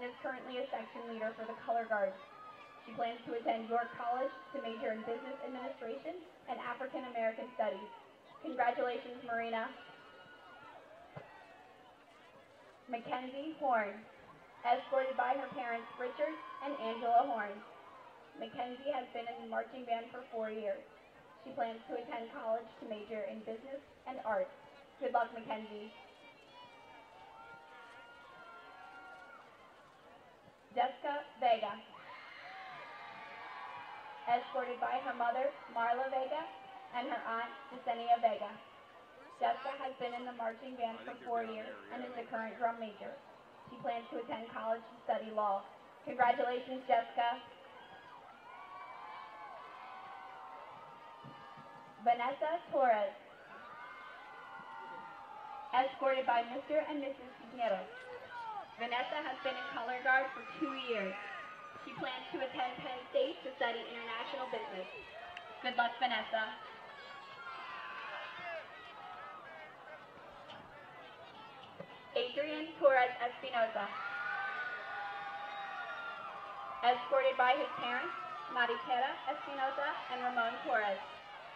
and is currently a section leader for the color guard. She plans to attend York College to major in business administration and African American studies. Congratulations, Marina. Mackenzie Horn, escorted by her parents Richard and Angela Horn. Mackenzie has been in the marching band for 4 years. She plans to attend college to major in business and art. Good luck, Mackenzie. Jessica Vega, escorted by her mother, Marla Vega, and her aunt, Yesenia Vega. Jessica has been in the marching band for 4 years and is a current drum major. She plans to attend college to study law. Congratulations, Jessica. Vanessa Torres, escorted by Mr. and Mrs. Cisneros. Vanessa has been in color guard for 2 years. She plans to attend Penn State to study international business. Good luck, Vanessa. Adrian Torres Espinosa, escorted by his parents, Mariquera Espinosa and Ramon Torres,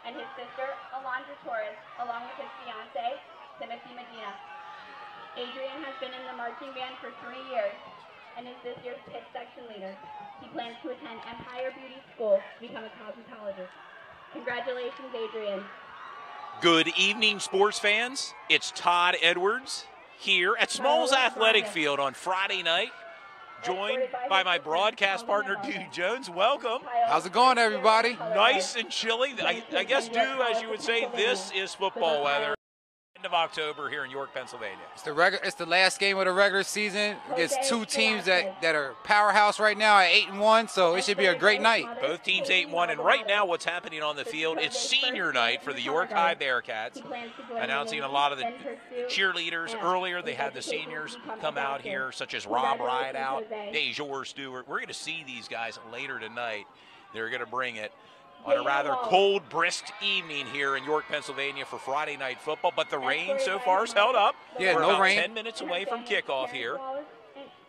and his sister, Alondra Torres, along with his fiancé, Timothy Medina. Adrian has been in the marching band for 3 years and is this year's pit section leader. He plans to attend Empire Beauty School to become a cosmetologist. Congratulations, Adrian. Good evening, sports fans. It's Todd Edwards here at Smalls Athletic Field on Friday night, joined by my broadcast partner, Dude Jones. Welcome. How's it going, everybody? Nice and chilly. I guess, Dude, as you would say, this is football weather. End of October here in York, Pennsylvania. It's the last game of the regular season against two teams that are powerhouse right now at 8-1, so it should be a great night. Both teams 8-1, and right now what's happening on the field, it's senior night for the York High Bearcats. Announcing a lot of the cheerleaders. Earlier they had the seniors come out here, such as Rob Rideout, Dejor Stewart. We're going to see these guys later tonight. They're going to bring it on a rather cold, brisk evening here in York, Pennsylvania for Friday night football, but the rain so far has held up. Yeah, We're no about rain. 10 minutes away from kickoff here.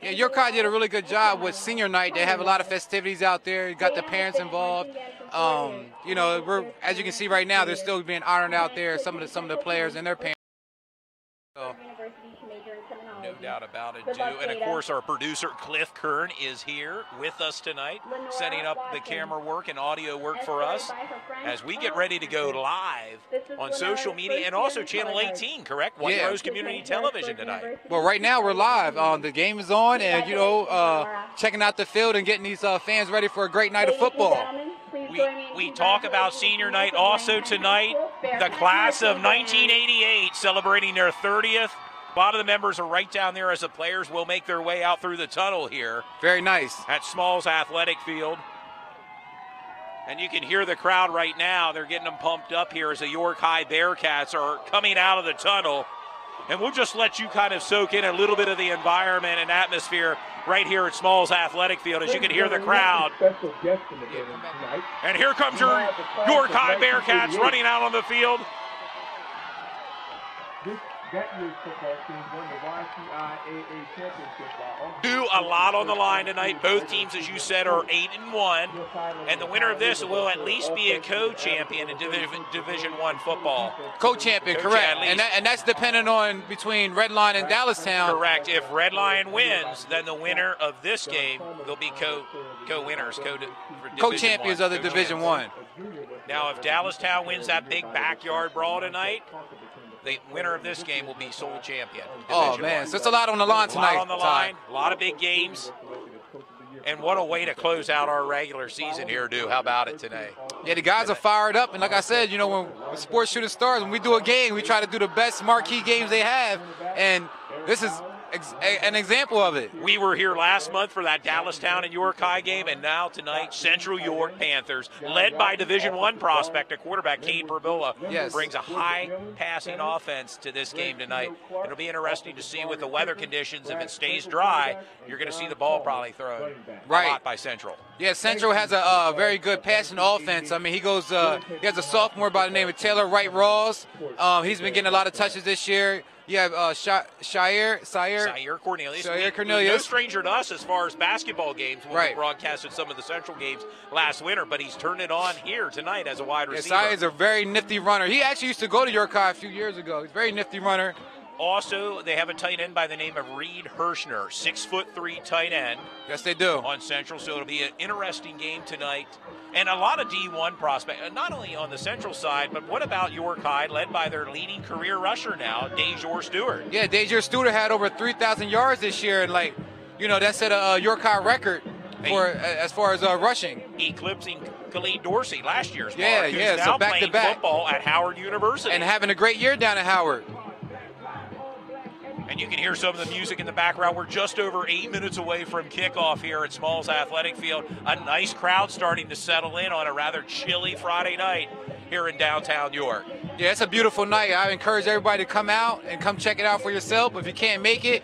Yeah, York High did a really good job with senior night. They have a lot of festivities out there. You got the parents involved. You know, as you can see right now, they're still being honored out there. Some of the players and their parents. So. No doubt about it, too. And, of course, our producer, Cliff Kern, is here with us tonight, setting up the camera work and audio work for us as we get ready to go live on social media and also Channel 18, correct? White Rose Community Television tonight. Well, right now we're live. The game is on, and, you know, checking out the field and getting these fans ready for a great night of football. We talk about senior night also tonight. The class of 1988 celebrating their 30th. A lot of the members are right down there as the players will make their way out through the tunnel here. Very nice. At Smalls Athletic Field. And you can hear the crowd right now. They're getting them pumped up here as the York High Bearcats are coming out of the tunnel. And we'll just let you kind of soak in a little bit of the environment and atmosphere right here at Smalls Athletic Field as you can hear the crowd. And here comes your York High Bearcats running out on the field. That year's football team won the YCIAA championship. Do a lot on the line tonight. Both teams, as you said, are 8-1, and the winner of this will at least be a co-champion in Division I football. Co-champion, correct. And that's dependent on between Red Lion and Dallastown. Correct. If Red Lion wins, then the winner of this game will be co-winners, co-champions of the Division I. Now, if Dallastown wins that big backyard brawl tonight, the winner of this game will be sole champion. Oh, man. So it's a lot on the line tonight. A lot on the line. A lot of big games. And what a way to close out our regular season here, Dew. How about it today? Yeah, the guys are fired up. And like I said, you know, when sports shooting stars, when we do a game, we try to do the best marquee games they have. And this is an example of it. We were here last month for that Dallastown and York High game, and now tonight, Central York Panthers, led by Division I prospect, a quarterback, Cade Pervilla, brings a high passing offense to this game tonight. It'll be interesting to see with the weather conditions. If it stays dry, you're going to see the ball probably thrown a lot by Central. Yeah, Central has a very good passing offense. I mean, he has a sophomore by the name of Taylor Wright Rawls. He's been getting a lot of touches this year. You have Shire Cornelius. Shire Cornelius. No stranger to us as far as basketball games when right. we broadcasted some of the Central games last winter, but he's turned it on here tonight as a wide receiver. Shire is a very nifty runner. He actually used to go to York High a few years ago. He's a very nifty runner. Also, they have a tight end by the name of Reed Hirschner, 6'3" tight end. Yes, they do. On Central, so it'll be an interesting game tonight. And a lot of D1 prospects, not only on the Central side, but what about York High, led by their leading career rusher now, Dejor Stewart? Yeah, Dejor Stewart had over 3,000 yards this year, and that set a York High record for as far as rushing. Eclipsing Khalid Dorsey, last year's mark, who's now so playing football at Howard University. And having a great year down at Howard. And you can hear some of the music in the background. We're just over 8 minutes away from kickoff here at Smalls Athletic Field. A nice crowd starting to settle in on a rather chilly Friday night here in downtown York. Yeah, it's a beautiful night. I encourage everybody to come out and come check it out for yourself. If you can't make it,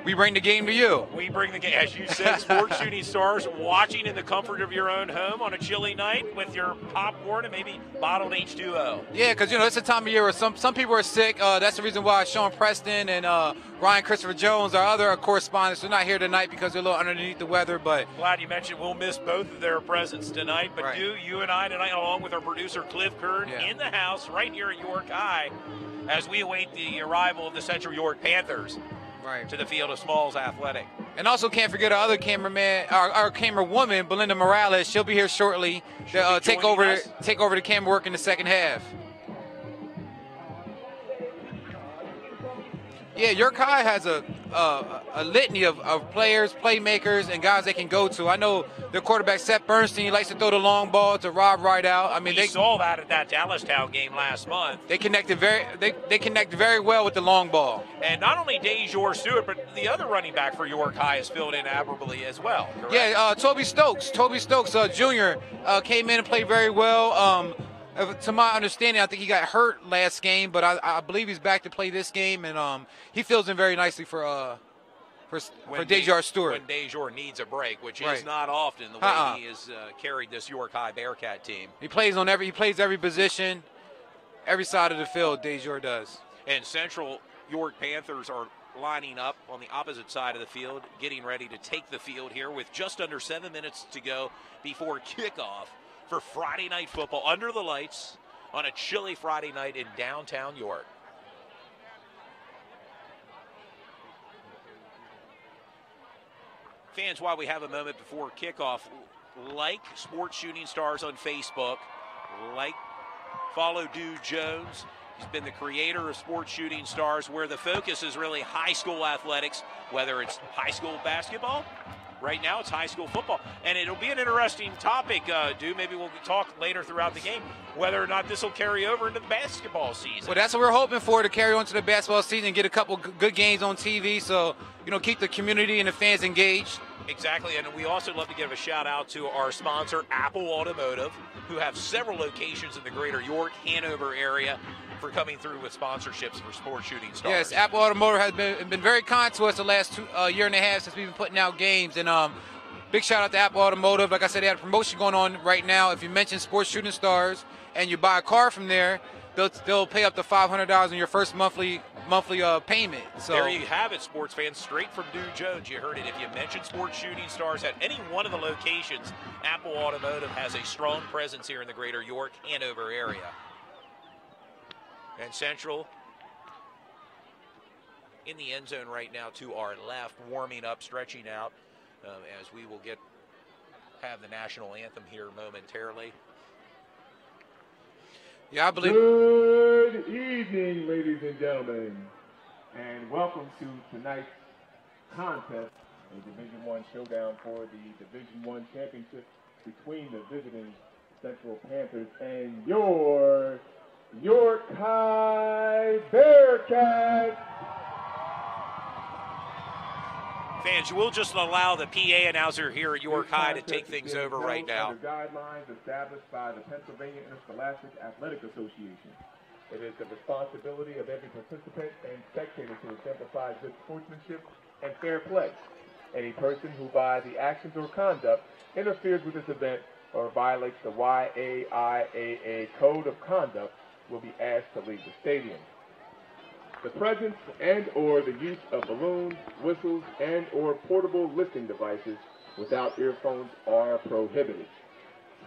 we bring the game to you. We bring the game, as you said, Sports Shooting Stars, watching in the comfort of your own home on a chilly night with your popcorn and maybe bottled H2O. Yeah, because, it's a time of year where some people are sick. That's the reason why Sean Preston and Ryan Christopher Jones, our other correspondents, are not here tonight because they're a little underneath the weather. But glad you mentioned we'll miss both of their presence tonight. But right. you and I tonight, along with our producer Cliff Kern, in the house right here at York High as we await the arrival of the Central York Panthers. Right. To the field of Smalls Athletic. And also can't forget our other cameraman, our camera woman, Belinda Morales. She'll be here shortly to take over the camera work in the second half. Yeah, York High has a litany of players, playmakers, and guys they can go to. I know their quarterback, Seth Bernstein, likes to throw the long ball to Rob Rideout. I mean, they saw that at that Dallastown game last month. They connected very well with the long ball. And not only Dejor Stewart, but the other running back for York High has filled in admirably as well. Correct? Yeah, Toby Stokes Jr. Came in and played very well. To my understanding, I think he got hurt last game, but I believe he's back to play this game, and he fills in very nicely for Dejor Stewart. When Dejor needs a break, which is not often the way he has carried this York High Bearcat team. He plays every position, every side of the field. Dejor does. And Central York Panthers are lining up on the opposite side of the field, getting ready to take the field here with just under 7 minutes to go before kickoff for Friday night football under the lights on a chilly Friday night in downtown York. Fans, while we have a moment before kickoff, like Sports Shooting Stars on Facebook, follow Dude Jones. He's been the creator of Sports Shooting Stars, where the focus is really high school athletics, whether it's high school basketball. Right now, it's high school football. And it'll be an interesting topic, Dude. Maybe we'll talk later throughout the game whether or not this will carry over into the basketball season. Well, that's what we're hoping for, to carry on to the basketball season and get a couple good games on TV. So, keep the community and the fans engaged. Exactly, and we also love to give a shout-out to our sponsor, Apple Automotive, who have several locations in the greater York, Hanover area for coming through with sponsorships for Sports Shooting Stars. Yes, Apple Automotive has been very kind to us the last year and a half since we've been putting out games. And big shout-out to Apple Automotive. Like I said, they have a promotion going on right now. If you mention Sports Shooting Stars and you buy a car from there, they'll pay up to $500 in your first monthly payment. So there you have it, sports fans. Straight from Dude Jones, you heard it. If you mention Sports Shooting Stars at any one of the locations, Apple Automotive has a strong presence here in the greater York, Hanover area. And Central in the end zone right now to our left, warming up, stretching out, as we will have the national anthem here momentarily. Yeah, I believe. Good evening, ladies and gentlemen, and welcome to tonight's contest, a Division I showdown for the Division I championship between the visiting Central Panthers and your York High Bearcats. Fans, we'll just allow the PA announcer here at York High to take things over right now. Under guidelines established by the Pennsylvania Interscholastic Athletic Association. It is the responsibility of every participant and spectator to exemplify good sportsmanship and fair play. Any person who by the actions or conduct interferes with this event or violates the YAIAA Code of Conduct will be asked to leave the stadium. The presence and/or the use of balloons, whistles, and/or portable listening devices without earphones are prohibited.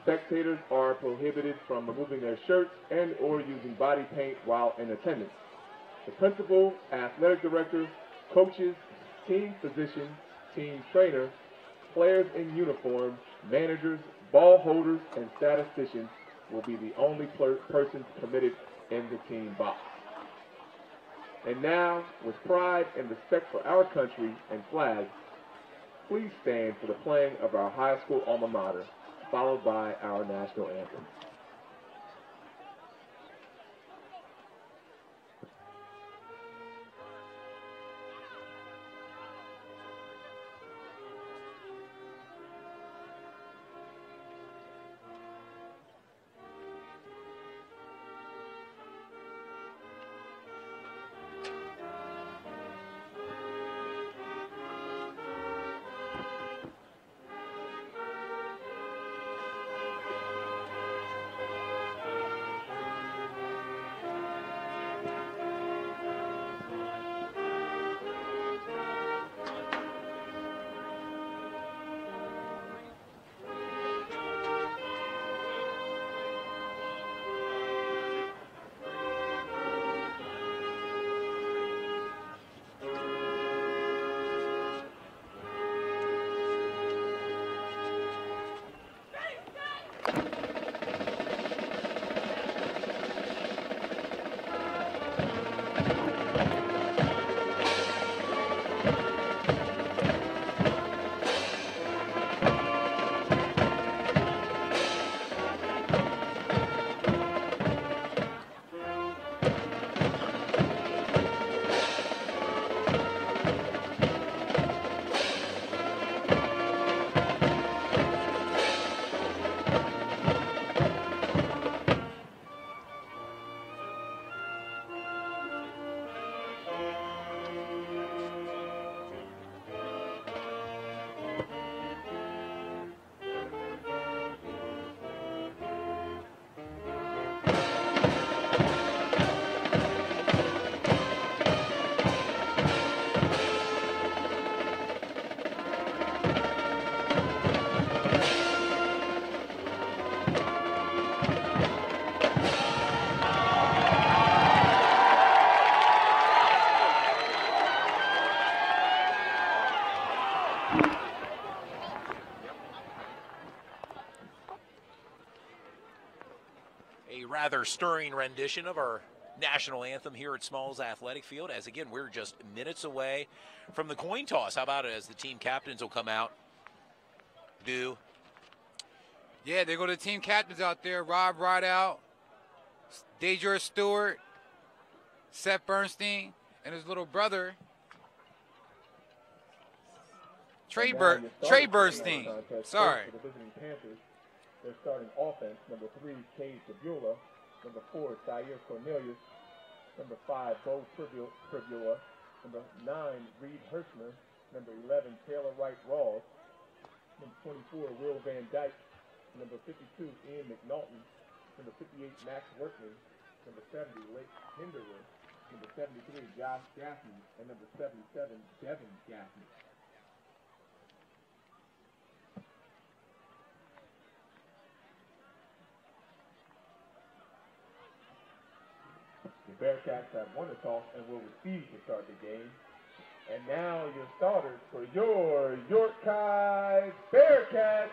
Spectators are prohibited from removing their shirts and/or using body paint while in attendance. The principal, athletic director, coaches, team physician, team trainer, players in uniform, managers, ball holders, and statisticians will be the only persons permitted in the team box. And now, with pride and respect for our country and flag, please stand for the playing of our high school alma mater, followed by our national anthem. Rather stirring rendition of our national anthem here at Smalls Athletic Field, as again we're just minutes away from the coin toss. How about it, as the team captains will come out? Yeah, they go to the team captains out there. Rob Rideout, Dejor Stewart, Seth Bernstein, and his little brother Trey Bernstein. Sorry. They're starting offense. Number 3, Cade Fabula. Number 4, Zaire Cornelius. Number 5, Bo Tribula. Number 9, Reed Hirschner. Number 11, Taylor Wright Rawls. Number 24, Will Van Dyke. Number 52, Ian McNaughton. Number 58, Max Workman. Number 70, Lake Hinderler. Number 73, Josh Gaffney. And number 77, Devin Gaffney. The Bearcats have won the toss and will receive to start the game. And now your starters for your York High Bearcats.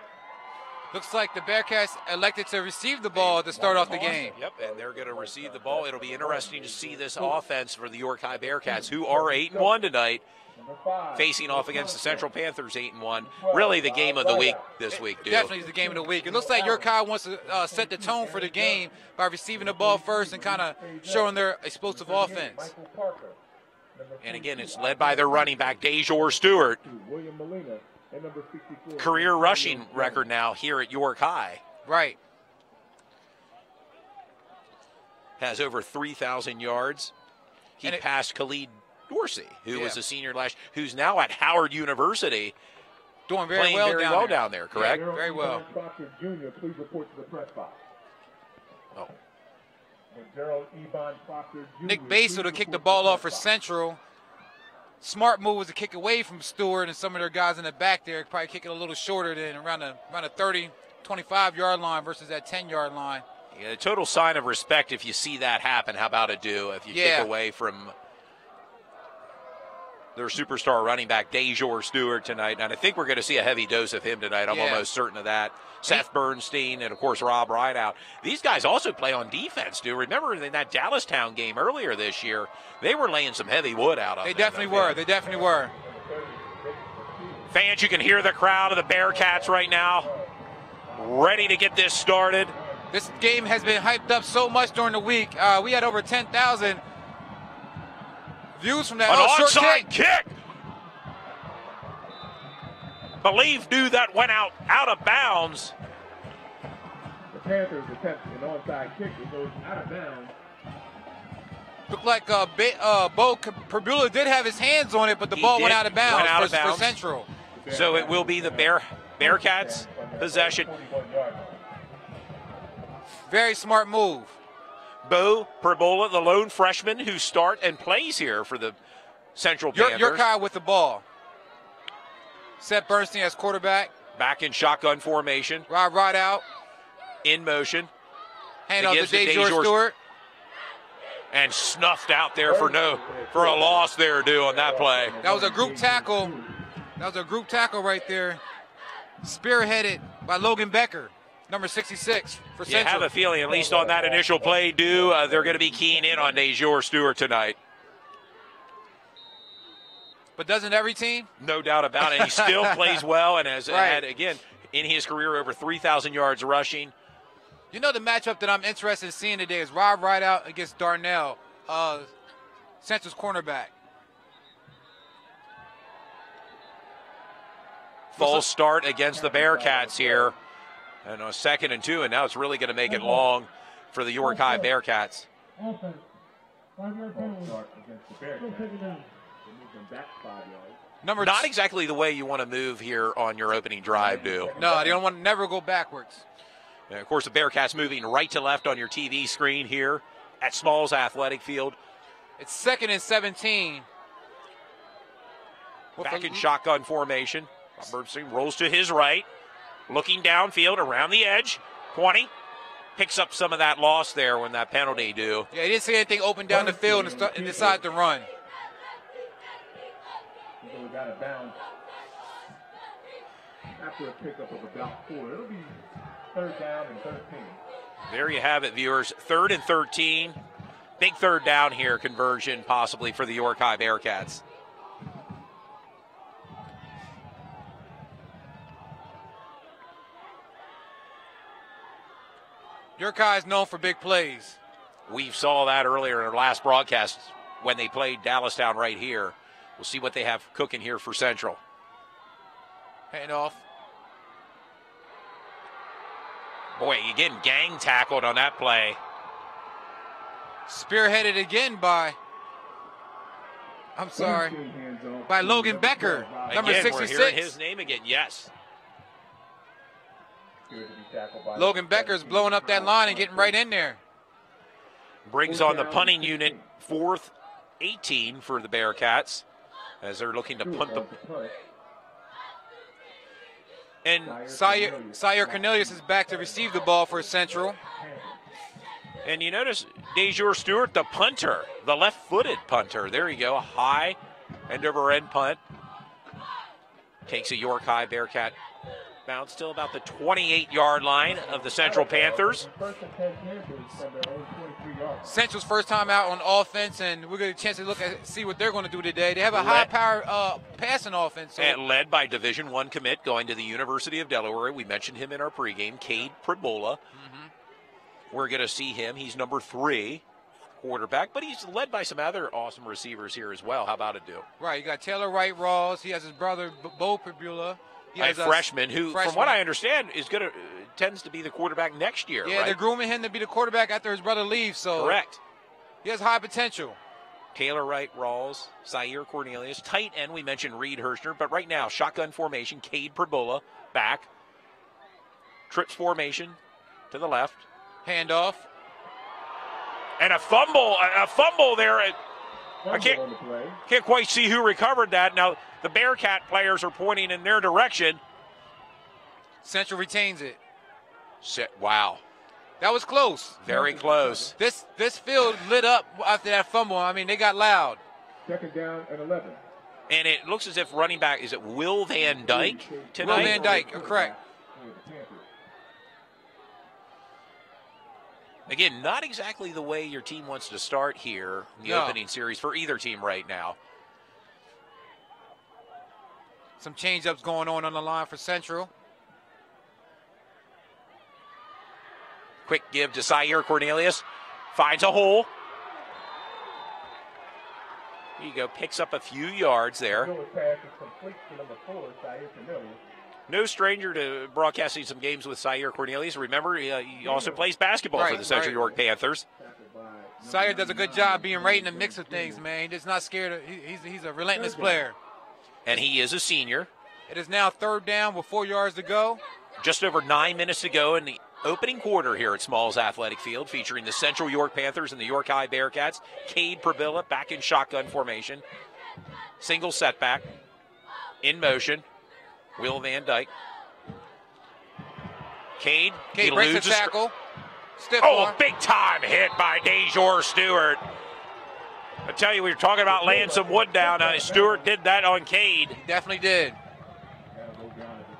Looks like the Bearcats elected to receive the ball to start off the game. Yep, and they're going to receive the ball. It'll be interesting to see this offense for the York High Bearcats, who are 8-1 tonight, facing off against the Central Panthers, 8-1. Really the game of the week this week, dude. Definitely the game of the week. It looks like York High wants to set the tone for the game by receiving the ball first and kind of showing their explosive offense. And again, it's led by their running back, Dejor Stewart. Career rushing record now here at York High. Right. Has over 3,000 yards. He passed Khalid Dorsey, who was a senior who's now at Howard University. Doing playing very well down there, correct? Yeah, very well. Proctor Jr., please report to the press box. Oh. Nick Basil to kick the ball off for Central. Smart move was to kick away from Stewart and some of their guys in the back there, probably kick it a little shorter than around the 30, 25-yard line versus that 10-yard line. Yeah, a total sign of respect if you see that happen. How about it do if you kick away from their superstar running back, DeJour Stewart, tonight. And I think we're going to see a heavy dose of him tonight. I'm almost certain of that. Seth Bernstein and, of course, Rob Rideout. These guys also play on defense, too. Remember in that Dallastown game earlier this year, they were laying some heavy wood out of They definitely were. They definitely were. Fans, you can hear the crowd of the Bearcats right now, ready to get this started. This game has been hyped up so much during the week. We had over 10,000 views from that. An onside kick. Believe knew that went out of bounds. The Panthers attempt an onside kick. It goes out of bounds. Looked like Bo Perbula did have his hands on it, but the ball went out of bounds for Central. So it will be the Bearcats possession. Very smart move. Bo Perbola, the lone freshman who start and plays here for the Central Panthers. Yorkai with the ball. Seth Bernstein as quarterback. Back in shotgun formation. Rob Rideout. In motion. Hand off to DeJour Stewart. And snuffed out there for a loss there, on that play. That was a group tackle. That was a group tackle right there. Spearheaded by Logan Becker, number 66 for Central. You have a feeling, at least on that initial play, they're going to be keying in on DeJour Stewart tonight. But doesn't every team? No doubt about it. He still plays well and has had, again, in his career, over 3,000 yards rushing. You know the matchup that I'm interested in seeing today is Rob Rideout against Darnell, Central's cornerback. False start against the Bearcats here. And a 2nd and 2, and now it's really going to make it long for the York High Bearcats. Not exactly the way you want to move here on your opening drive, No, you don't want to never go backwards. And of course, the Bearcats moving right to left on your TV screen here at Smalls Athletic Field. It's 2nd and 17. Back in shotgun formation. Bernstein rolls to his right, looking downfield around the edge. 20. Picks up some of that loss there when that penalty due. Yeah, he didn't see anything open down the field and decided to run. Got it bound after a pickup of about 4. It'll be 3rd down and 13. There you have it, viewers. 3rd and 13. Big 3rd down here, conversion possibly for the York High Bearcats. York High is known for big plays. We saw that earlier in our last broadcast when they played Dallastown right here. We'll see what they have cooking here for Central. Hand off. Boy, you getting gang tackled on that play. Spearheaded again by, by Logan Becker, number 66. We're hearing his name again, yes. Logan Becker's blowing up that line and getting right in there. Brings on the punting unit, 4th, 18 for the Bearcats, as they're looking to punt the. And Sire Cornelius is back to receive the ball for Central. And you notice DeJour Stewart, the punter, the left-footed punter. There you go, a high end-over-end punt. Takes a York High Bearcat bounce till about the 28-yard line of the Central Panthers. Central's first time out on offense, and we're going to get a chance to see what they're going to do today. They have a high-power passing offense. So. And led by Division I commit going to the University of Delaware. We mentioned him in our pregame, Cade Pribola. We're going to see him. He's number 3 quarterback, but he's led by some other awesome receivers here as well. How about it do? Right, you got Taylor Wright Rawls. He has his brother, Bo Perbula. A freshman who, from what I understand, tends to be the quarterback next year. Yeah, right? They're grooming him to be the quarterback after his brother leaves. So correct. He has high potential. Taylor Wright Rawls, Zaire Cornelius, tight end. We mentioned Reed Hirschner, but right now shotgun formation. Cade Pribola back. Trips formation to the left. Handoff. And a fumble there. I can't quite see who recovered that. Now, the Bearcat players are pointing in their direction. Central retains it. Wow. That was close. Very close. This field lit up after that fumble. I mean, they got loud. Second down and 11. And it looks as if running back, is it Will Van Dyke tonight? Will Van Dyke, you're correct. Again, not exactly the way your team wants to start here in the opening series for either team right now. Some change-ups going on the line for Central. Quick give to Zaire Cornelius. Finds a hole. Here you go. Picks up a few yards there. No stranger to broadcasting some games with Zaire Cornelius. Remember, he also plays basketball for the Central York Panthers. Zaire does a good job being right in the mix of things, man. He's just not scared. He's a relentless player. And he is a senior. It is now third down with 4 yards to go. Just over 9 minutes to go in the opening quarter here at Smalls Athletic Field, featuring the Central York Panthers and the York High Bearcats. Cade Pravilla back in shotgun formation. Single setback. In motion. Will Van Dyke. Cade breaks the tackle. Stiff a big-time hit by DeJour Stewart. I tell you, we were talking about laying some wood down. Stewart did that on Cade. He definitely did.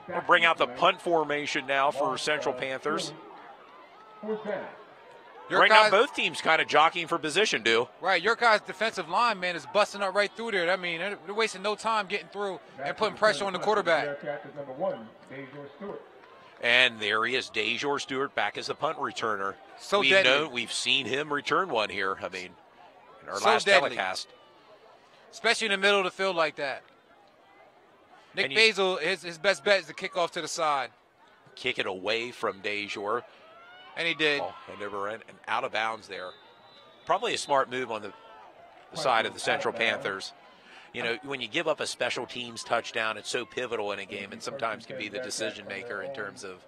We'll bring out the punt formation now for Central Panthers. Right now, both teams kind of jockeying for position, Right, your guys' defensive line, man, is busting up right through there. I mean, they're wasting no time getting through and putting pressure on the quarterback. And there he is, DeJour Stewart back as a punt returner. We've seen him return one here, I mean, in our last telecast. Especially in the middle of the field like that. Nick Basil, his best bet is to kick off to the side. Kick it away from DeJour. And he did. And over and out of bounds there. Probably a smart move on the side of the Central Panthers. You know, when you give up a special teams touchdown, it's so pivotal in a game and sometimes can be the decision maker in terms of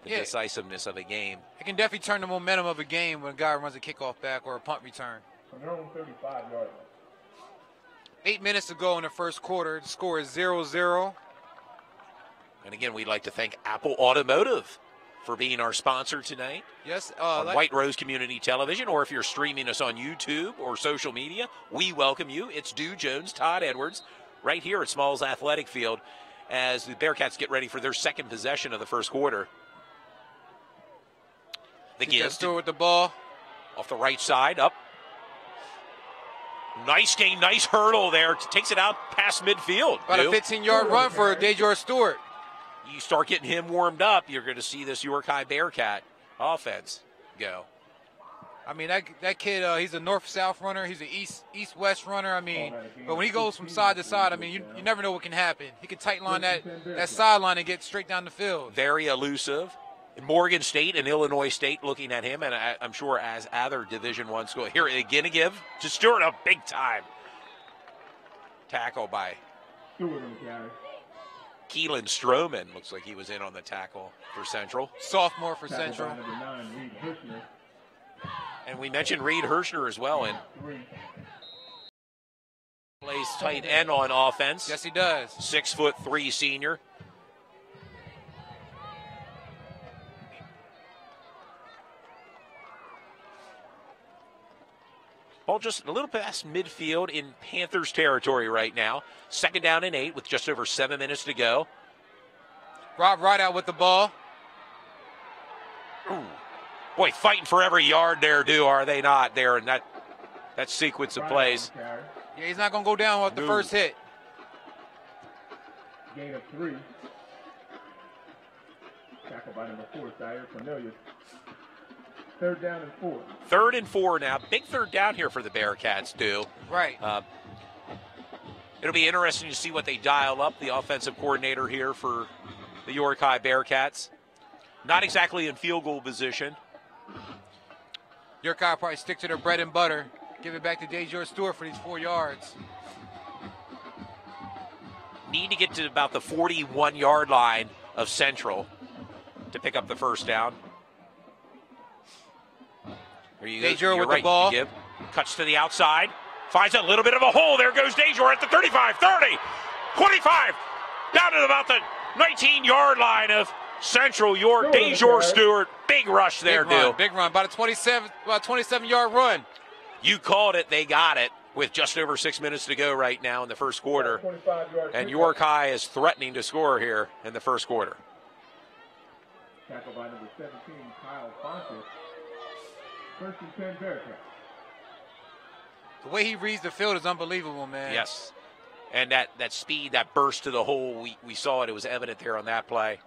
the decisiveness of a game. It can definitely turn the momentum of a game when a guy runs a kickoff back or a punt return. 8 minutes to go in the first quarter. The score is 0-0. And again, we'd like to thank Apple Automotive for being our sponsor tonight. Yes. On White Rose Community Television, or if you're streaming us on YouTube or social media, we welcome you. It's Dew Jones, Todd Edwards, right here at Smalls Athletic Field as the Bearcats get ready for their second possession of the first quarter. The give with the ball. Off the right side, up. Nice gain, nice hurdle there. Takes it out past midfield. About a 15-yard run for DeJour Stewart. You start getting him warmed up, you're going to see this York High Bearcat offense go. I mean, that kid, he's a north-south runner. He's an east-west runner. I mean, but when he goes from side to side, I mean, you never know what can happen. He can tight line that sideline and get straight down the field. Very elusive. Morgan State and Illinois State looking at him, and I'm sure as other Division I school. Here again a give to Stewart, a big time tackle by Keelan Stroman. Looks like he was in on the tackle for Central. Sophomore for Central. And we mentioned Reed Hirschner as well, and plays tight end on offense. Yes, he does. 6'3" senior. Ball just a little past midfield in Panthers territory right now. Second down and 8 with just over 7 minutes to go. Rob Rideout with the ball. Ooh. Boy, fighting for every yard there, are they not, there in that sequence of plays. Yeah, he's not going to go down with the first hit. Gain of 3. Tackle by number 4, Zaire Cornelius. Third down and 4. Third and 4 now. Big third down here for the Bearcats, Right. It'll be interesting to see what they dial up, the offensive coordinator here for the York High Bearcats. Not exactly in field goal position. York High probably stick to their bread and butter. Give it back to DeJour Stewart for these 4 yards. Need to get to about the 41-yard line of Central to pick up the first down. DeJour with the ball. Cuts to the outside. Finds a little bit of a hole. There goes DeJour at the 35, 30, 25. Down to about the 19-yard line of Central York. DeJour Stewart. Big rush there, dude. Big run. About a 27-yard run. You called it. They got it with just over 6 minutes to go right now in the first quarter. And York High is threatening to score here in the first quarter. Tackled by number 17, Kyle Fontes. First and 10 Bearcats. The way he reads the field is unbelievable, man. Yes. And that speed, that burst to the hole, we saw it. It was evident there on that play.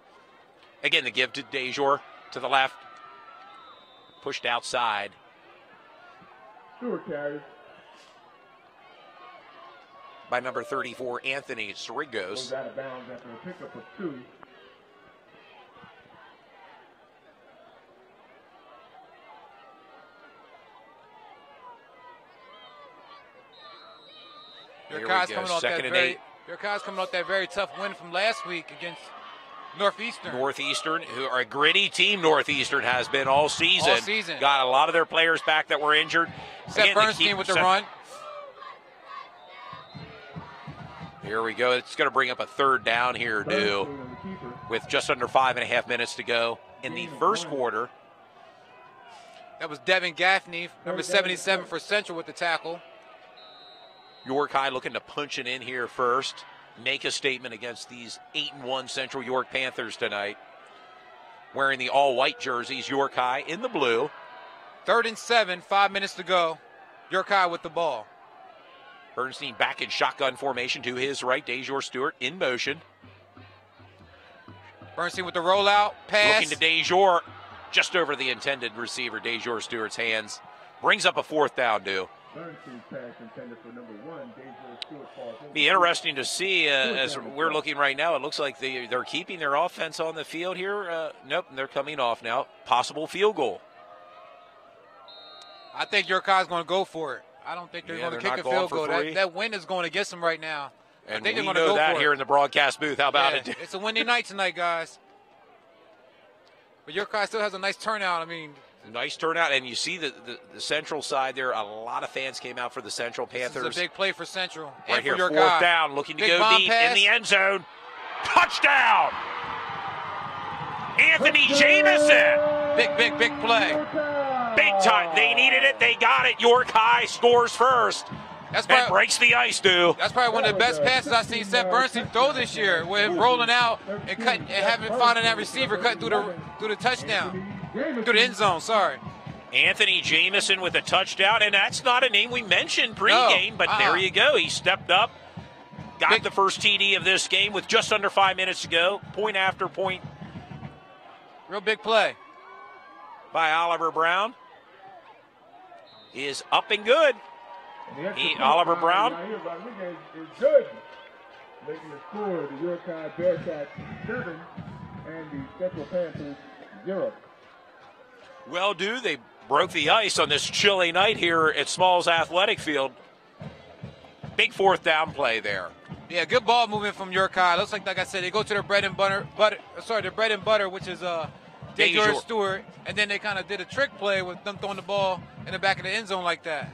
Again, the give to DeJour to the left. Pushed outside. Stewart carries. By number 34, Anthony Cerrigos. Goes out of bounds after a pickup of 2. Bearcats coming off that very tough win from last week against Northeastern. Northeastern, who are a gritty team. Northeastern has been all season. All season. Got a lot of their players back that were injured. Seth Bernstein with the run. Here we go. It's going to bring up a third down here, Dew, with just under 5.5 minutes to go in the first quarter. That was Devin Gaffney, number 77 for Central with the tackle. York High looking to punch it in here first. Make a statement against these 8-1 Central York Panthers tonight. Wearing the all-white jerseys, York High in the blue. 3rd and 7, 5 minutes to go. York High with the ball. Bernstein back in shotgun formation to his right. DeJour Stewart in motion. Bernstein with the rollout pass. Looking to DeJour, just over the intended receiver, DeJour Stewart's hands. Brings up a 4th down, Dew. Be interesting to see as we're looking right now. It looks like they're keeping their offense on the field here. Nope, they're coming off now. Possible field goal. I think York High is going to go for it. I don't think they're going to kick a field goal. That wind is going against them right now. And I think we they're going know to go that for here it. in the broadcast booth. How about it? It's a windy night tonight, guys. But York High still has a nice turnout. I mean, nice turnout, and you see the Central side there. A lot of fans came out for the Central Panthers. This is a big play for Central. Right and here, for York 4th High. down, looking to Big go deep pass. in the end zone. Touchdown! Anthony Jamison. Big play. Big time. They needed it. They got it. York High scores first. That breaks the ice, Dew. That's probably one of the best passes I've seen Seth Bernstein throw this year, with him rolling out and having finding that receiver cutting through the touchdown, through the end zone. Sorry. Anthony Jamison with a touchdown, and that's not a name we mentioned pregame, but there you go. He stepped up, got the first TD of this game with just under 5 minutes to go. Point after point. Real big play. By Oliver Brown. Is up and good. Oliver Brown. Is good. Making the score, the York High Bearcats 7 and the Central Panthers 0. Well, Dew, they broke the ice on this chilly night here at Smalls Athletic Field. Big 4th down play there. Yeah, good ball movement from York High. Looks like I said, they go to their bread and butter, which is DeJour Stewart, and then they kind of did a trick play with them throwing the ball in the back of the end zone like that.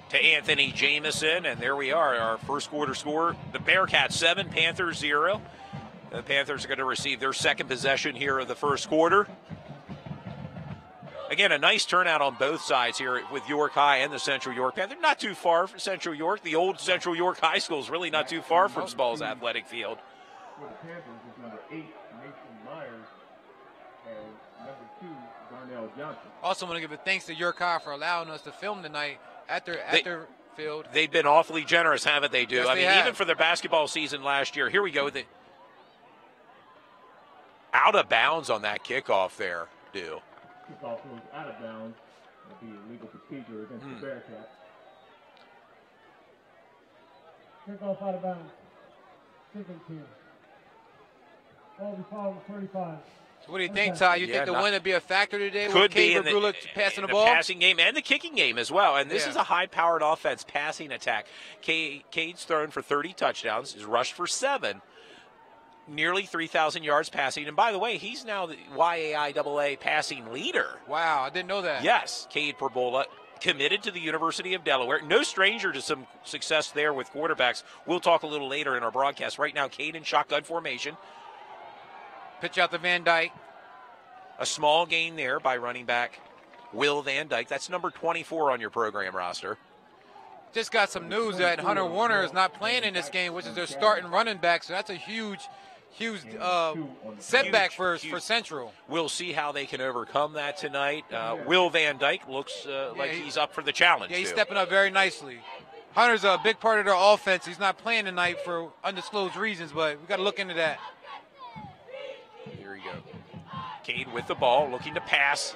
To Anthony Jamison, and there we are, our first quarter score. The Bearcats 7, Panthers 0. The Panthers are going to receive their second possession here of the first quarter. Again, a nice turnout on both sides here with York High and the Central York Panthers. Not too far from Central York. The old Central York High School is really not too far from Smalls Athletic Field. For the Panthers is number 8, Nathan Myers, and number 2, Darnell Johnson. Also want to give a thanks to York High for allowing us to film tonight at their field. They've been awfully generous, haven't they, Dew? Yes, I mean, have. even for their basketball season last year. Here we go with it. Out of bounds on that kickoff there, Dew. Kickoff goes out of bounds. It'll be a legal procedure against the Bearcats. Kickoff out of bounds. Second team. Ball be fouled with 35. So what do you think, Ty? You think the win would be a factor today? Could be in the passing the ball? Passing game and the kicking game as well. And this is a high-powered offense passing attack. Cade's thrown for 30 touchdowns, is rushed for 7. nearly 3,000 yards passing. And by the way, he's now the YAIAA passing leader. Wow, I didn't know that. Yes, Cade Perbola, committed to the University of Delaware. No stranger to some success there with quarterbacks. We'll talk a little later in our broadcast. Right now, Cade in shotgun formation. Pitch out to Van Dyke. A small gain there by running back Will Van Dyke. That's number 24 on your program roster. Just got some news that Hunter Warner is not playing in this game, which is their starting running back. So that's a huge setback for Central. We'll see how they can overcome that tonight. Will Van Dyke looks like he's up for the challenge. Yeah, he's stepping up very nicely. Hunter's a big part of their offense. He's not playing tonight for undisclosed reasons, but we got to look into that. Here we go. Cade with the ball, looking to pass.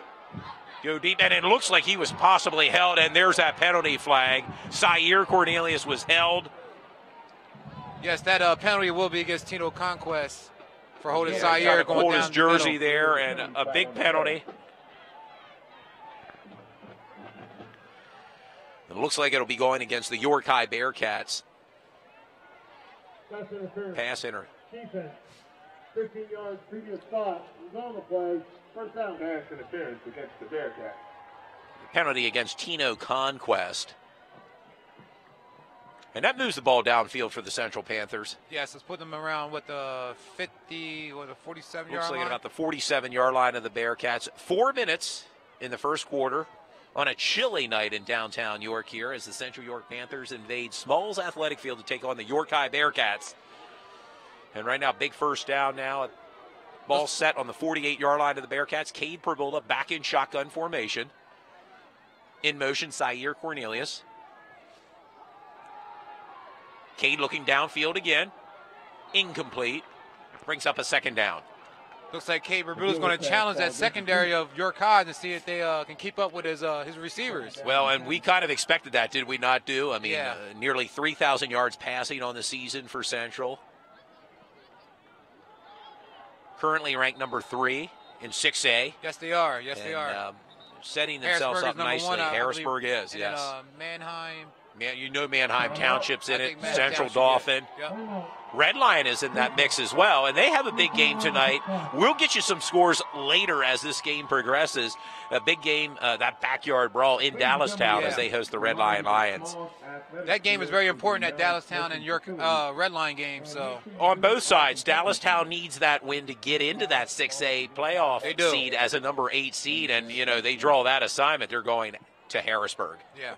Go deep, and it looks like he was possibly held, and there's that penalty flag. Zaire Cornelius was held. Yes, that penalty will be against Tino Conquest for holding Zaire going down his jersey there, and a big penalty. It looks like it'll be going against the York High Bearcats. Pass interference. Defense. 15 yards previous thought. He's on the play. First down. Pass interference against the Bearcats. Penalty against Tino Conquest. And that moves the ball downfield for the Central Panthers. Yes, let's put them around with the 47-yard line. Looks like about the 47-yard line of the Bearcats. 4 minutes in the first quarter on a chilly night in downtown York here as the Central York Panthers invade Smalls Athletic Field to take on the York High Bearcats. And right now, big first down now. Ball set on the 48-yard line of the Bearcats. Cade Perbola back in shotgun formation. In motion, Zaire Cornelius. Cade looking downfield again. Incomplete. Brings up a second down. Looks like Cade Perbola is going to challenge that secondary of York High to see if they can keep up with his receivers. Well, and we kind of expected that, did we not do? I mean, nearly 3,000 yards passing on the season for Central. Currently ranked number 3 in 6A. Yes, they are. Yes, they are. Setting themselves up nicely. Harrisburg is, yes. Mannheim. Man, you know Mannheim Township's in it. Central Township, Dauphin. Yep. Red Lion is in that mix as well, and they have a big game tonight. We'll get you some scores later as this game progresses. A big game, that backyard brawl in Dallastown as they host the Red Lion Lions. That game is very important at Dallastown and York Red Lion game. So on both sides, Dallastown needs that win to get into that 6A playoff seed as a number 8 seed, and they draw that assignment. They're going to Harrisburg. Yeah.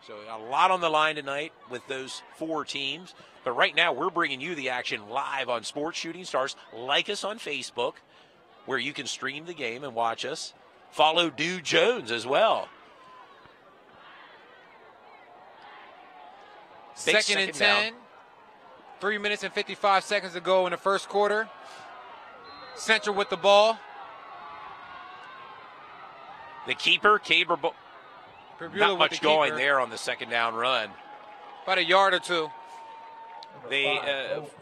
So a lot on the line tonight with those 4 teams. But right now, we're bringing you the action live on Sports Shooting Stars. Like us on Facebook, where you can stream the game and watch us. Follow Dude Jones as well. Second and 10. 3 minutes and 55 seconds to go in the first quarter. Central with the ball. The keeper, Cade Perbola. Not much going there on the second down run. About a yard or two.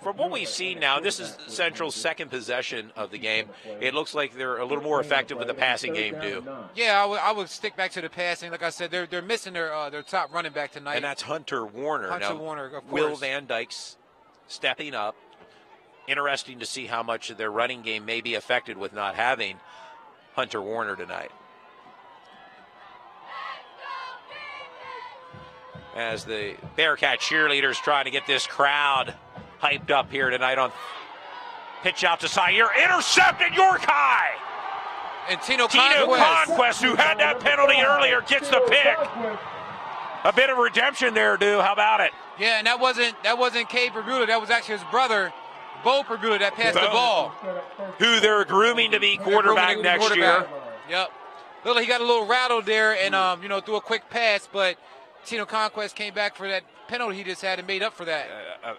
From what we've seen now, this is Central's second possession of the game. It looks like they're a little more effective with the passing game, too. Yeah, I would stick back to the passing. Like I said, they're missing their top running back tonight. And that's Hunter Warner. Warner, of course. Will Van Dyke's stepping up. Interesting to see how much of their running game may be affected with not having Hunter Warner tonight. As the Bearcat cheerleaders trying to get this crowd hyped up here tonight on pitch out to Zaire. Intercepted York High. And Tino Conquest, who had that penalty earlier, gets the pick. A bit of redemption there, dude. How about it? Yeah, and that wasn't Cade Perbola. That was actually his brother, Bo Perbola, that passed the ball. Who they're grooming to be quarterback next year. Yep. He got a little rattled there and, threw a quick pass, but Tino Conquest came back for that penalty he just had and made up for that.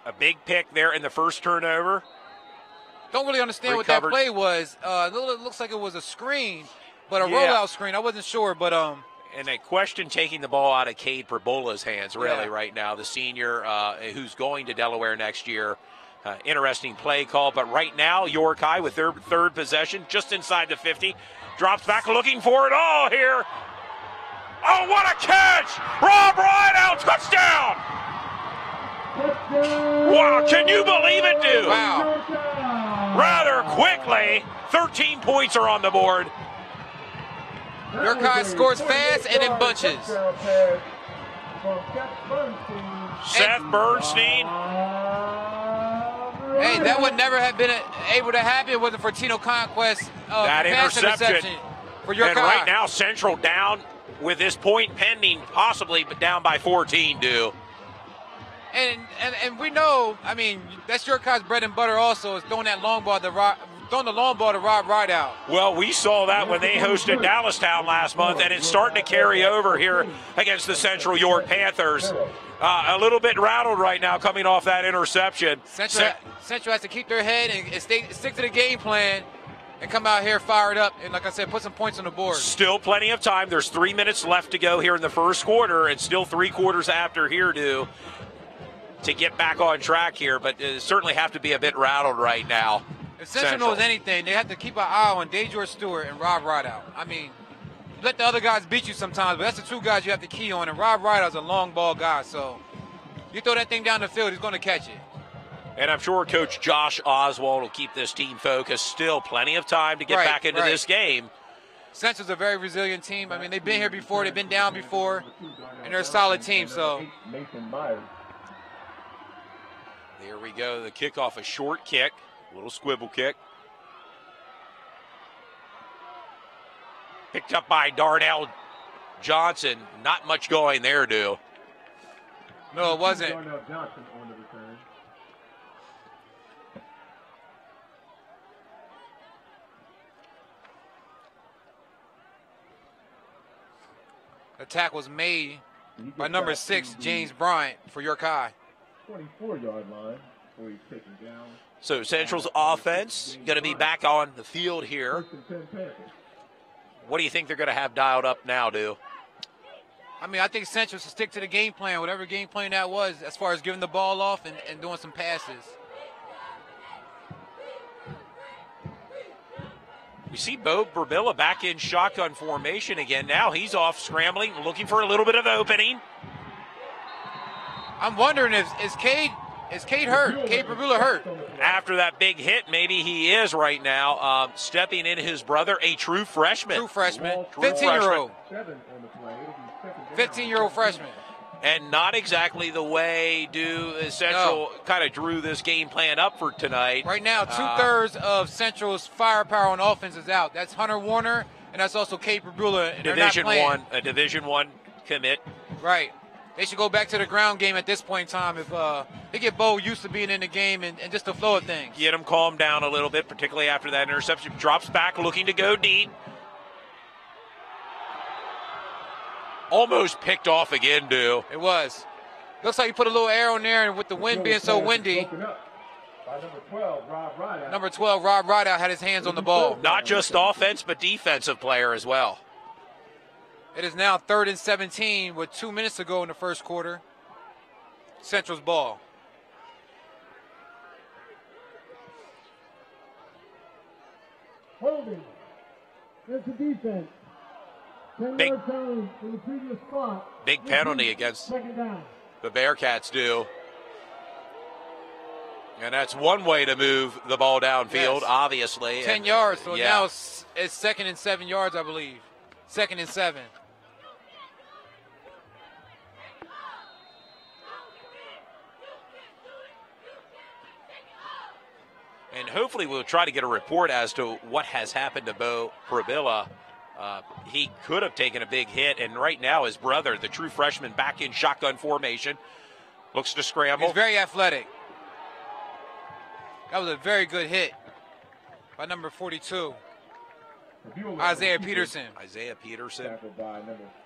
A big pick there in the first turnover. Don't really understand what that play was. It looks like it was a screen, but a rollout screen. I wasn't sure, but and a question taking the ball out of Cade Perbola's hands really right now. The senior who's going to Delaware next year. Interesting play call, but right now York High with their third possession just inside the 50. Drops back looking for it all here. Oh, what a catch! Rob Rideout, touchdown! Wow, can you believe it, dude? Wow. quickly. 13 points are on the board. York High scores fast and in bunches. Seth Bernstein. Hey, that would never have been able to happen wasn't for Tino Conquest. That interception. For York And High. right now, Central down with this point pending, possibly, but down by 14, do. And we know, I mean, that's York High's bread and butter also, is throwing that long ball to Rob Rideout. Well, we saw that when they hosted Dallastown last month, and it's starting to carry over here against the Central York Panthers. A little bit rattled right now coming off that interception. Central has to keep their head and stick to the game plan and come out here fired up and, like I said, put some points on the board. Still plenty of time. There's 3 minutes left to go here in the first quarter, and still 3 quarters after here to get back on track here, but certainly have to be a bit rattled right now. If Central knows anything, they have to keep an eye on DeJour Stewart and Rob Rideout. I mean, you let the other guys beat you sometimes, but that's the 2 guys you have to key on, and Rob Rideout's a long ball guy, so you throw that thing down the field, he's going to catch it. And I'm sure Coach Josh Oswald will keep this team focused. Still plenty of time to get back into this game. Central's a very resilient team. I mean, they've been here before, they've been down before, and they're a solid team, so. There we go, the kickoff, a short kick, a little swivel kick. Picked up by Darnell Johnson. Not much going there, do. No, it wasn't. Darnell Johnson on the return. The tackle was made by number 6, James Bryant, for York High. 24-yard line before he's taken down. So Central's offense going to be back on the field here. What do you think they're going to have dialed up now, do? I mean, I think Central should stick to the game plan, whatever game plan that was, as far as giving the ball off and doing some passes. We see Bo Burbilla back in shotgun formation again. Now he's off scrambling, looking for a little bit of opening. I'm wondering is Cade hurt? Cade Burbilla hurt? After that big hit, maybe he is right now. Stepping in his brother, a true freshman. True freshman. 15-year-old. 15-year-old freshman. And not exactly the way Central kind of drew this game plan up for tonight. Right now, 2/3 of Central's firepower on offense is out. That's Hunter Warner, and that's also Cade Burbilla. A Division I commit. Right. They should go back to the ground game at this point in time if they get Bo used to being in the game and just the flow of things. Get him calmed down a little bit, particularly after that interception. Drops back, looking to go deep. Almost picked off again, do. It was. Looks like you put a little air on there, and with the wind being so windy. Number 12, Rob Rideout, had his hands on the ball. Not just offense, but defensive player as well. It is now 3rd and 17 with 2 minutes to go in the first quarter. Central's ball. Holding. It's the defense. Big, in the previous spot. big penalty against the Bearcats, do. And that's one way to move the ball downfield, obviously. 10 yards, so now it's 2nd and 7 yards, I believe. 2nd and 7. And hopefully we'll try to get a report as to what has happened to Bo Burbilla. He could have taken a big hit, and right now his brother, the true freshman, back in shotgun formation, looks to scramble. He's very athletic. That was a very good hit by number 42, Isaiah Peterson. Isaiah Peterson,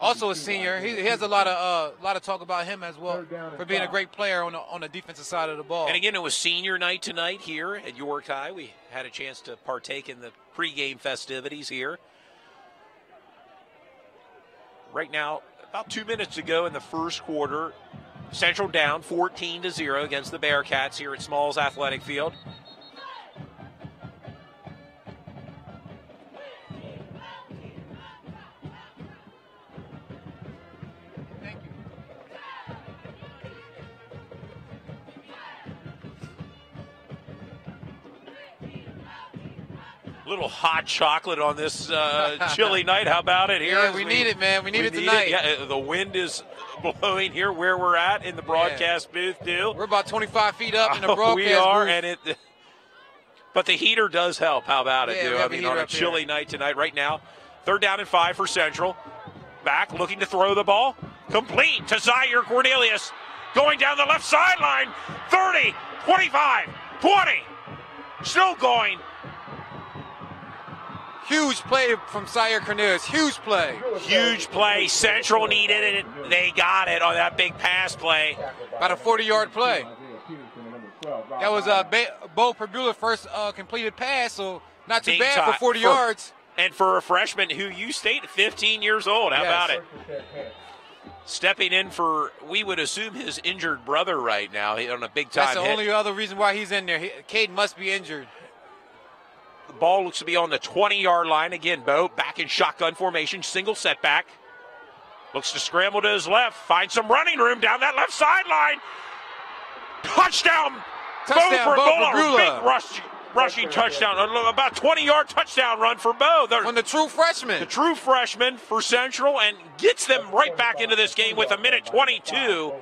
also a senior. He has a lot of talk about him as well for being a great player on the defensive side of the ball. And again, it was senior night tonight here at York High. We had a chance to partake in the pregame festivities here. Right now, about 2 minutes to go in the first quarter. Central down 14-0 against the Bearcats here at Smalls Athletic Field. Thank you. Little hot chocolate on this chilly night. How about it here? Yeah, we need it, man. We need it tonight. Yeah, the wind is blowing here where we're at in the broadcast booth, too. We're about 25 feet up in the broadcast we are, booth. But the heater does help. How about it, dude? I mean, on a chilly night tonight, right now, 3rd down and 5 for Central. Back, looking to throw the ball. Complete to Zaire Cornelius. Going down the left sideline. 30, 25, 20. Still going. Huge play from Zaire Cornelius. Huge play. Huge play. Central needed it. They got it on that big pass play. About a 40-yard play. That was Bo Perbula's first completed pass, so not too bad for 40 yards. And for a freshman who you state 15 years old. How about it? Stepping in for, we would assume, his injured brother right now on a big-time hit. That's the only other reason why he's in there. Cade must be injured. The ball looks to be on the 20-yard line. Again, Bo back in shotgun formation, single setback. Looks to scramble to his left, find some running room down that left sideline. Touchdown, Bo Perbula. Big rushing touchdown, about 20-yard touchdown run for Bo. From the true freshman. The true freshman for Central, and gets them right back into this game with 1:22.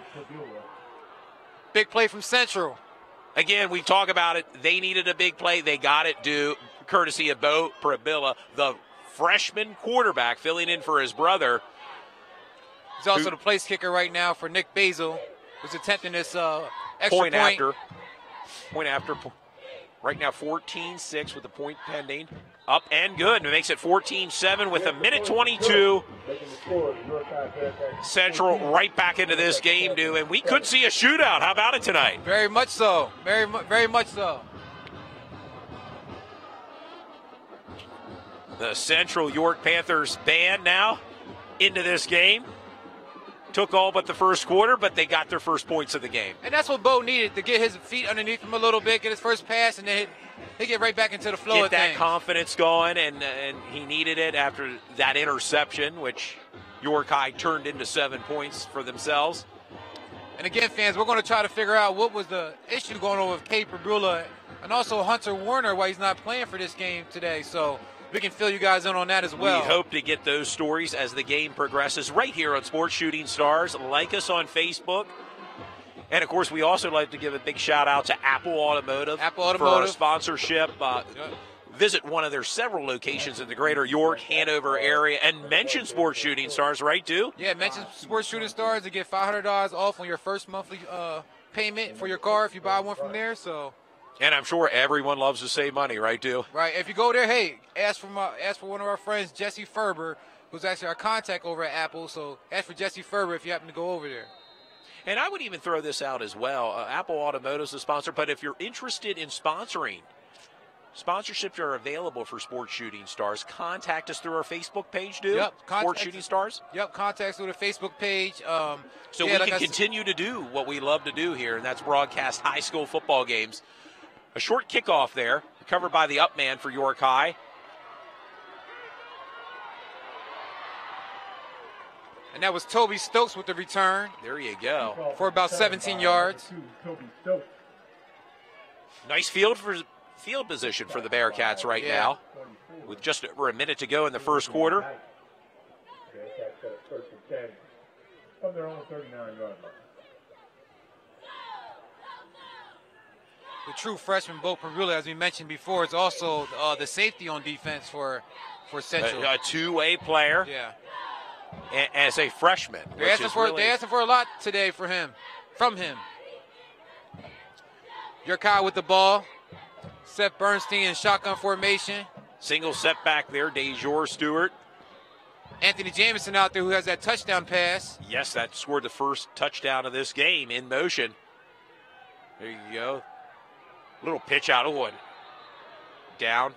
Big play from Central. Again, we talk about it. They needed a big play. They got it due, courtesy of Bo Perbula, the freshman quarterback filling in for his brother. He's also the place kicker right now for Nick Basil, who's attempting this extra point. Point after. Right now 14-6 with the point pending. Up and good. And it makes it 14-7 with 1:22. Central right back into this game, dude. And we could see a shootout. How about it tonight? Very much so. Very much so. The Central York Panthers band now into this game. Took all but the first quarter, but they got their first points of the game. And that's what Bo needed, to get his feet underneath him a little bit, get his first pass, and then he get right back into the flow of things. Get that confidence going, and he needed it after that interception, which York High turned into 7 points for themselves. And again, fans, we're going to try to figure out what was the issue going on with Cade Perbula and also Hunter Warner, why he's not playing for this game today. So we can fill you guys in on that as well. We hope to get those stories as the game progresses right here on Sports Shooting Stars. Like us on Facebook. And, of course, we also like to give a big shout-out to Apple Automotive. For our sponsorship. Visit one of their several locations in the greater York, Hanover area, and mention Sports Shooting Stars, right, too? Yeah, mention Sports Shooting Stars to get $500 off on your first monthly payment for your car if you buy one from there. So. And I'm sure everyone loves to save money, right, too? Right. If you go there, hey, ask for one of our friends, Jesse Ferber, who's actually our contact over at Apple. So ask for Jesse Ferber if you happen to go over there. And I would even throw this out as well. Apple Automotive is a sponsor, but if you're interested in sponsoring, sponsorships are available for Sports Shooting Stars. Contact us through our Facebook page, dude. Yep. Sports Shooting Stars. Yep. Contact us through the Facebook page. So we can continue to do what we love to do here, and that's broadcast high school football games. A short kickoff there, covered by the up man for York High. And that was Toby Stokes with the return. There you go. For about 17 yards. Nice field position for the Bearcats right now, with just over a minute to go in the first quarter. From their own 39-yard line. The true freshman Bo Perbula, as we mentioned before, is also the safety on defense for Central. A two-way player. Yeah. As a freshman. They're asking for a lot today from him. York High with the ball. Seth Bernstein in shotgun formation. Single setback there, DeJour Stewart. Anthony Jamison out there who has that touchdown pass. Yes, that scored the first touchdown of this game in motion. There you go. Little pitch out of one. Down.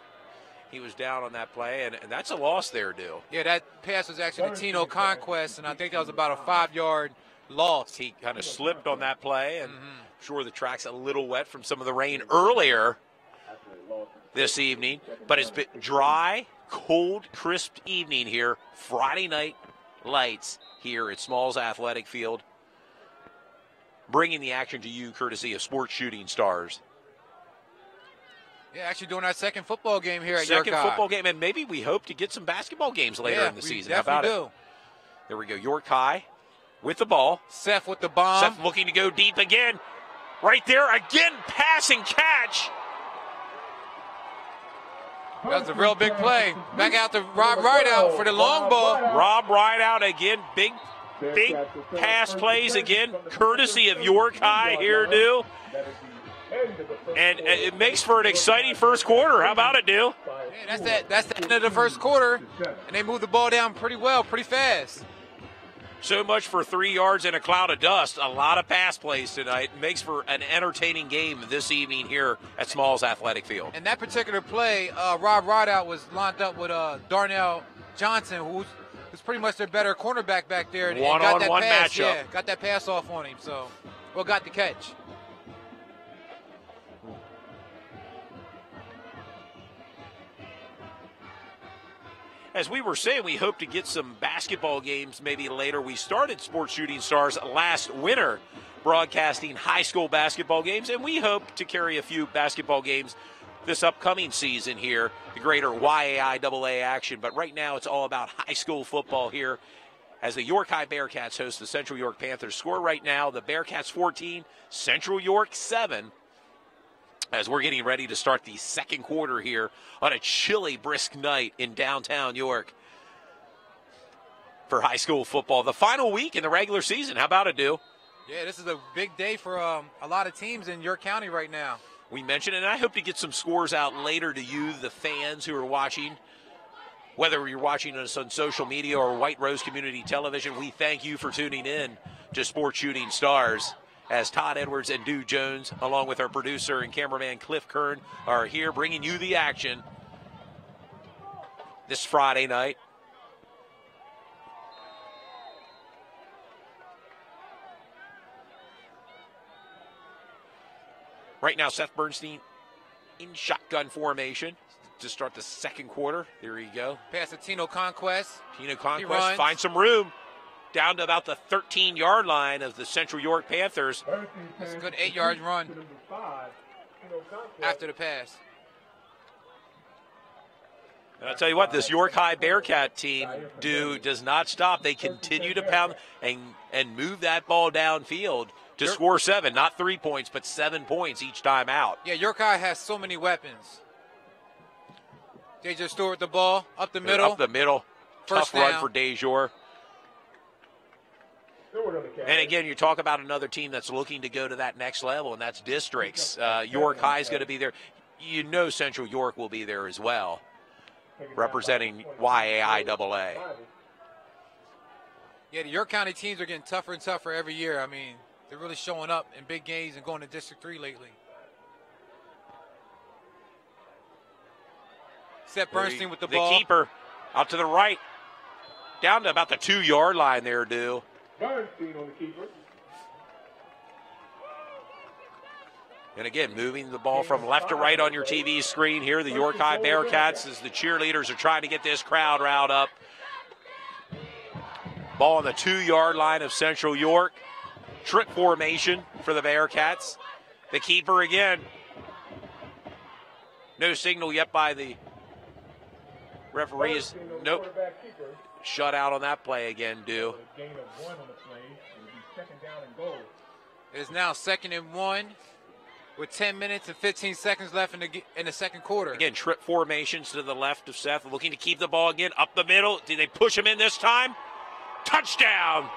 He was down on that play, and that's a loss there, Dill. Yeah, that pass was actually to Tino Conquest, and I think that was about a 5-yard loss. He kind of slipped on that play, and I'm sure the track's a little wet from some of the rain earlier this evening. But it's been dry, cold, crisp evening here. Friday night lights here at Smalls Athletic Field. Bringing the action to you courtesy of Sports Shooting Stars. Yeah, actually doing our second football game here at Second York High. football game, and maybe we hope to get some basketball games later in the season. How about do. it? There we go. York High with the ball. Seth with the bomb. Seth looking to go deep again. Right there again, pass and catch. That was a real big play. Back out to Rob Rideout for the long ball. Rob Rideout again. Big pass plays again, courtesy of York High here, Du. And it makes for an exciting first quarter. How about it, Du? Yeah, that's the end of the first quarter, and they moved the ball down pretty well, pretty fast. So much for 3 yards and a cloud of dust. A lot of pass plays tonight. Makes for an entertaining game this evening here at Smalls Athletic Field. And that particular play, Rob Rideout was lined up with Darnell Johnson, who's pretty much their better cornerback back there. And One-on-one matchup. Yeah, got that pass off on him. So, well, got the catch. As we were saying, we hope to get some basketball games maybe later. We started Sports Shooting Stars last winter broadcasting high school basketball games, and we hope to carry a few basketball games this upcoming season here, the greater YAIAA action. But right now it's all about high school football here as the York High Bearcats host the Central York Panthers. Score right now, the Bearcats 14, Central York 7. As we're getting ready to start the second quarter here on a chilly, brisk night in downtown York for high school football. The final week in the regular season. How about it, Du? Yeah, this is a big day for a lot of teams in York County right now. We mentioned it, and I hope to get some scores out later to you, the fans who are watching. Whether you're watching us on social media or White Rose Community Television, we thank you for tuning in to Sports Shooting Stars. As Todd Edwards and Du Jones, along with our producer and cameraman Cliff Kern, are here bringing you the action this Friday night. Right now, Seth Bernstein in shotgun formation to start the second quarter. There you go. Pass to Tino Conquest. Tino Conquest finds some room. Down to about the 13-yard line of the Central York Panthers. That's a good 8-yard run after the pass. And I'll tell you what, this York High Bearcat team does not stop. They continue to pound and move that ball downfield to score 7, not 3 points, but 7 points each time out. Yeah, York High has so many weapons. Dejour Stewart with the ball, up the middle. Up the middle. First Tough run down for Dejour. And again, you talk about another team that's looking to go to that next level, and that's districts. York High is going to be there. You know Central York will be there as well, representing YAIAA. Yeah, the York County teams are getting tougher and tougher every year. I mean, they're really showing up in big games and going to District 3 lately. Seth Bernstein with the ball. The keeper out to the right, down to about the 2-yard line there, Du. Bernstein on the keeper. And again, moving the ball from left to right on your TV screen here. The York High Bearcats as the cheerleaders are trying to get this crowd riled up. Ball on the 2-yard line of Central York. Trip formation for the Bearcats. The keeper again. No signal yet by the referees. Nope. Shut out on that play again, Du. Gain of 1 on the play. It will be second down and goal. It is now 2nd and 1 with 10 minutes and 15 seconds left in the second quarter. Again, trip formations to the left of Seth, looking to keep the ball again up the middle. Did they push him in this time? Touchdown!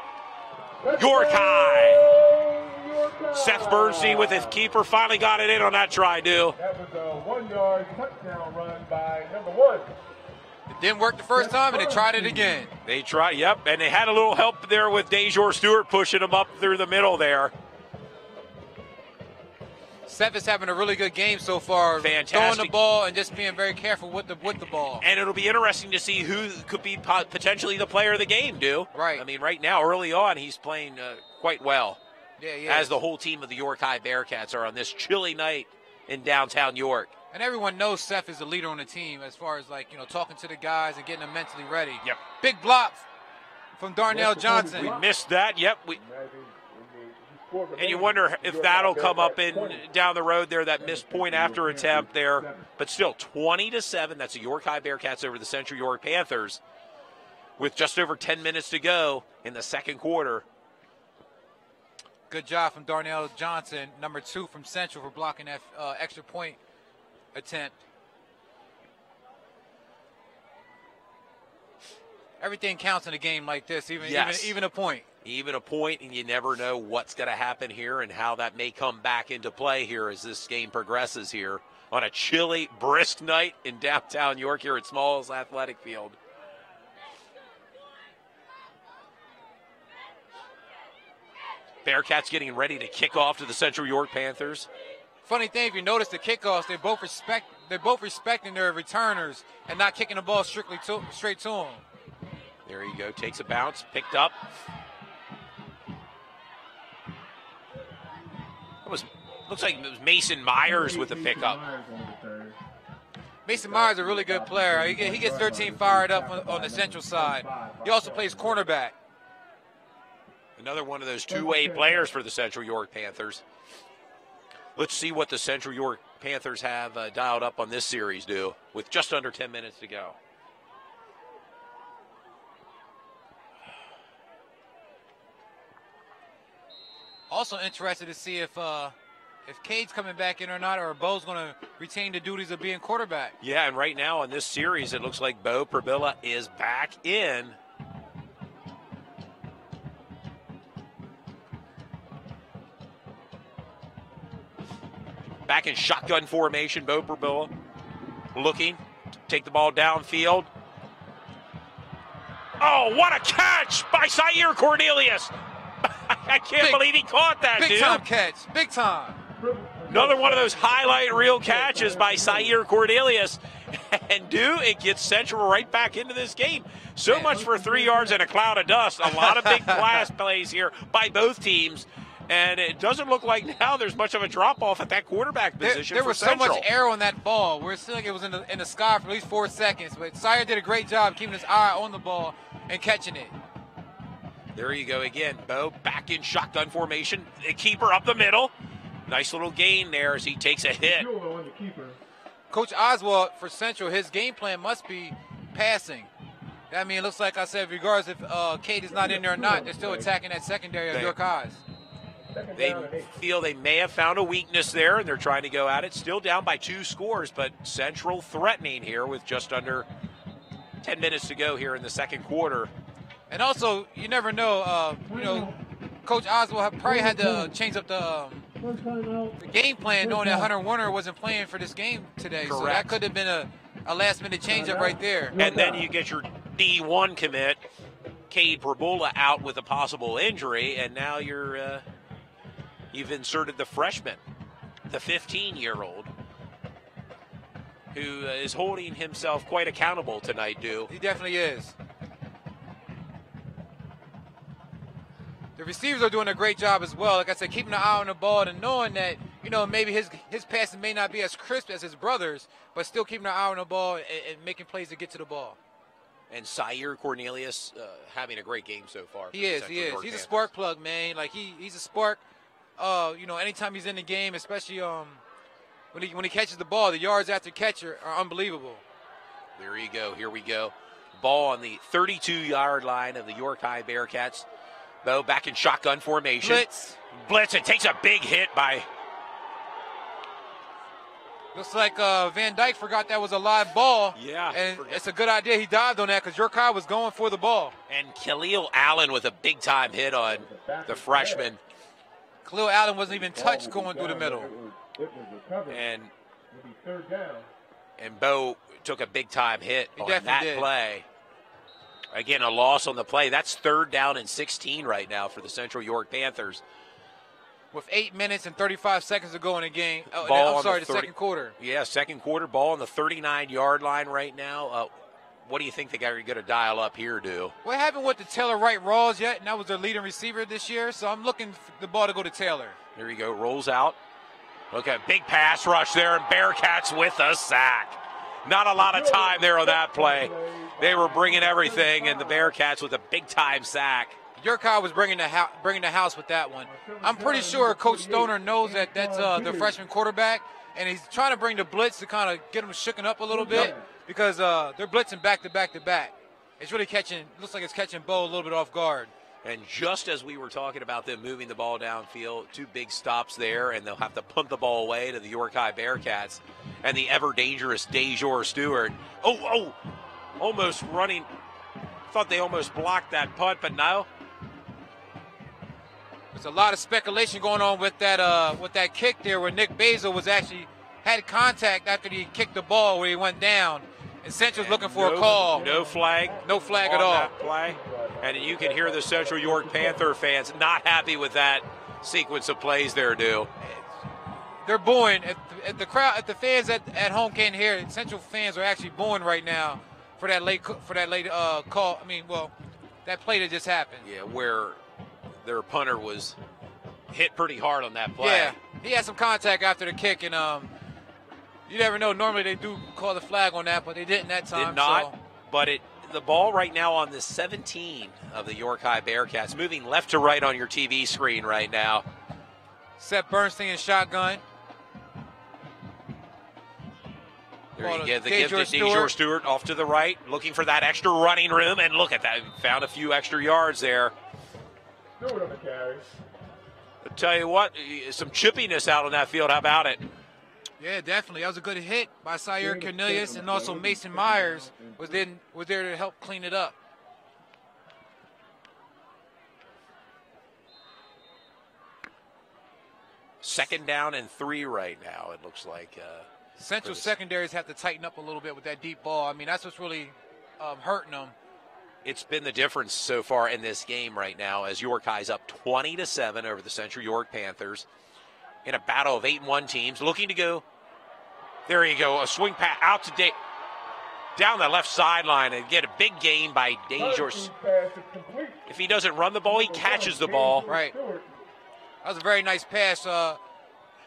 York High! Seth Bernstein with his keeper finally got it in on that try, Du. That was a 1-yard touchdown run by number 1. It didn't work the first time, and they tried it again. They tried, yep, and they had a little help there with Dejour Stewart pushing him up through the middle there. Seth is having a really good game so far. Fantastic. Throwing the ball and just being very careful with the ball. And it'll be interesting to see who could be potentially the player of the game, Du. Right. I mean, right now, early on, he's playing quite well. Yeah. As the whole team of the York High Bearcats are on this chilly night in downtown York. And everyone knows Seth is the leader on the team as far as, talking to the guys and getting them mentally ready. Yep. Big block from Darnell Johnson. We missed that. Yep. And you wonder if that'll come up in down the road there, that missed point after attempt there. But still, 20-7. That's the York High Bearcats over the Central York Panthers with just over 10 minutes to go in the second quarter. Good job from Darnell Johnson, number 2 from Central, for blocking that extra point attempt. Everything counts in a game like this, even a point. Even a point, and you never know what's going to happen here and how that may come back into play here as this game progresses here on a chilly, brisk night in downtown York here at Smalls Athletic Field. Bearcats getting ready to kick off to the Central York Panthers. Funny thing, if you notice the kickoffs, they're both respecting their returners and not kicking the ball straight to them. There you go, takes a bounce, picked up. Looks like it was Mason Myers with the pickup. Mason Myers is a really good player. He gets 13 fired up on the Central side. He also plays cornerback. Another one of those two-way players for the Central York Panthers. Let's see what the Central York Panthers have dialed up on this series, with just under 10 minutes to go. Also interested to see if Cade's coming back in or not, or Bo's going to retain the duties of being quarterback. Yeah, and right now in this series, it looks like Bo Probilla is back in. Back in shotgun formation, Bo Probilla looking to take the ball downfield. Oh, what a catch by Sayer Cornelius. I can't believe he caught that, dude. Big time catch, big time. Another one of those highlight reel catches by Sayer Cornelius. And, it gets Central right back into this game. So much for 3 yards and a cloud of dust. A lot of big blast plays here by both teams. And it doesn't look like now there's much of a drop-off at that quarterback position. There was Central. so much air on that ball. We're still like it was in the sky for at least 4 seconds. But Sayer did a great job keeping his eye on the ball and catching it. There you go again. Bo back in shotgun formation. The keeper up the middle. Nice little gain there as he takes a hit. Coach Oswald for Central, his game plan must be passing. I mean, it looks like I said, regardless if Cade is not in there or not, they're still attacking that secondary of York Highs. They feel they may have found a weakness there, and they're trying to go at it. Still down by 2 scores, but Central threatening here with just under 10 minutes to go here in the second quarter. And also, you never know, Coach Oswald probably had to change up the game plan, knowing that Hunter Warner wasn't playing for this game today. Correct. So that could have been a last-minute change-up right there. And then you get your D1 commit, Cade Probula, out with a possible injury, and now you've inserted the freshman, the 15-year-old, who is holding himself quite accountable tonight, He definitely is. The receivers are doing a great job as well. Like I said, keeping an eye on the ball and knowing that, maybe his passing may not be as crisp as his brothers, but still keeping an eye on the ball and making plays to get to the ball. And Sayer Cornelius having a great game so far. He is. He's a spark plug, man. Like he's a spark. Anytime he's in the game, especially when he catches the ball, the yards after catch are unbelievable. There you go. Here we go. Ball on the 32-yard line of the York High Bearcats. Bo back in shotgun formation. Blitz. It takes a big hit by. Looks like Van Dyke forgot that was a live ball. Yeah. And it's a good idea he dived on that because York High was going for the ball. And Khalil Allen with a big-time hit on the freshman. Khalil Allen wasn't even touched going through the middle. And Bo took a big-time hit on that play. Again, a loss on the play. That's 3rd down and 16 right now for the Central York Panthers. With 8 minutes and 35 seconds to go in the game. The second quarter. Yeah, second quarter. Ball on the 39-yard line right now. What do you think they are going to dial up here, What happened with the Taylor Wright Rawls yet? And that was their leading receiver this year. So I'm looking for the ball to go to Taylor. There you go. Rolls out. Okay, big pass rush there, and Bearcats with a sack. Not a lot of time there on that play. They were bringing everything, and the Bearcats with a big-time sack. Yorkai was bringing the house with that one. I'm pretty sure Coach Stoner knows that that's the freshman quarterback, and he's trying to bring the blitz to kind of get them shooken up a little bit because they're blitzing back to back to back. It's really looks like it's catching Bo a little bit off guard. And just as we were talking about them moving the ball downfield, 2 big stops there, and they'll have to punt the ball away to the York High Bearcats and the ever-dangerous DeJour Stewart. Oh, almost running. Thought they almost blocked that punt, but no. There's a lot of speculation going on with that kick there where Nick Basil had contact after he kicked the ball where he went down. And Central's looking for a call. No flag. No flag at all. That play. And you can hear the Central York Panther fans not happy with that sequence of plays there, do. They're booing. At the fans at home can't hear it. Central fans are actually booing right now for that late call. I mean, well, that play that just happened. Yeah, where their punter was hit pretty hard on that play. Yeah, he had some contact after the kick, and you never know. Normally they do call the flag on that, but they didn't that time. Did not, but the ball right now on the 17 of the York High Bearcats, moving left to right on your TV screen right now. Seth Bernstein in shotgun. There you get the gift to DeJour Stewart off to the right, looking for that extra running room, and look at that, found a few extra yards there. Stewart on the carry. I'll tell you what, some chippiness out on that field. How about it? Yeah, definitely. That was a good hit by Sire Cornelius, and also Mason Myers was there to help clean it up. Second down and 3 right now, it looks like. Central secondaries have to tighten up a little bit with that deep ball. I mean, that's what's really hurting them. It's been the difference so far in this game right now as York High's up 20-7 over the Central York Panthers in a battle of 8-1 teams looking to go. There you go, a swing pass out to down the left sideline and get a big gain by DeJour. If he doesn't run the ball, he catches the ball. Right. That was a very nice pass.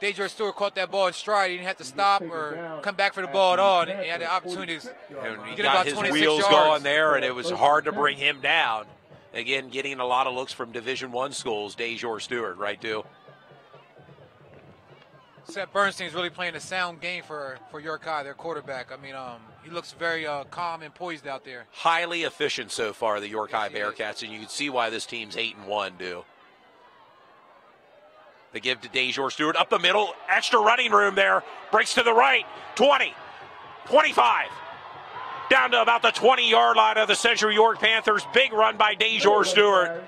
DeJour Stewart caught that ball in stride. He didn't have to stop or come back for the ball at all. And he had the opportunity to he get got about his 26 wheels yards. going there, and it was hard to bring him down. Again, getting a lot of looks from Division I schools, DeJour Stewart, right, Du? Seth Bernstein's really playing a sound game for York High, their quarterback. I mean, he looks very calm and poised out there. Highly efficient so far, the York High Bearcats, and you can see why this team's 8-1, Du. They give to DeJour Stewart up the middle, extra running room there, breaks to the right, 20, 25, down to about the 20-yard line of the Central York Panthers. Big run by DeJour Stewart.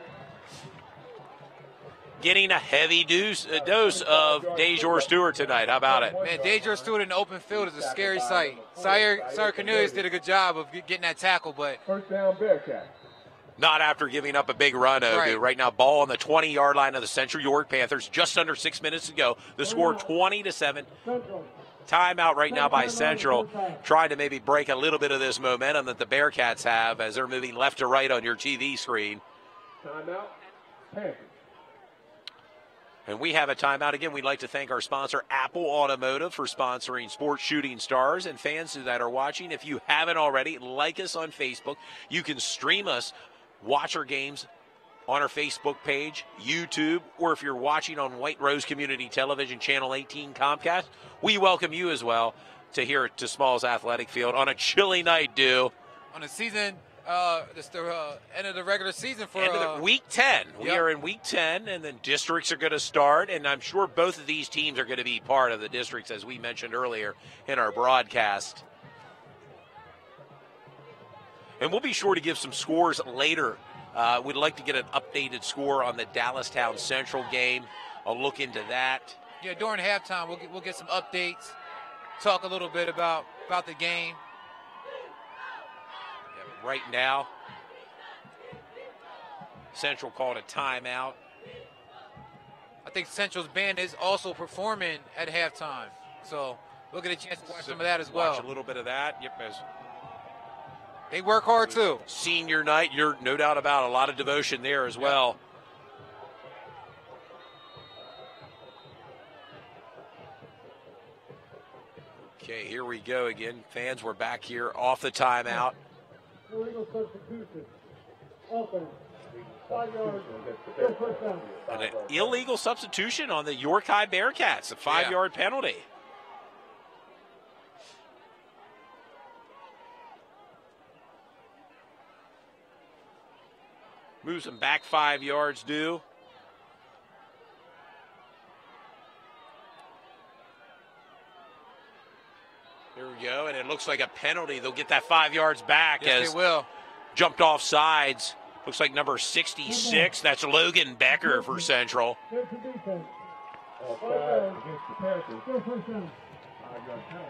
Getting a heavy dose of DeJour Stewart tonight. How about it? Man, DeJour Stewart in the open field is a scary sight. Sire Cornelius did a good job of getting that tackle, but First down, Bearcats. Not after giving up a big run, Odu. Right now, ball on the 20-yard line of the Central York Panthers. Just under 6 minutes to go. The score 20-7. Timeout right now by Central, trying to maybe break a little bit of this momentum that the Bearcats have as they're moving left to right on your TV screen. Timeout, Panthers. And we have a timeout. Again, we'd like to thank our sponsor, Apple Automotive, for sponsoring Sports Shooting Stars. And fans that are watching, if you haven't already, like us on Facebook. You can stream us, watch our games on our Facebook page, YouTube, or if you're watching on White Rose Community Television, Channel 18 Comcast, we welcome you as well to here at Smalls Athletic Field on a chilly night, on the season, it's the end of the regular season for end of week 10. Yep. We are in week 10, and then districts are going to start, and I'm sure both of these teams are going to be part of the districts, as we mentioned earlier in our broadcast. And we'll be sure to give some scores later. We'd like to get an updated score on the Dallastown Central game. I'll look into that. Yeah, during halftime, we'll get some updates, talk a little bit about the game. Yeah, right now, Central called a timeout. I think Central's band is also performing at halftime, so we'll get a chance to watch some of that as well. Watch a little bit of that. Yep, they work hard too. Senior night, you're no doubt about a lot of devotion there as well. Okay, here we go again. Fans, we're back here off the timeout. Illegal substitution. Offense, 5 yards. Still first down. An illegal substitution on the York High Bearcats, a 5-yard penalty. Moves them back 5 yards, due. There we go, and it looks like a penalty. They'll get that 5 yards back. Yes, as they will. Jumped off sides. Looks like number 66. That's Logan Becker for Central.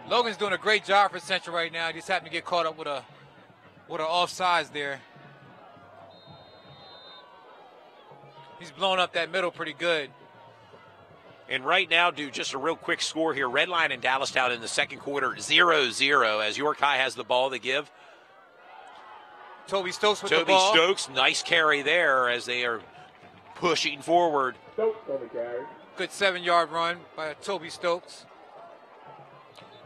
Logan's doing a great job for Central right now. He just happened to get caught up with an offsides there. He's blown up that middle pretty good. And right now, dude, just a real quick score here. Red Line and Dallastown in the second quarter, 0-0 as York High has the ball to give. Toby Stokes with the ball. Toby Stokes, nice carry there as they are pushing forward. Stokes on the carry. Good 7-yard run by Toby Stokes.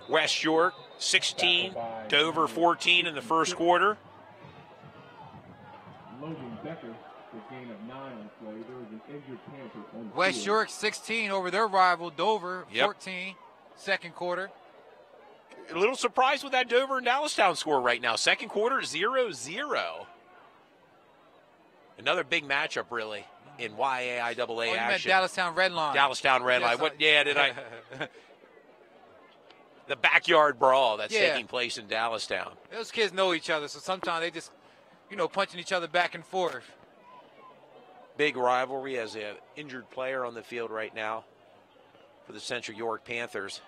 West York, 16, Dover 14 in the first quarter. Logan Becker, a gain of 9 on play. There was an injured Panther on the West field. York 16 over their rival Dover 14, second quarter. A little surprised with that Dover and Dallastown score right now. Second quarter, 0-0. Another big matchup, really, in YAIAA action. You meant Dallastown Red Line. Dallastown Red Line. What? Yeah, did I? The backyard brawl that's taking place in Dallastown. Those kids know each other, so sometimes they just, punching each other back and forth. Big rivalry as an injured player on the field right now for the Central York Panthers.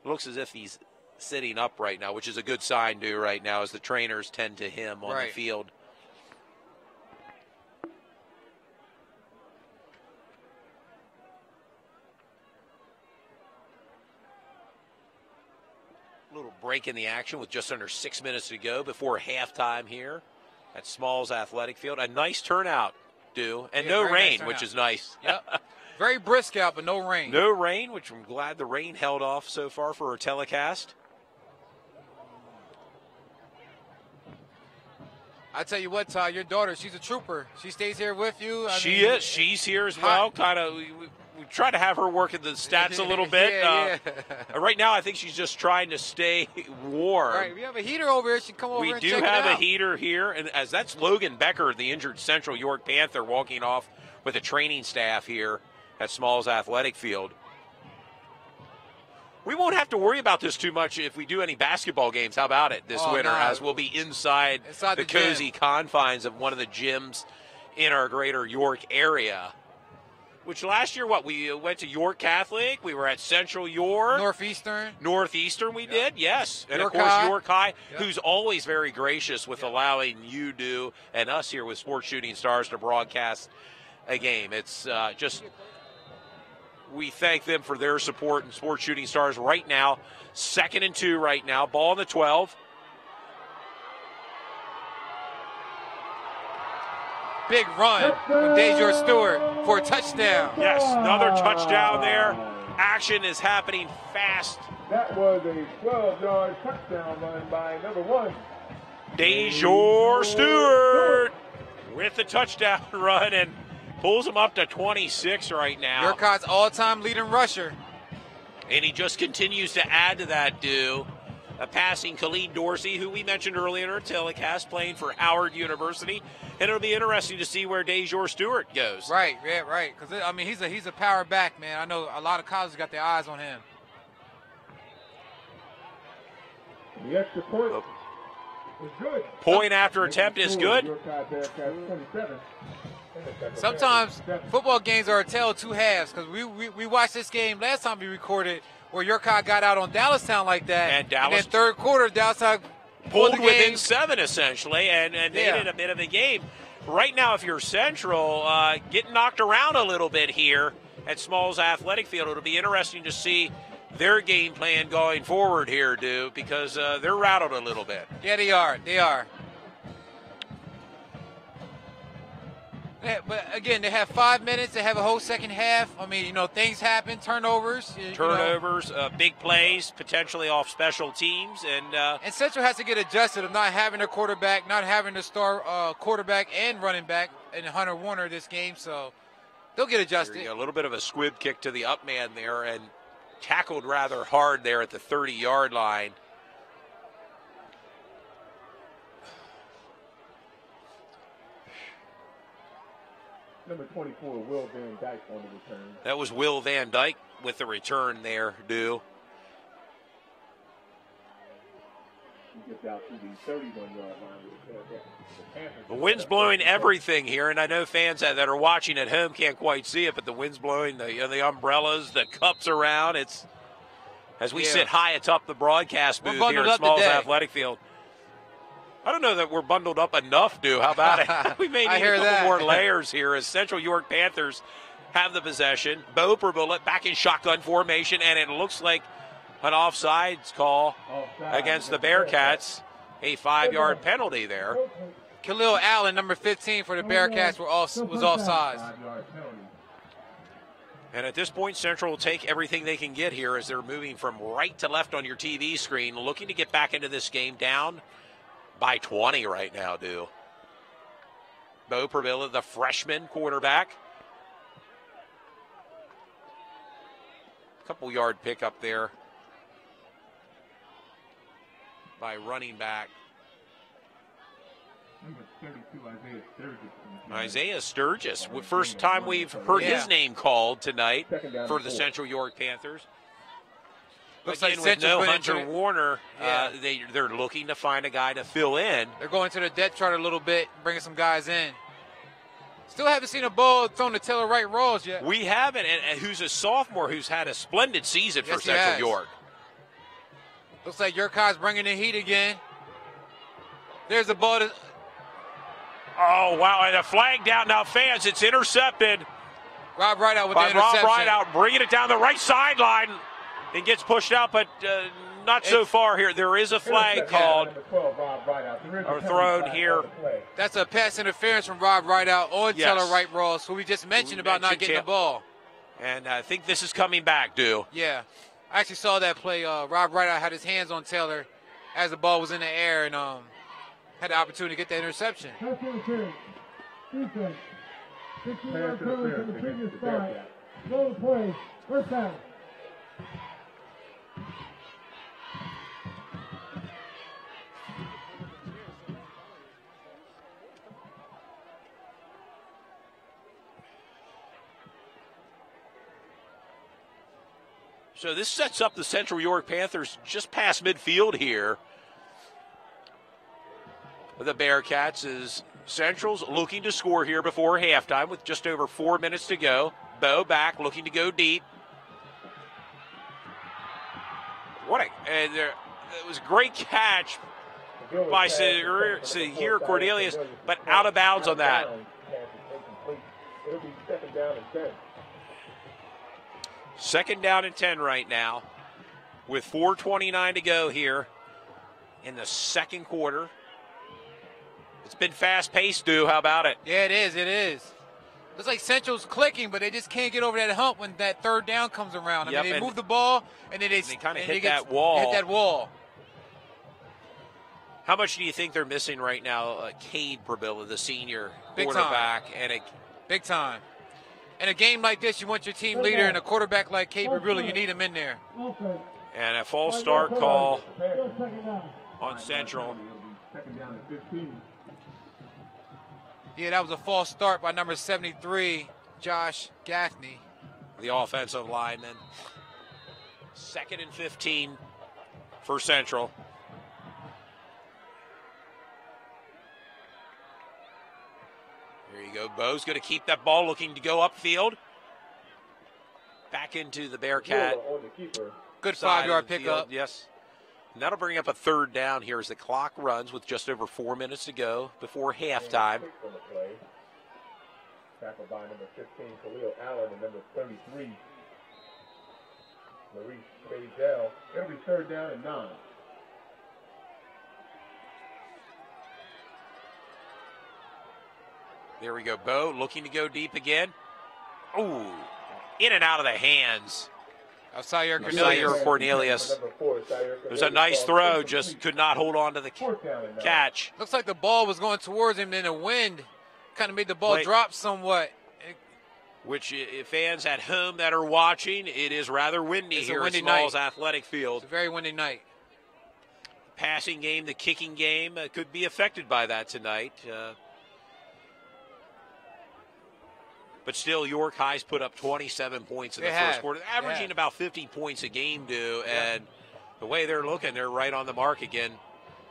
It looks as if he's sitting up right now, which is a good sign, dude, right now, as the trainers tend to him on the field. Little break in the action with just under 6 minutes to go before halftime here at Smalls Athletic Field. A nice turnout, dude, and no rain, which is nice. Yep. Very brisk out, but no rain. No rain, which I'm glad the rain held off so far for our telecast. I tell you what, Ty, your daughter, she's a trooper. She stays here with you. She is. She's here as well. Kind of, we try to have her work at the stats a little bit. Right now, I think she's just trying to stay warm. Right. We have a heater over here. She can come over and check it out. We do have a heater here, and as that's Logan Becker, the injured Central York Panther, walking off with the training staff here at Smalls Athletic Field. We won't have to worry about this too much if we do any basketball games. How about it this winter, as we'll be inside the cozy confines of one of the gyms in our greater York area. Which last year, we went to York Catholic. We were at Central York. Northeastern we did, yes. And, of course, York High, who's always very gracious with allowing you, do, and us here with Sports Shooting Stars to broadcast a game. It's just... We thank them for their support in Sports Shooting Stars right now. 2nd and 2 right now. Ball on the 12. Big run from Dejor Stewart for a touchdown. Yes, another touchdown there. Action is happening fast. That was a 12-yard touchdown run by number 1. Dejor Stewart with the touchdown run and pulls him up to 26 right now. Bearcats' all-time leading rusher. And he just continues to add to that, passing Khalid Dorsey, who we mentioned earlier in our telecast, playing for Howard University. And it'll be interesting to see where Dejor Stewart goes. Right. Because, he's a power back, man. I know a lot of colleges got their eyes on him. The extra point is good. Point after attempt is good. Sometimes football games are a tale of two halves, because we watched this game last time we recorded where York High got out on Dallastown like that. And then third quarter, Dallastown pulled within 7 essentially, and they did a bit of a game. Right now, if you're Central, getting knocked around a little bit here at Smalls Athletic Field, it'll be interesting to see their game plan going forward here, because they're rattled a little bit. Yeah, they are. Yeah, but again, they have 5 minutes. They have a whole second half. I mean, you know, things happen, turnovers. Turnovers, big plays, potentially off special teams. And Central has to get adjusted of not having a quarterback, not having the star quarterback and running back in Hunter Warner this game. So they'll get adjusted. A little bit of a squib kick to the up man there and tackled rather hard there at the 30-yard line. Number 24, Will Van Dyke on the return. That was Will Van Dyke with the return there, Dew. He gets out to the 31-yard line. The wind's blowing everything here, and I know fans that are watching at home can't quite see it, but the wind's blowing the umbrellas, the cups around. It's as we sit high atop the broadcast booth here at Smalls Athletic Field. I don't know that we're bundled up enough, Dew. How about it? We may need a couple more layers here as Central York Panthers have the possession. Bo Perbullet back in shotgun formation, and it looks like an offsides call against the Bearcats. A 5-yard penalty there. Khalil Allen, number 15 for the Bearcats, was offsides. And at this point, Central will take everything they can get here as they're moving from right to left on your TV screen, looking to get back into this game down by 20 right now, Dew. Bo Perbullet, the freshman quarterback. Couple yard pickup there by running back. Number 32, Isaiah Sturgis. First time we've heard his name called tonight for the Central York Panthers. Looks Again, like with no Central's Hunter Warner, they're looking to find a guy to fill in. They're going to the depth chart a little bit, bringing some guys in. Still haven't seen a ball thrown to Taylor Wright Rawls yet. We haven't, and who's a sophomore who's had a splendid season for Central York. Looks like Yurkai's bringing the heat again. There's a ball. Oh, wow, and a flag down. Now, fans, it's intercepted. Rob Rideout with the interception. Rob Rideout bringing it down the right sideline. It gets pushed out, but not so far here. There is a flag called or thrown here. That's a pass interference from Rob Rideout on Taylor Wright Rawls, who we just mentioned about not getting the ball. And I think this is coming back, Dew. Yeah. I actually saw that play. Rob Rideout had his hands on Taylor as the ball was in the air and had the opportunity to get that interception. First down. So this sets up the Central York Panthers just past midfield here. The Bearcats is Central's looking to score here before halftime with just over 4 minutes to go. Bo back looking to go deep. It was a great catch by Sahir Cordelius, but out of bounds on that. It'll be second down and 10. Second down and 10 right now with 4:29 to go here in the second quarter. It's been fast-paced, Stu. How about it? Yeah, it is. It is. Looks like Central's clicking, but they just can't get over that hump when that third down comes around. I mean, they move the ball, and then they kind of hit that wall. Hit. How much do you think they're missing right now? Cade Perbullet, the senior Big quarterback. Big time. In a game like this, you want your team leader and a quarterback like Cade Perbullet. You need him in there. And a false start call on Central. Second down and 15. Yeah, that was a false start by number 73, Josh Gaffney. The offensive lineman. Second and 15 for Central. There you go. Bo's going to keep that ball, looking to go upfield. Back into the Bearcat. Good 5-yard pickup. Yes. And that'll bring up a third down here as the clock runs with just over 4 minutes to go before halftime. Tackled by number 15, Khalil Allen, and number 33, Maurice Bazel. It'll be third down and 9. There we go. Bo looking to go deep again. Ooh, in and out of the hands. Zaire Cornelius. It was a nice throw, just could not hold on to the catch. Looks like the ball was going towards him, then the wind kind of made the ball drop somewhat. Which, if fans at home that are watching, it is rather windy here at Smalls Athletic Field. It's a very windy night. Passing game, the kicking game could be affected by that tonight. But still, York High's put up 27 points in the first quarter, averaging about 50 points a game, and the way they're looking, they're right on the mark again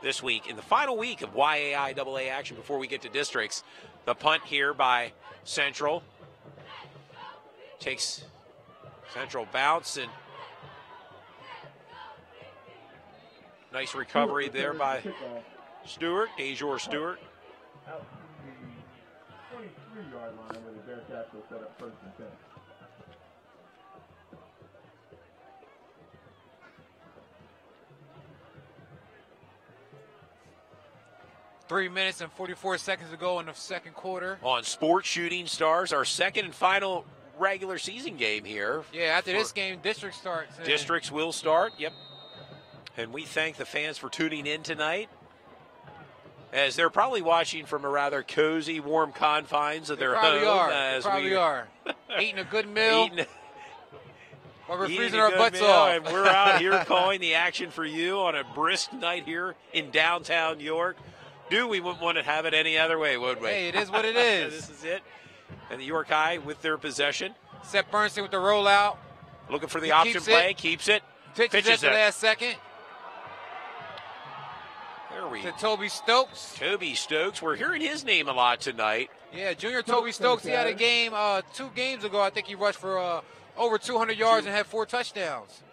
this week. In the final week of YAI-AA action before we get to districts, the punt here by Central. Takes Central bounce, and nice recovery there by Stewart, Dejor Stewart. Out to the 23-yard line where the Bearcats will set up 1st and 10. Three minutes and 44 seconds to go in the second quarter. On Sports Shooting Stars, our second and final regular season game here. Yeah, after this game, district starts. Districts will start, yep. And we thank the fans for tuning in tonight, as they're probably watching from a rather cozy, warm confines of their home. Probably are. Eating a good meal. While we're freezing our butts meal, off. And we're out here calling the action for you on a brisk night here in downtown York. We wouldn't want to have it any other way, would we? Hey, it is what it is. This is it. And the York High with their possession. Seth Bernstein with the rollout. Looking for the option play. Keeps it. Pitches at the last second. There we go. To Toby Stokes. Toby Stokes. We're hearing his name a lot tonight. Yeah, junior Toby Stokes. He had a game 2 games ago. I think he rushed for over 200 yards and had 4 touchdowns.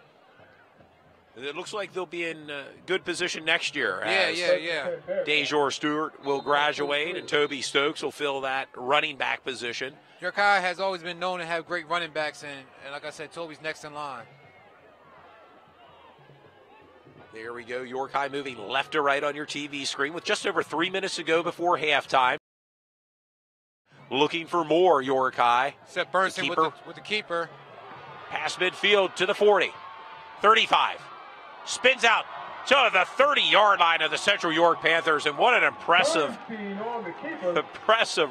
It looks like they'll be in good position next year. Yeah. Dejor Stewart will graduate, and Toby Stokes will fill that running back position. York High has always been known to have great running backs, and like I said, Toby's next in line. There we go. York High moving left to right on your TV screen with just over 3 minutes to go before halftime. Looking for more, York High. Seth Bernstein with the keeper. Pass midfield to the 40. 35. Spins out to the 30-yard line of the Central York Panthers, and what an impressive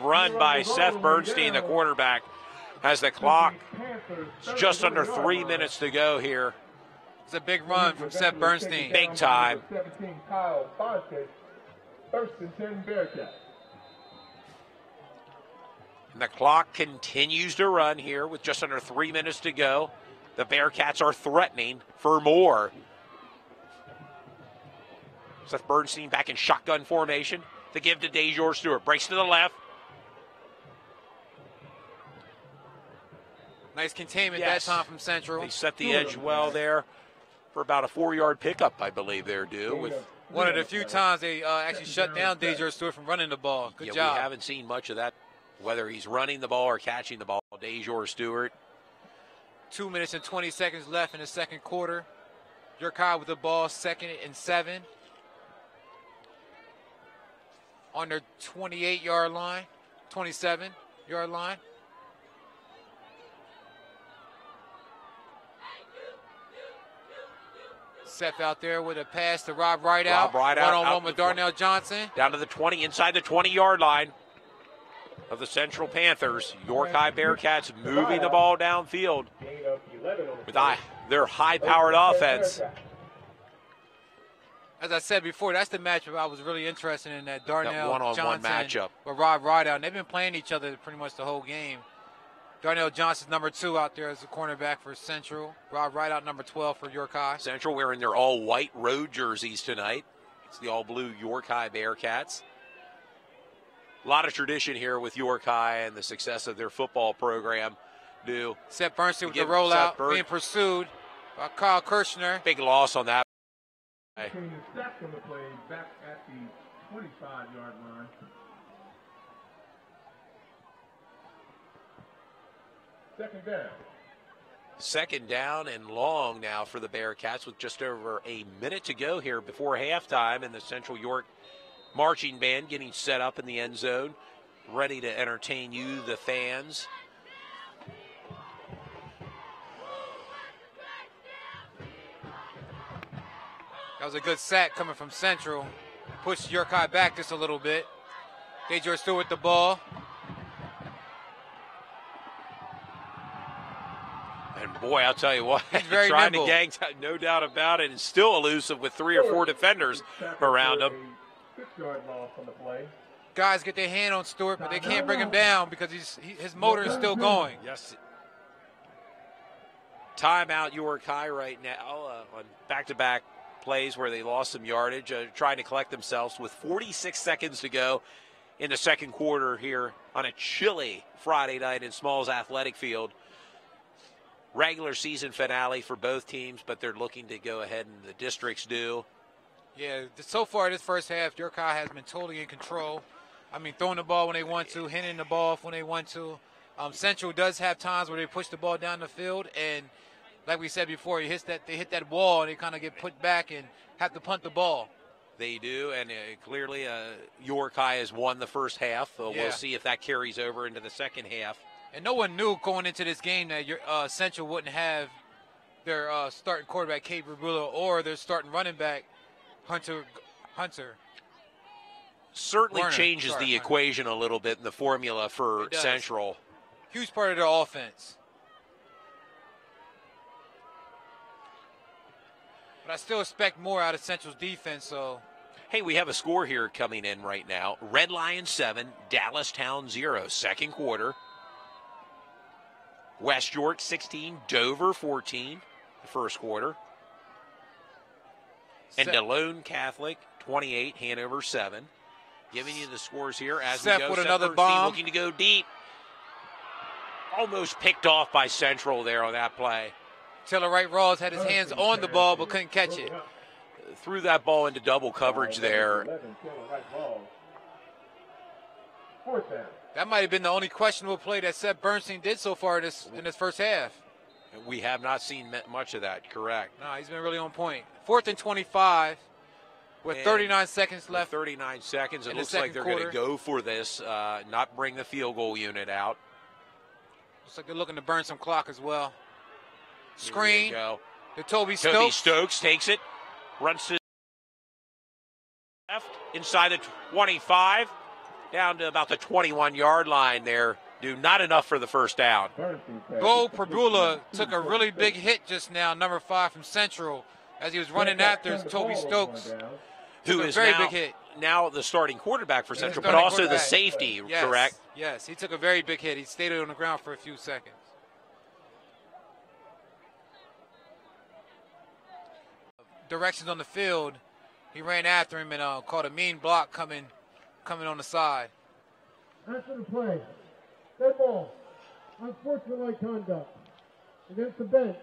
run by Seth Bernstein, the quarterback, as the clock is just under 3 minutes to go here. It's a big run from Seth Bernstein. Big time. 17, Kyle Fonte, 1st and 10 Bearcats. And the clock continues to run here with just under 3 minutes to go. The Bearcats are threatening for more. Seth Bernstein back in shotgun formation. The give to Dejor Stewart. Breaks to the left. Nice containment that time from Central. They set the edge well there for about a 4-yard pickup, I believe they're due. With one of the few times they actually shut down Dejor Stewart from running the ball. Good job. We haven't seen much of that, whether he's running the ball or catching the ball. Dejor Stewart. 2 minutes and 20 seconds left in the second quarter. York High with the ball, 2nd and 7. On their 28-yard line, 27-yard line. Seth out there with a pass to Rob Rideout. One-on-one with Darnell Johnson. Down to the 20, inside the 20-yard line of the Central Panthers. York High Bearcats moving the ball downfield with their high-powered offense. As I said before, that's the matchup I was really interested in, that Darnell one-on-one Johnson matchup with Rob Rideout. And they've been playing each other pretty much the whole game. Darnell Johnson's number 2 out there as a cornerback for Central. Rob Rideout, number 12 for York High. Central wearing their all-white road jerseys tonight. It's the all-blue York High Bearcats. A lot of tradition here with York High and the success of their football program. Seth Bernstein with the rollout, being pursued by Kyle Kirshner. Big loss on that. Between the sack on the play, back at the 25-yard line. Second down. Second down and long now for the Bearcats with just over a minute to go here before halftime, and the Central York marching band getting set up in the end zone. ready to entertain you, the fans. That was a good sack coming from Central. Pushed York High back just a little bit. Dejor still with the ball. And boy, I'll tell you what, he's very trying nimble. to gang, no doubt about it, and still elusive with 3 or 4 defenders around him. 6-yard loss on the play. Guys get their hand on Stewart, but they can't bring him down because his motor is still going. Yes. Timeout York High right now on back-to-back plays where they lost some yardage, trying to collect themselves with 46 seconds to go in the second quarter here on a chilly Friday night in Smalls Athletic Field. Regular season finale for both teams, but they're looking to go ahead and the districts do. Yeah, so far this first half, York High has been totally in control. I mean, throwing the ball when they want to, hitting the ball when they want to. Central does have times where they push the ball down the field, and like we said before, they hit that wall and they kind of get put back and have to punt the ball. They do, and clearly York High has won the first half. We'll see if that carries over into the second half. And no one knew going into this game that Central wouldn't have their starting quarterback, Kate Brabula, or their starting running back, Hunter. Certainly Warner, changes the equation a little bit in the formula for Central. Huge part of their offense. But I still expect more out of Central's defense, so. Hey, we have a score here coming in right now. Red Lions 7, Dallas Town 0, second quarter. West York 16, Dover 14, the first quarter. And DeLone Catholic 28, Hanover 7. Giving you the scores here as we go. With another bomb. Looking to go deep. Almost picked off by Central there on that play. Taylor Wright Rawls had his hands on the ball but couldn't catch it. Threw that ball into double coverage there. That might have been the only questionable play that Seth Bernstein did so far in this first half. We have not seen much of that, correct. No, he's been really on point. 4th and 25 with 39 seconds left. 39 seconds. It looks like they're going to go for this, not bring the field goal unit out. Looks like they're looking to burn some clock as well. Screen. Go. To Toby Stokes. Toby Stokes takes it, runs to left, inside the 25, down to about the 21-yard line there. Not enough for the first down. Bo Prabula took a really big hit just now, number 5 from Central, as he was running after Toby Stokes. Who is very big hit. Now the starting quarterback for Central, but also the safety, correct? Yes, he took a very big hit. He stayed on the ground for a few seconds. Directions on the field. He ran after him and caught a mean block coming on the side. After the play, dead ball, unsportsmanlike conduct against the bench,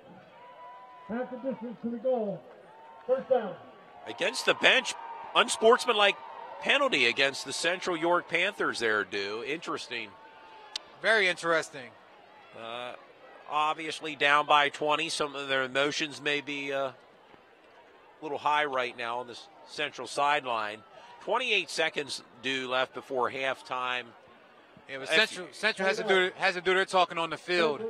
half the distance to the goal, first down. Against the bench, unsportsmanlike penalty against the Central York Panthers there, Interesting. Very interesting. Obviously down by 20. Some of their emotions may be a little high right now on this Central sideline. 28 seconds left before halftime. Yeah, but Central has to do their talking on the field.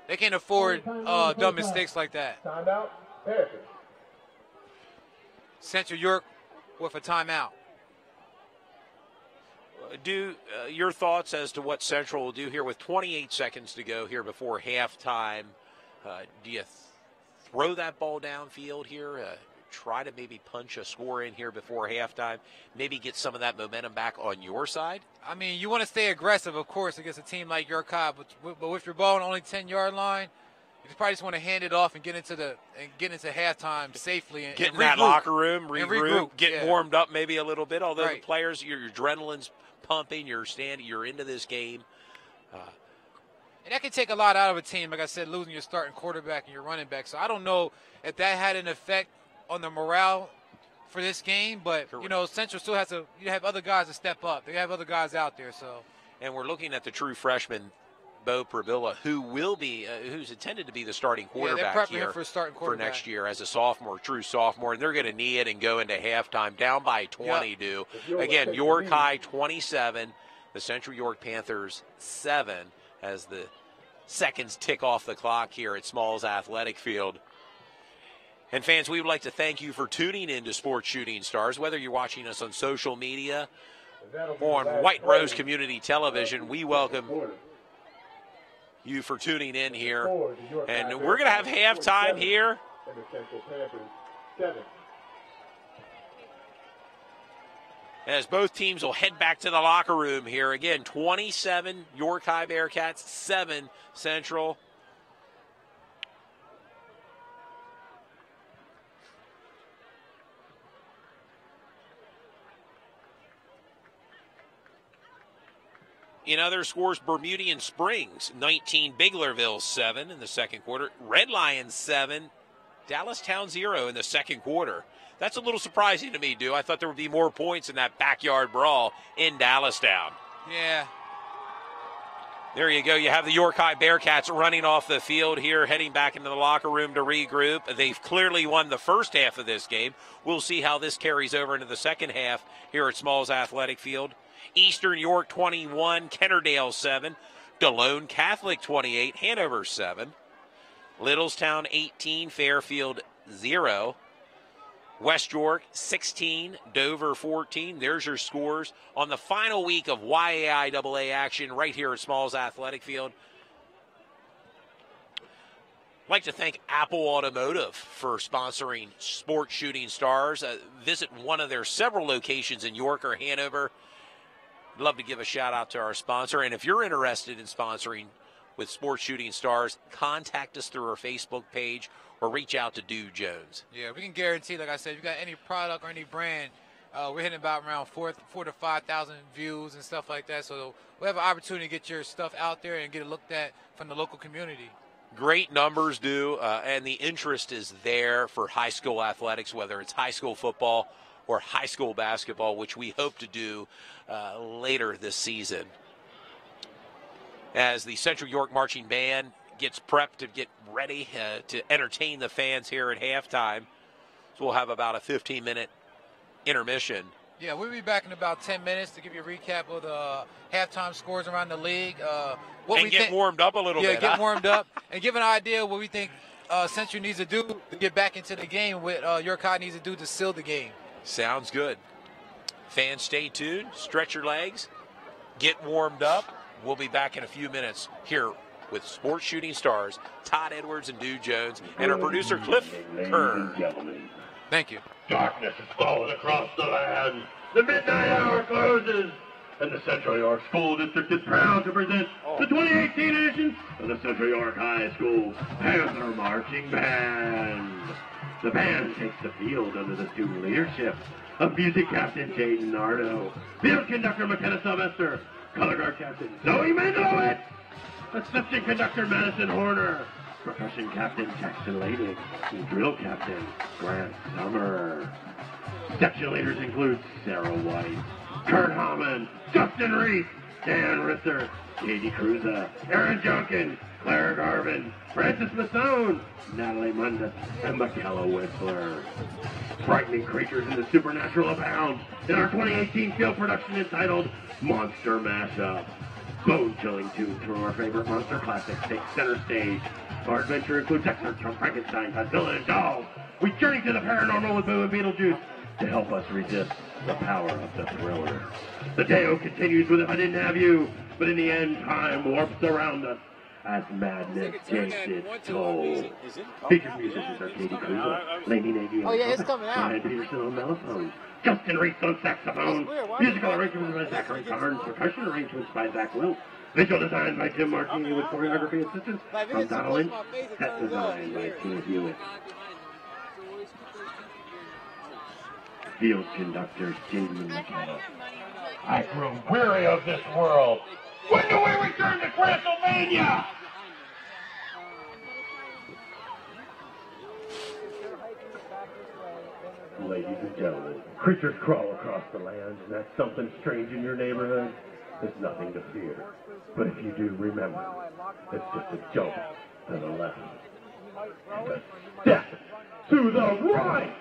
They can't afford dumb mistakes like that. Timeout, Bearcats. Central York with a timeout. Your thoughts as to what Central will do here with 28 seconds to go here before halftime. Do you throw that ball downfield here? Try to maybe punch a score in here before halftime? Maybe get some of that momentum back on your side? I mean, you want to stay aggressive, of course, against a team like York High, but with your ball on only 10-yard line, you probably just want to hand it off and get into halftime safely and get in regroup. That locker room, regroup, get warmed up maybe a little bit. Although the players, your adrenaline's pumping, you're into this game. And that can take a lot out of a team. Like I said, losing your starting quarterback and your running back. So I don't know if that had an effect on the morale for this game, but Central still has to. You have other guys to step up. They have other guys out there. So, and we're looking at the true freshman, Bo Prabilla, who will be, who's intended to be the starting quarterback here for next year as a sophomore, true sophomore, and they're going to knee it and go into halftime down by 20. Again, York High 27, The Central York Panthers 7 as the seconds tick off the clock here at Smalls Athletic Field. And fans, we would like to thank you for tuning in to Sports Shooting Stars. Whether you're watching us on social media or on White Rose Community Television, we welcome you for tuning in here. And we're going to have halftime here. And the Central Panthers 7. As both teams will head back to the locker room here. Again, 27 York High Bearcats, 7 Central. In other scores, Bermudian Springs 19, Biglerville 7 in the second quarter. Red Lions 7, Dallastown 0 in the second quarter. That's a little surprising to me, Dew. I thought there would be more points in that backyard brawl in Dallastown. Yeah. There you go. You have the York High Bearcats running off the field here, heading back into the locker room to regroup. They've clearly won the first half of this game. We'll see how this carries over into the second half here at Smalls Athletic Field. Eastern York 21, Kennerdale 7, DeLone Catholic 28, Hanover 7, Littlestown 18, Fairfield 0, West York 16, Dover 14. There's your scores on the final week of YAIAA action right here at Smalls Athletic Field. I'd like to thank Apple Automotive for sponsoring Sports Shooting Stars. Visit one of their several locations in York or Hanover. I'd love to give a shout out to our sponsor. And if you're interested in sponsoring with Sports Shooting Stars, contact us through our Facebook page or reach out to Dew Jones. Yeah, we can guarantee, like I said, if you got any product or any brand, we're hitting about around 4,000 to 5,000 views and stuff like that. So we have an opportunity to get your stuff out there and get it looked at from the local community. Great numbers, Dew, and the interest is there for high school athletics, whether it's high school football or high school basketball, which we hope to do later this season. As the Central York Marching Band gets prepped to get ready to entertain the fans here at halftime. So we'll have about a 15-minute intermission. Yeah, we'll be back in about 10 minutes to give you a recap of the halftime scores around the league. And get warmed up a little bit. Yeah, get warmed up and give an idea of what we think Central needs to do to get back into the game, what York High needs to do to seal the game. Sounds good. Fans, stay tuned. Stretch your legs. Get warmed up. We'll be back in a few minutes here with Sports Shooting Stars, Todd Edwards and Dew Jones, and our producer, Cliff Kerr. Thank you. Darkness is falling across the land. The midnight hour closes, and the Central York School District is proud to present the 2018 edition of the Central York High School Panther Marching Band. The band takes the field under the student leadership of music captain Jaden Nardo, field conductor McKenna Sylvester, color guard captain Zoe Mendelowitz, assistant conductor Madison Horner, percussion captain Jackson Laydick, and drill captain Grant Summer. Section leaders include Sarah White, Kurt Hammond, Justin Reese, Dan Risser, Katie Cruza, Aaron Junkins, Claire Garvin, Francis Masson, Natalie Mundus, and Michaela Whistler. Frightening creatures in the supernatural abound in our 2018 field production entitled Monster Mashup. Bone-chilling tunes from our favorite monster classics take center stage. Our adventure includes excerpts from Frankenstein, Godzilla, and Dolls. We journey to the paranormal with Boo and Beetlejuice to help us resist the power of the thriller. The Deo continues with If I Didn't Have You, but in the end, time warps around us as madness takes its toll. Featured musicians are Katie Cruza, Lainey Nagy on Brian Peterson on mellophone, Justin Reese on saxophone, musical arrangements by Zachary Carnes, percussion arrangements by Zach Wilt, visual design by Tim Martini with choreography assistance from Donna Lynch, set design by Tina Hewitt. Field conductor Jaden McKenna. I grow weary of this world. When do we return to Transylvania? Ladies and gentlemen, creatures crawl across the land, and that's something strange in your neighborhood. There's nothing to fear. But if you do, remember, it's just a jump to the left and a step to the right.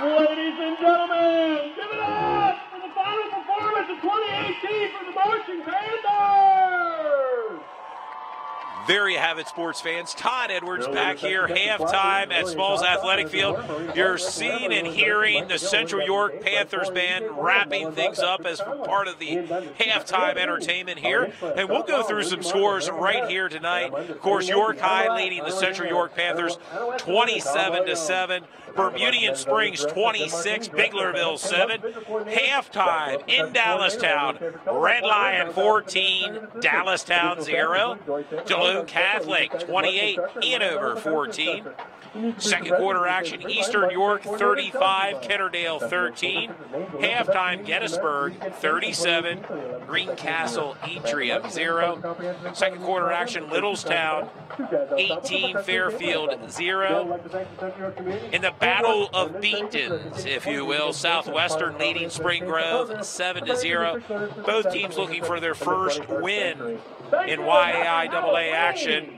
Ladies and gentlemen, give it up for the final performance of 2018 for the Marching Panthers! There you have it, sports fans. Todd Edwards back here, halftime at Smalls Athletic Field. You're seeing and hearing the Central York Panthers band wrapping things up as part of the halftime entertainment here. And we'll go through some scores right here tonight. Of course, York High leading the Central York Panthers 27-7. Bermudian Springs 26, Biglerville 7. Halftime in Dallastown, Red Lion 14, Dallastown 0. Duluth Catholic 28, Hanover 14. Second quarter action, Eastern York 35, Kennerdale 13. Halftime, Gettysburg 37, Greencastle Atrium 0. Second quarter action, Littlestown 18, Fairfield 0. In the Battle of Beatons, if you will, Southwestern leading Spring Grove 7-0. Both teams looking for their first win in YAIAA action.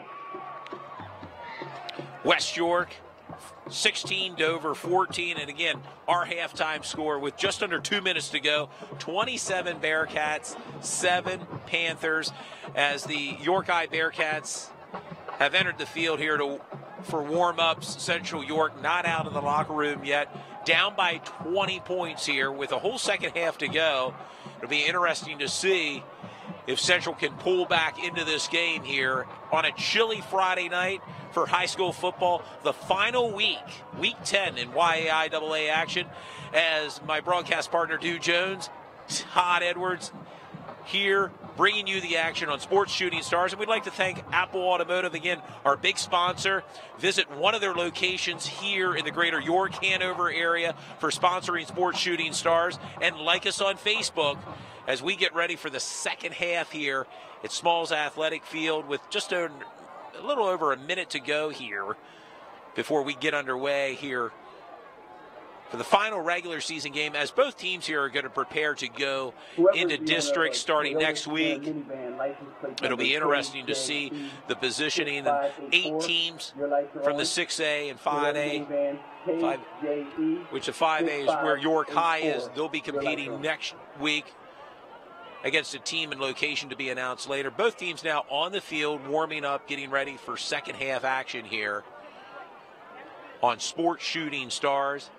West York 16, Dover 14, and again, our halftime score with just under 2 minutes to go, 27 Bearcats, 7 Panthers, as the York High Bearcats have entered the field here for warm-ups. Central York not out of the locker room yet, down by 20 points here with a whole second half to go. It'll be interesting to see if Central can pull back into this game here on a chilly Friday night for high school football, the final week, week 10 in YAIAA action, as my broadcast partner, Dew Jones, Todd Edwards, here bringing you the action on Sports Shooting Stars. And we'd like to thank Apple Automotive, again, our big sponsor. Visit one of their locations here in the greater York, Hanover area for sponsoring Sports Shooting Stars. And like us on Facebook as we get ready for the second half here at Smalls Athletic Field with just a little over a minute to go here before we get underway here for the final regular season game, as both teams here are going to prepare to go into districts starting next week. It'll be interesting to see the positioning. 8 teams from the 6A and 5A, which the 5A is where York High is. They'll be competing next week against a team and location to be announced later. Both teams now on the field, warming up, getting ready for second half action here on Sports Shooting Stars.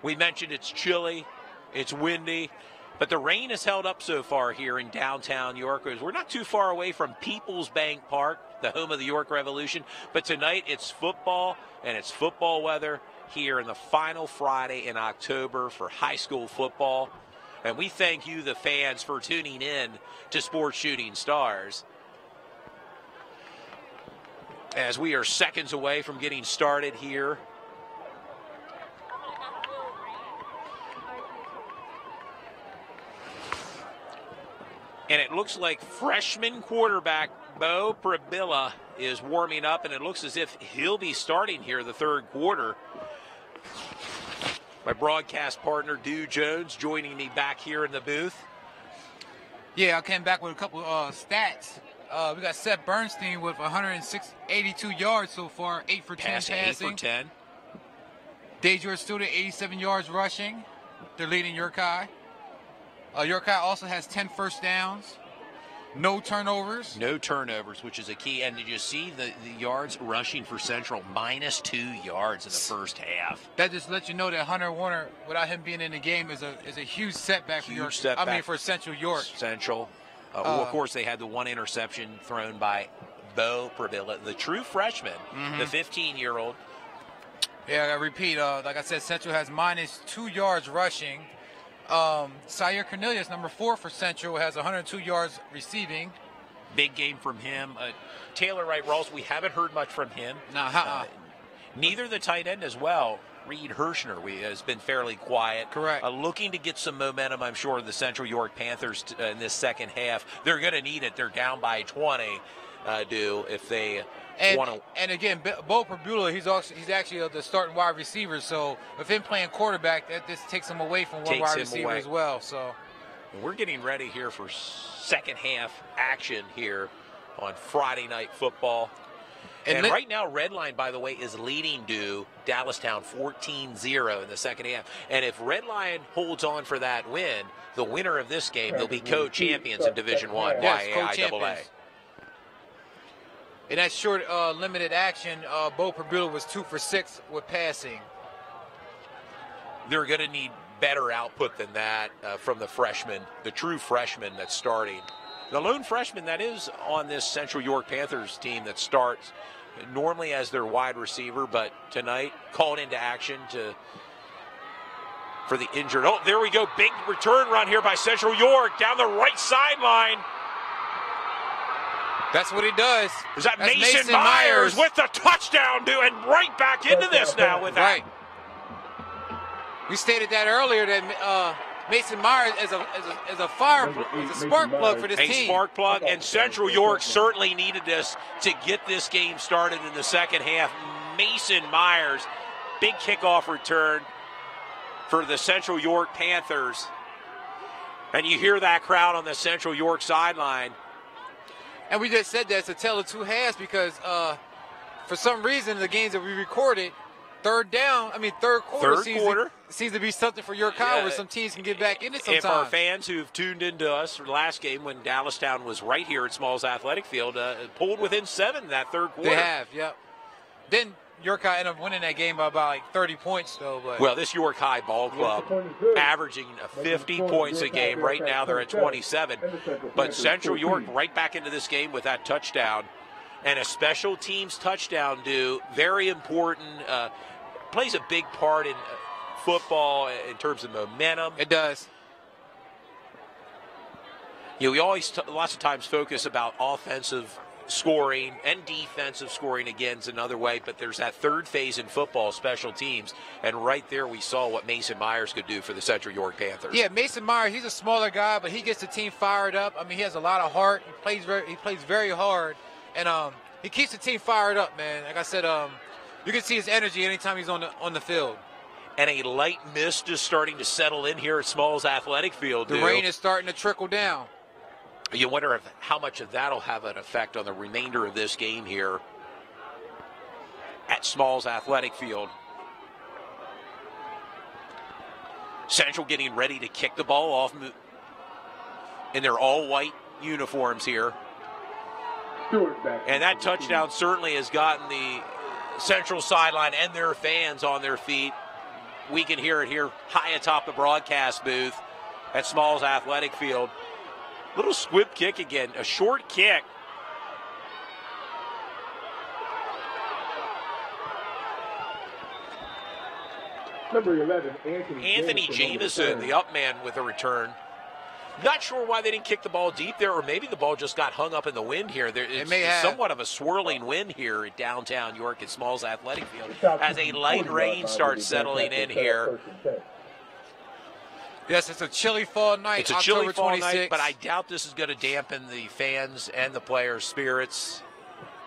We mentioned it's chilly, it's windy, but the rain has held up so far here in downtown York. We're not too far away from People's Bank Park, the home of the York Revolution, but tonight it's football, and it's football weather here in the final Friday in October for high school football. And we thank you, the fans, for tuning in to Sports Shooting Stars, as we are seconds away from getting started here. And it looks like freshman quarterback Bo Prabilla is warming up, and it looks as if he'll be starting here the third quarter. My broadcast partner, Dew Jones, joining me back here in the booth. Yeah, I came back with a couple stats. We got Seth Bernstein with 182 yards so far, 8 for 10 passing. 8 for 10. DeJour Student, 87 yards rushing. They're leading York High. York High also has 10 first downs. No turnovers. No turnovers, which is a key. And did you see the yards rushing for Central? -2 yards in the first half. That just lets you know that Hunter Warner, without him being in the game, is a huge setback for York. I mean, for Central York. Central. Well, of course, they had the one interception thrown by Bo Prabilla, the true freshman, the 15-year-old. Yeah, I repeat, like I said, Central has -2 yards rushing. Sire Cornelius, number 4 for Central, has 102 yards receiving. Big game from him. Taylor Wright-Rawls, we haven't heard much from him. Neither the tight end as well. Reed Hirschner has been fairly quiet. Correct. Looking to get some momentum, I'm sure, the Central York Panthers in this second half. They're going to need it. They're down by 20, if they want to. And again, Bo Prabula, he's actually the starting wide receiver. So with him playing quarterback, that just takes him away from one wide receiver as well. So we're getting ready here for second half action here on Friday Night Football. And right now, Redline, by the way, is leading Dallastown 14-0 in the second half. And if Redline holds on for that win, the winner of this game, they'll be co-champions in Division I, YAIAA. In that short limited action, Bo Perbula was 2 for 6 with passing. They're going to need better output than that from the freshman, the true freshman that's starting. The lone freshman that is on this Central York Panthers team that starts normally as their wide receiver, but tonight called into action for the injured. Oh, there we go. Big return run here by Central York down the right sideline. That's what he does. Is that Mason Myers with the touchdown, dude, and right back into this now with that. Right. We stated that earlier that Mason Myers is a spark plug for this team. A spark plug, and Central York certainly needed this to get this game started in the second half. Mason Myers, big kickoff return for the Central York Panthers. And you hear that crowd on the Central York sideline. And we just said that it's a tale of two halves because for some reason the games that we recorded, third quarter seems to be something for York High where some teams can get back in it sometimes. If our fans who've tuned into us for the last game when Dallastown was right here at Smalls Athletic Field, pulled within 7 in that third quarter. They have, yep. Then York High ended up winning that game by about like 30 points, though. But. Well, this York High ball club averaging 50 points a game. Right now they're at 27. But Central York right back into this game with that touchdown. And a special teams touchdown, very important, plays a big part in football in terms of momentum. It does. We always lots of times focus about offensive scoring and defensive scoring again is another way, but there's that third phase in football, special teams, and right there we saw what Mason Myers could do for the Central York Panthers. Yeah, Mason Myers, he's a smaller guy, but he gets the team fired up. I mean, he has a lot of heart. He plays very hard, and he keeps the team fired up, man. Like I said, you can see his energy anytime he's on the field. And a light mist is starting to settle in here at Smalls Athletic Field. The rain is starting to trickle down. You wonder how much of that will have an effect on the remainder of this game here at Smalls Athletic Field. Central getting ready to kick the ball off in their all-white uniforms here. And that touchdown certainly has gotten the Central sideline and their fans on their feet. We can hear it here high atop the broadcast booth at Smalls Athletic Field. Little squib kick again, a short kick. Number 11, Anthony Jameson, the up man with a return. Not sure why they didn't kick the ball deep there, or maybe the ball just got hung up in the wind here. It's somewhat of a swirling wind here at downtown York at Smalls Athletic Field as a light rain starts settling in here. Yes, it's a chilly fall night. It's a October chilly fall 26th. night, but I doubt this is going to dampen the fans and the players' spirits,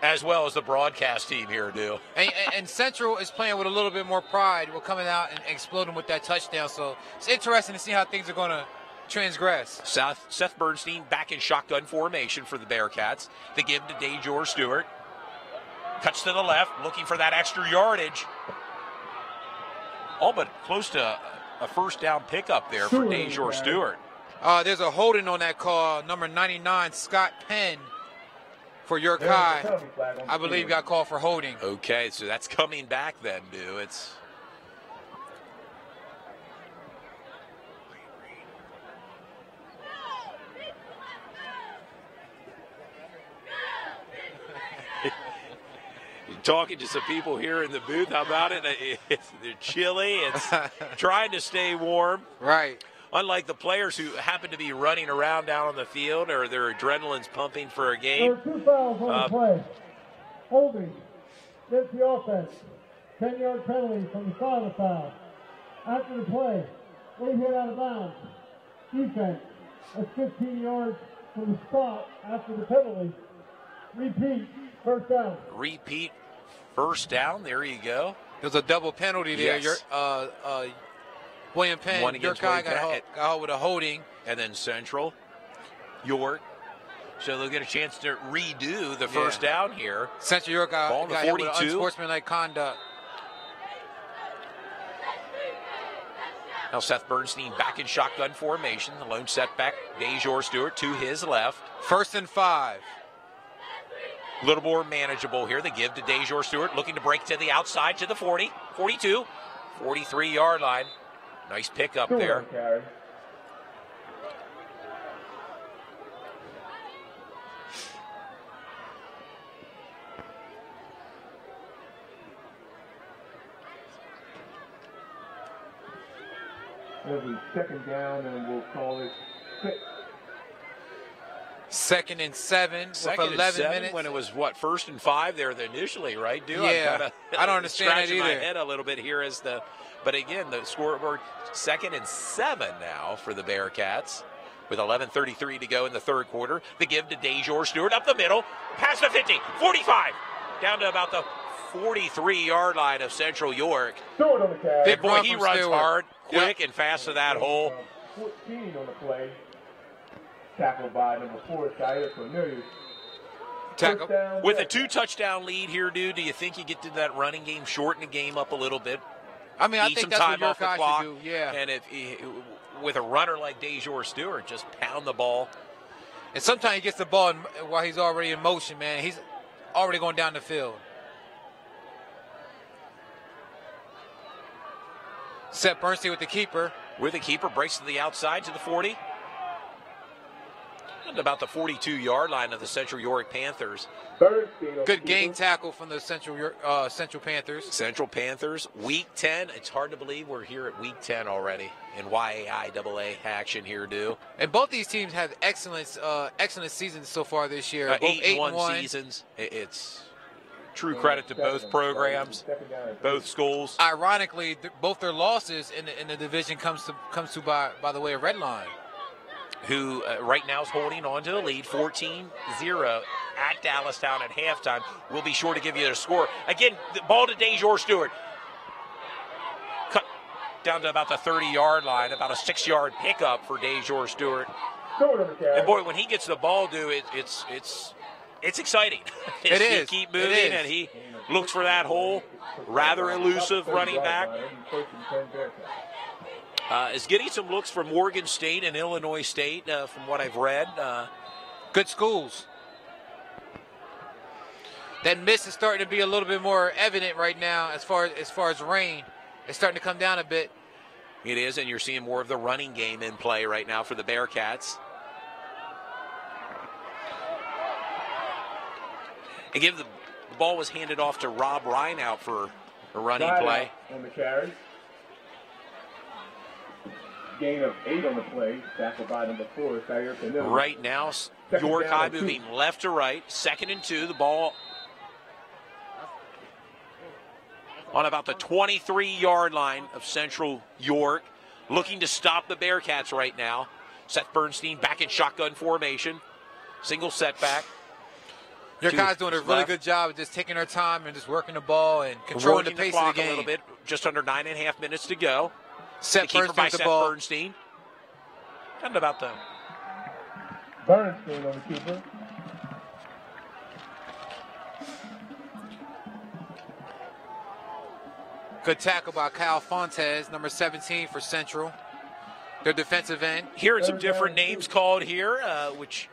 as well as the broadcast team here do. And Central is playing with a little bit more pride. We're coming out and exploding with that touchdown. So it's interesting to see how things are going to transgress. Seth Bernstein back in shotgun formation for the Bearcats. They give to Dejor Stewart. Cuts to the left, looking for that extra yardage. All but close to a first down pickup there for Dejor Stewart. There's a holding on that call. Number 99, Scott Penn for York High, I believe got called for holding. Okay, so that's coming back then, It's talking to some people here in the booth. How about it? They're chilly. It's trying to stay warm. Right. Unlike the players who happen to be running around down on the field or their adrenaline's pumping for a game. There are 2 fouls on the play. Holding against the offense. 10-yard penalty from the start of the foul. After the play, they hit out of bounds. Defense, that's 15 yards from the spot after the penalty. Repeat, first down. Repeat. First down, there you go. There's a double penalty there. Yes. William Penn, York High got with a holding. And then Central, York, so they'll get a chance to redo the first down here. Central York got Ball on the hit with 42. unsportsmanlike conduct. Now Seth Bernstein back in shotgun formation. The lone setback, DeJour Stewart to his left. 1st and 5. A little more manageable here. The give to DeJour Stewart, looking to break to the outside to the 40, 42, 43-yard line. Nice pickup there. It'll be 2nd down, and we'll call it 6. 2nd and 7 with 11 minutes. When it was, what, 1st and 5 there initially, right, dude? Yeah, I don't understand that either. Scratching my head a little bit here as the, but again, the scoreboard 2nd and 7 now for the Bearcats with 11:33 to go in the third quarter. The give to DeJour Stewart up the middle, past the 50, 45, down to about the 43-yard line of Central York. Stewart on the catch. Big boy, he runs Stewart. hard, quick, and fast to that hole. 14 on the play. Tackled by number 4, Shia Cornelius. Tackle. With a 2-touchdown lead here, dude, do you think you get to that running game, shorten the game up a little bit? I mean, I Eat think some that's time what off the York clock. should do. Yeah. And if with a runner like DeJour Stewart, just pound the ball. And sometimes he gets the ball while he's already in motion, man. He's already going down the field. Seth Bernstein with the keeper. With the keeper, breaks to the outside to the 40. And about the 42-yard line of the Central York Panthers. Good game tackle from the Central Panthers. Central Panthers, Week 10. It's hard to believe we're here at Week 10 already in YAIAA action here, dude. And both these teams have excellent seasons so far this year. Both 8-1 seasons. It's true credit to both programs, both schools. Ironically, both their losses in the division comes to by the way of Redline, who right now is holding on to the lead, 14-0 at Dallastown at halftime. We'll be sure to give you the score. Again, the ball to DeJour Stewart. Cut down to about the 30-yard line, about a 6-yard pickup for DeJour Stewart. And boy, when he gets the ball, dude, it's exciting. It is. Keep moving, and he looks for that hole. Rather elusive running back. Is getting some looks from Morgan State and Illinois State, from what I've read. Good schools. That miss is starting to be a little bit more evident right now as far as rain. It's starting to come down a bit. It is, and you're seeing more of the running game in play right now for the Bearcats. Again, the ball was handed off to Rob Rineout for a running play. On the carry. Gain of 8 on the play. Tackled by number 4, Shia Cornelius. Right now, York High moving left to right. 2nd and 2. The ball on about the 23-yard line of Central York. Looking to stop the Bearcats right now. Seth Bernstein back in shotgun formation. Single setback. Your guys doing a really good job of just taking their time and just working the ball and controlling the pace of the game. A little bit. Just under 9.5 minutes to go. Seth Bernstein Kind of about the Bernstein on the keeper. Good tackle by Kyle Fontes, number 17 for Central. Their defensive end. Hearing some different names called here, which,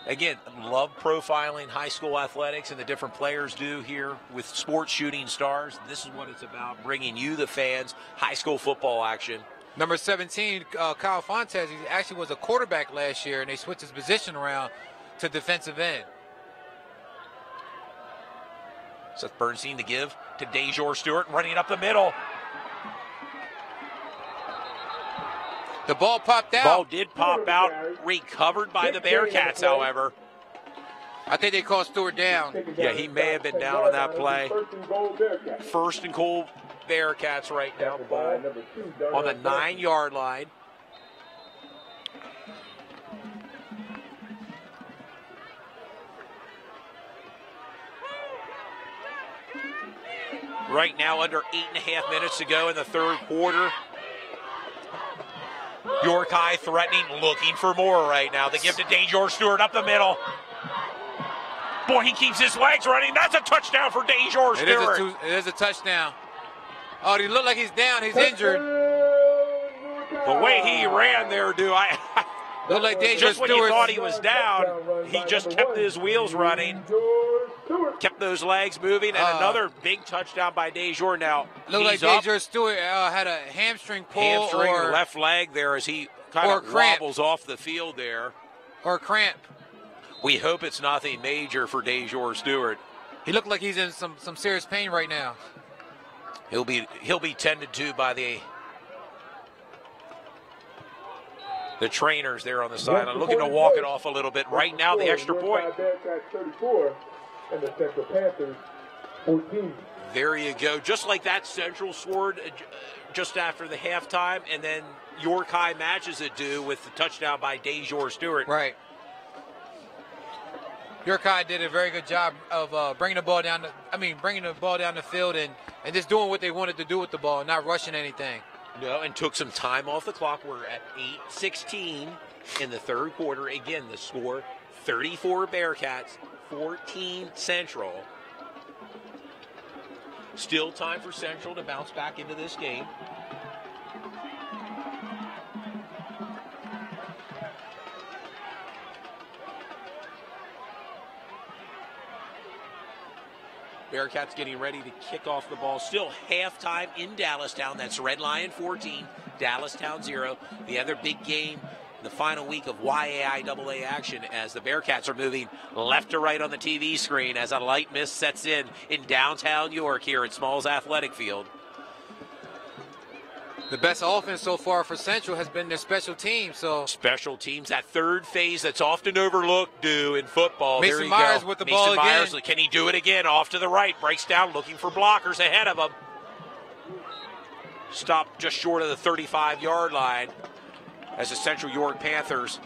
again, love profiling high school athletics and the different players do here with Sports Shooting Stars. This is what it's about, bringing you, the fans, high school football action. Number 17, Kyle Fontes, he actually was a quarterback last year, and they switched his position around to defensive end. Seth Bernstein to give to DeJour Stewart, running up the middle. The ball popped out. Ball did pop out, recovered by the Bearcats, however. I think they called Stewart down. Yeah, he may have been down on that play. 1st and goal Bearcats right now. Ball on the 9-yard line. Right now, under 8.5 minutes to go in the third quarter. York High threatening, looking for more right now. They give to DeJour Stewart up the middle. Boy, he keeps his legs running. That's a touchdown for DeJour Stewart. It is a touchdown. Oh, he looked like he's down. He's injured. The way he ran there, Looked like DeJour just when you Stewart thought he was down, he just kept his wheels running, kept those legs moving, and another big touchdown by DeJour. Now looked like he's up. DeJour Stewart had a hamstring pull Hamstring left leg there as he kind of wobbles off the field there. Or cramp. We hope it's nothing major for DeJour Stewart. He looked like he's in some serious pain right now. He'll be tended to by the trainers there on the sideline, looking to walk it off a little bit. Right now, the extra point. 34 and the Central Panthers 14. There you go. Just like that, Central scored just after the halftime, and then York High matches it with the touchdown by DeJour Stewart. Right. York High did a very good job of bringing the ball down the field and just doing what they wanted to do with the ball, not rushing anything. No, and took some time off the clock. We're at 8:16 in the third quarter. Again, the score, 34 Bearcats, 14 Central. Still time for Central to bounce back into this game. Bearcats getting ready to kick off the ball. Still halftime in Dallastown. That's Red Lion 14, Dallastown 0. The other big game, the final week of YAIAA action as the Bearcats are moving left to right on the TV screen as a light mist sets in downtown York here at Smalls Athletic Field. The best offense so far for Central has been their special teams. Special teams, that third phase that's often overlooked, in football. Mason there you Myers go. with the Mason ball Myers, again. can he do it again? Off to the right, breaks down, looking for blockers ahead of him. Stopped just short of the 35-yard line as the Central York Panthers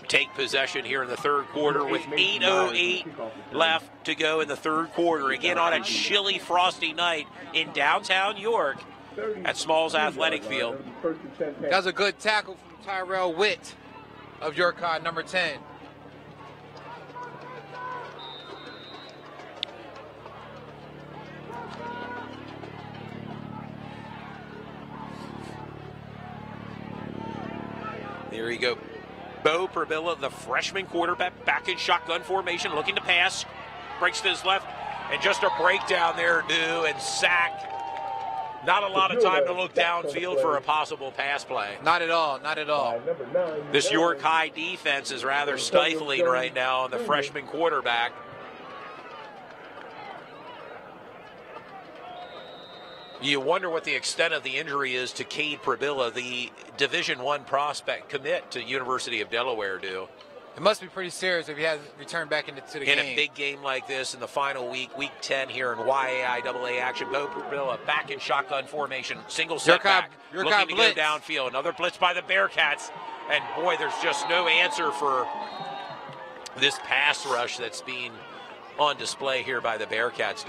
take possession here in the third quarter with 8:08 left to go in the third quarter. Again, on a chilly, frosty night in downtown York at Smalls Athletic Field. That was a good tackle from Tyrell Witt of York High, number 10. There you go. Bo Perbilla, the freshman quarterback, back in shotgun formation, looking to pass. Breaks to his left, and just a breakdown there, and sack. Not a lot of time to look downfield for a possible pass play. Not at all, not at all. This York High defense is rather stifling right now on the freshman quarterback. You wonder what the extent of the injury is to Cade Perbilla, the Division I prospect commit to University of Delaware. It must be pretty serious if he hasn't returned back into the game. In a big game like this in the final week, week 10 here in YAIAA action, Bo Perbilla back in shotgun formation, single setback, looking to go downfield. Another blitz by the Bearcats, and boy, there's just no answer for this pass rush that's being on display here by the Bearcats.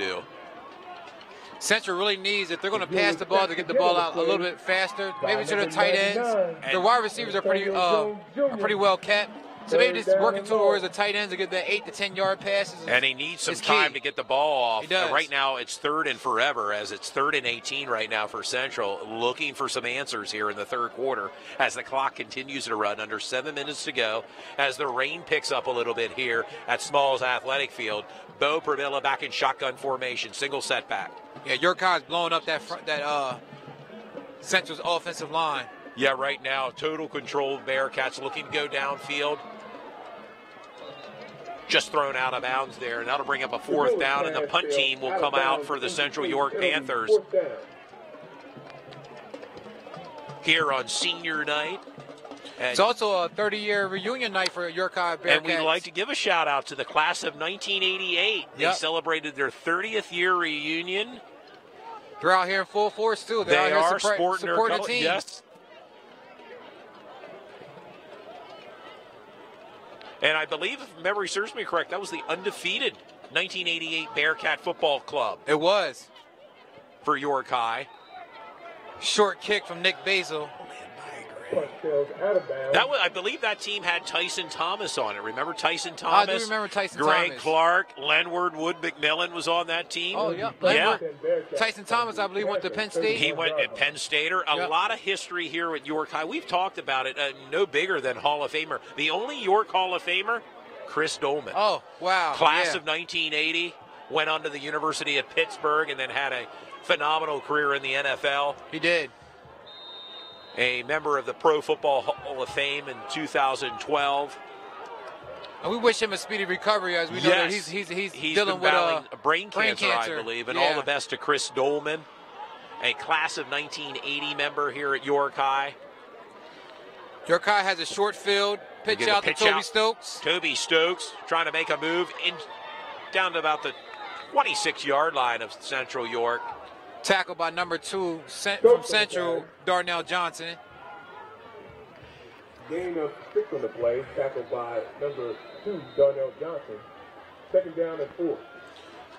Central really needs, if they're going to pass the ball, to get the ball out a little bit faster, maybe to their tight ends. Their wide receivers are pretty well kept. So maybe just working towards the tight ends to get that 8 to 10 yard passes. And he needs some time to get the ball off. He does. Right now it's 3rd and forever, as it's 3rd and 18 right now for Central, looking for some answers here in the third quarter as the clock continues to run, under 7 minutes to go, as the rain picks up a little bit here at Smalls Athletic Field. Bo Perbilla back in shotgun formation, single setback. Yeah, York High's blowing up that Central's offensive line. Yeah, right now, total control. Bearcats looking to go downfield. Just thrown out of bounds there, and that'll bring up a 4th down, and the punt team will come out for the Central York Panthers here on senior night. And it's also a 30-year reunion night for York High Bearcats. And we'd like to give a shout-out to the class of 1988. They celebrated their 30th year reunion. They're out here in full force, too. They out are here supporting the team. Yes. And I believe, if memory serves me correct, that was the undefeated 1988 Bearcat Football Club. It was. For York High. Short kick from Nick Basil. punt sails out of bounds. That was, I believe that team had Tyson Thomas on it. Remember Tyson Thomas? I do remember Tyson Greg Thomas. Clark, Lenward Wood McMillan was on that team. Oh, yeah. Yeah. Tyson Thomas, I believe, went to Penn State. He went at Penn Stater. A lot of history here at York High. We've talked about it. No bigger than Hall of Famer. The only York Hall of Famer, Chris Dolman. Oh, wow. Class of 1980. Went on to the University of Pittsburgh and then had a phenomenal career in the NFL. He did. A member of the Pro Football Hall of Fame in 2012. And we wish him a speedy recovery, as we know that he's dealing with brain cancer, I believe. And all the best to Chris Dolman, a class of 1980 member here at York High. York High has a short field. Pitch out to Toby Stokes. Toby Stokes trying to make a move down to about the 26-yard line of Central York. Tackled by number 2 from Central, Darnell Johnson. Gain of 6 on the play, tackled by number 2, Darnell Johnson. 2nd down and 4.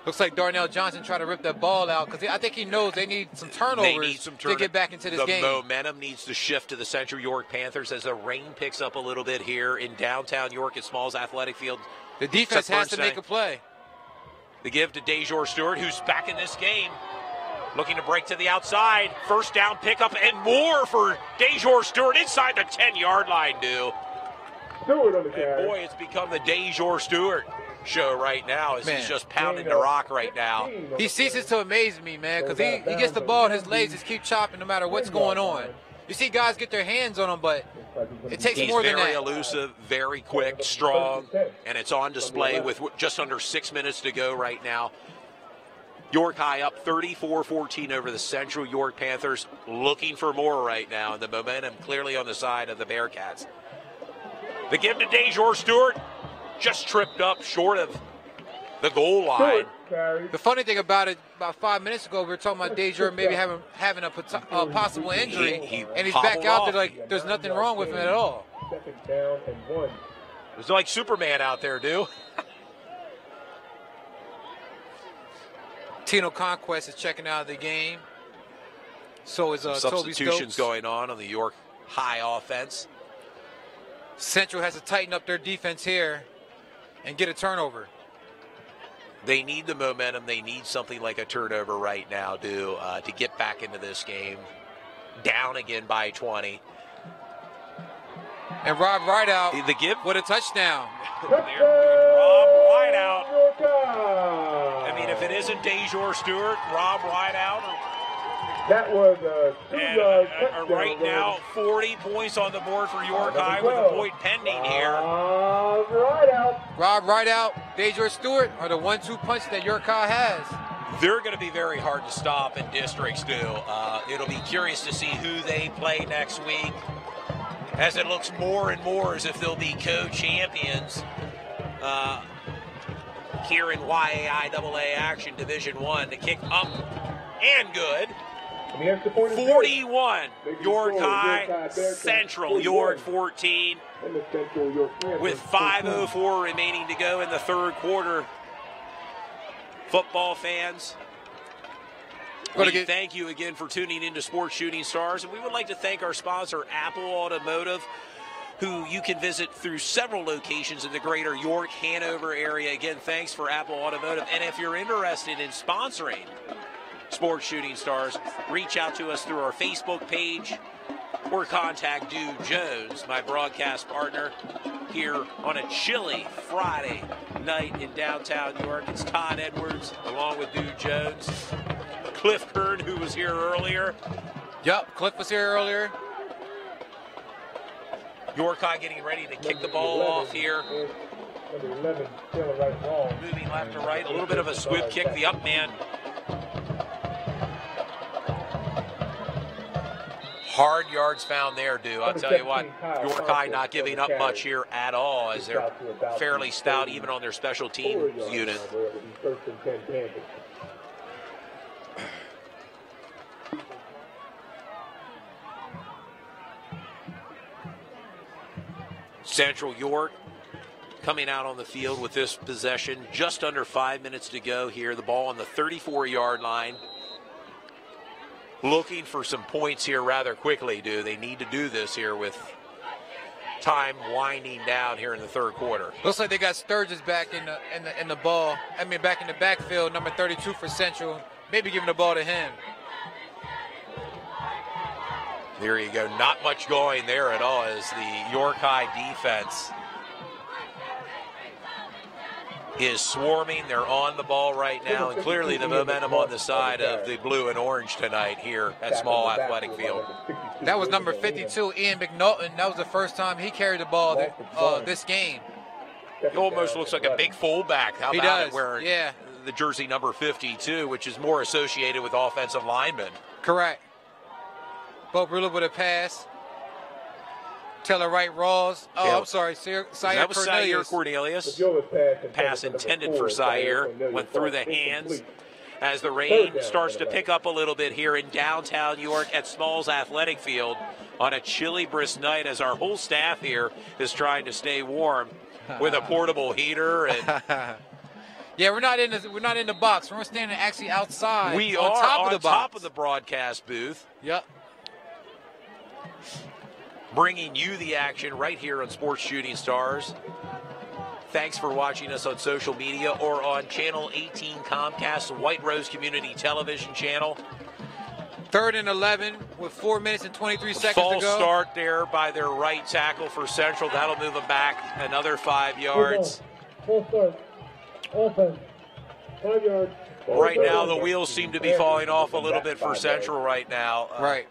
Looks like Darnell Johnson tried to rip that ball out because I think he knows they need some turnovers to get back into this game. The momentum needs to shift to the Central York Panthers as the rain picks up a little bit here in downtown York at Smalls Athletic Field. The defense has to make a play. The give to Dejor Stewart, who's back in this game. Looking to break to the outside. First down pickup and more for Dejor Stewart inside the 10-yard line, Stewart on the carry. And boy, it's become the Dejor Stewart show right now as he's just pounding the rock right now. He ceases to amaze me, man, because he gets the ball and his legs just keep chopping no matter what's going on. You see guys get their hands on him, but it takes more than that. He's very elusive, very quick, strong, and it's on display with just under 6 minutes to go right now. York High up 34-14 over the Central York Panthers, looking for more right now, and the momentum clearly on the side of the Bearcats. The give to Dejor Stewart, just tripped up short of the goal line. The funny thing about it, about 5 minutes ago, we were talking about Dejor maybe having a possible injury, and he's back out there like there's nothing wrong with him at all. 2nd down and 1. It's like Superman out there, Tino Conquest is checking out of the game. So is Toby substitutions Stokes. going on the York High offense. Central has to tighten up their defense here and get a turnover. They need the momentum. They need something like a turnover right now, to get back into this game. Down again by 20. And Rob Rideout the give with a touchdown. Rob Rideout. I mean, if it isn't Dejor Stewart, Rob Rideout. That was a 2-yard touchdown. Right now, 40 points on the board for York High with a point pending here. Rob Rideout, Dejor Stewart are the 1-2 punch that York High has. They're going to be very hard to stop in districts, It'll be curious to see who they play next week, as it looks more and more as if they'll be co-champions here in YAIAA action Division 1. The kick up and good. 41, York High, Central York 14, with 5:04 remaining to go in the third quarter. Football fans, we thank you again for tuning into Sports Shooting Stars, and we would like to thank our sponsor, Apple Automotive, who you can visit through several locations in the greater York, Hanover area. Again, thanks for Apple Automotive. And if you're interested in sponsoring Sports Shooting Stars, reach out to us through our Facebook page or contact Dude Jones, my broadcast partner, here on a chilly Friday night in downtown York. It's Todd Edwards along with Dude Jones. Cliff Kern, who was here earlier. Yep, Cliff was here earlier. York High getting ready to kick the ball off here. Moving left to right, a little bit of a squib kick. The up man. Hard yards found there, I'll tell you what, York High not giving up much here at all, as they're fairly stout even on their special teams unit. Central York coming out on the field with this possession. Just under 5 minutes to go here. The ball on the 34-yard line. looking for some points here rather quickly, They need to do this here with time winding down here in the third quarter. Looks like they got Sturgis back in the ball. I mean, back in the backfield, number 32 for Central. Maybe giving the ball to him. There you go. Not much going there at all as the York High defense is swarming. They're on the ball right now, and clearly the momentum on the side of the blue and orange tonight here at Small Athletic Field. That was number 52, Ian McNaughton. That was the first time he carried the ball this game. He almost looks like a big fullback. How about it? Wearing yeah, the jersey number 52, which is more associated with offensive linemen. Correct. Both Ruler with a pass. Taylor Wright Rawls. Oh, yeah. I'm sorry. That was Zaire Cornelius. Pass intended for Zaire. Went through the hands. As the rain starts to pick up a little bit here in downtown York at Smalls Athletic Field on a chilly, brisk night, as our whole staff here is trying to stay warm with a portable heater. And yeah, we're not in the box. We're standing actually outside. We on are top on of the box. top of the broadcast booth. Yep. Bringing you the action right here on Sports Shooting Stars. Thanks for watching us on social media or on Channel 18 Comcast, White Rose Community Television channel. 3rd and 11 with 4 minutes and 23 seconds to go. False start there by their right tackle for Central. That'll move them back another 5 yards. Full start. Offense. 5 yards. Right now, the wheels seem to be falling off a little bit for Central right now. Right.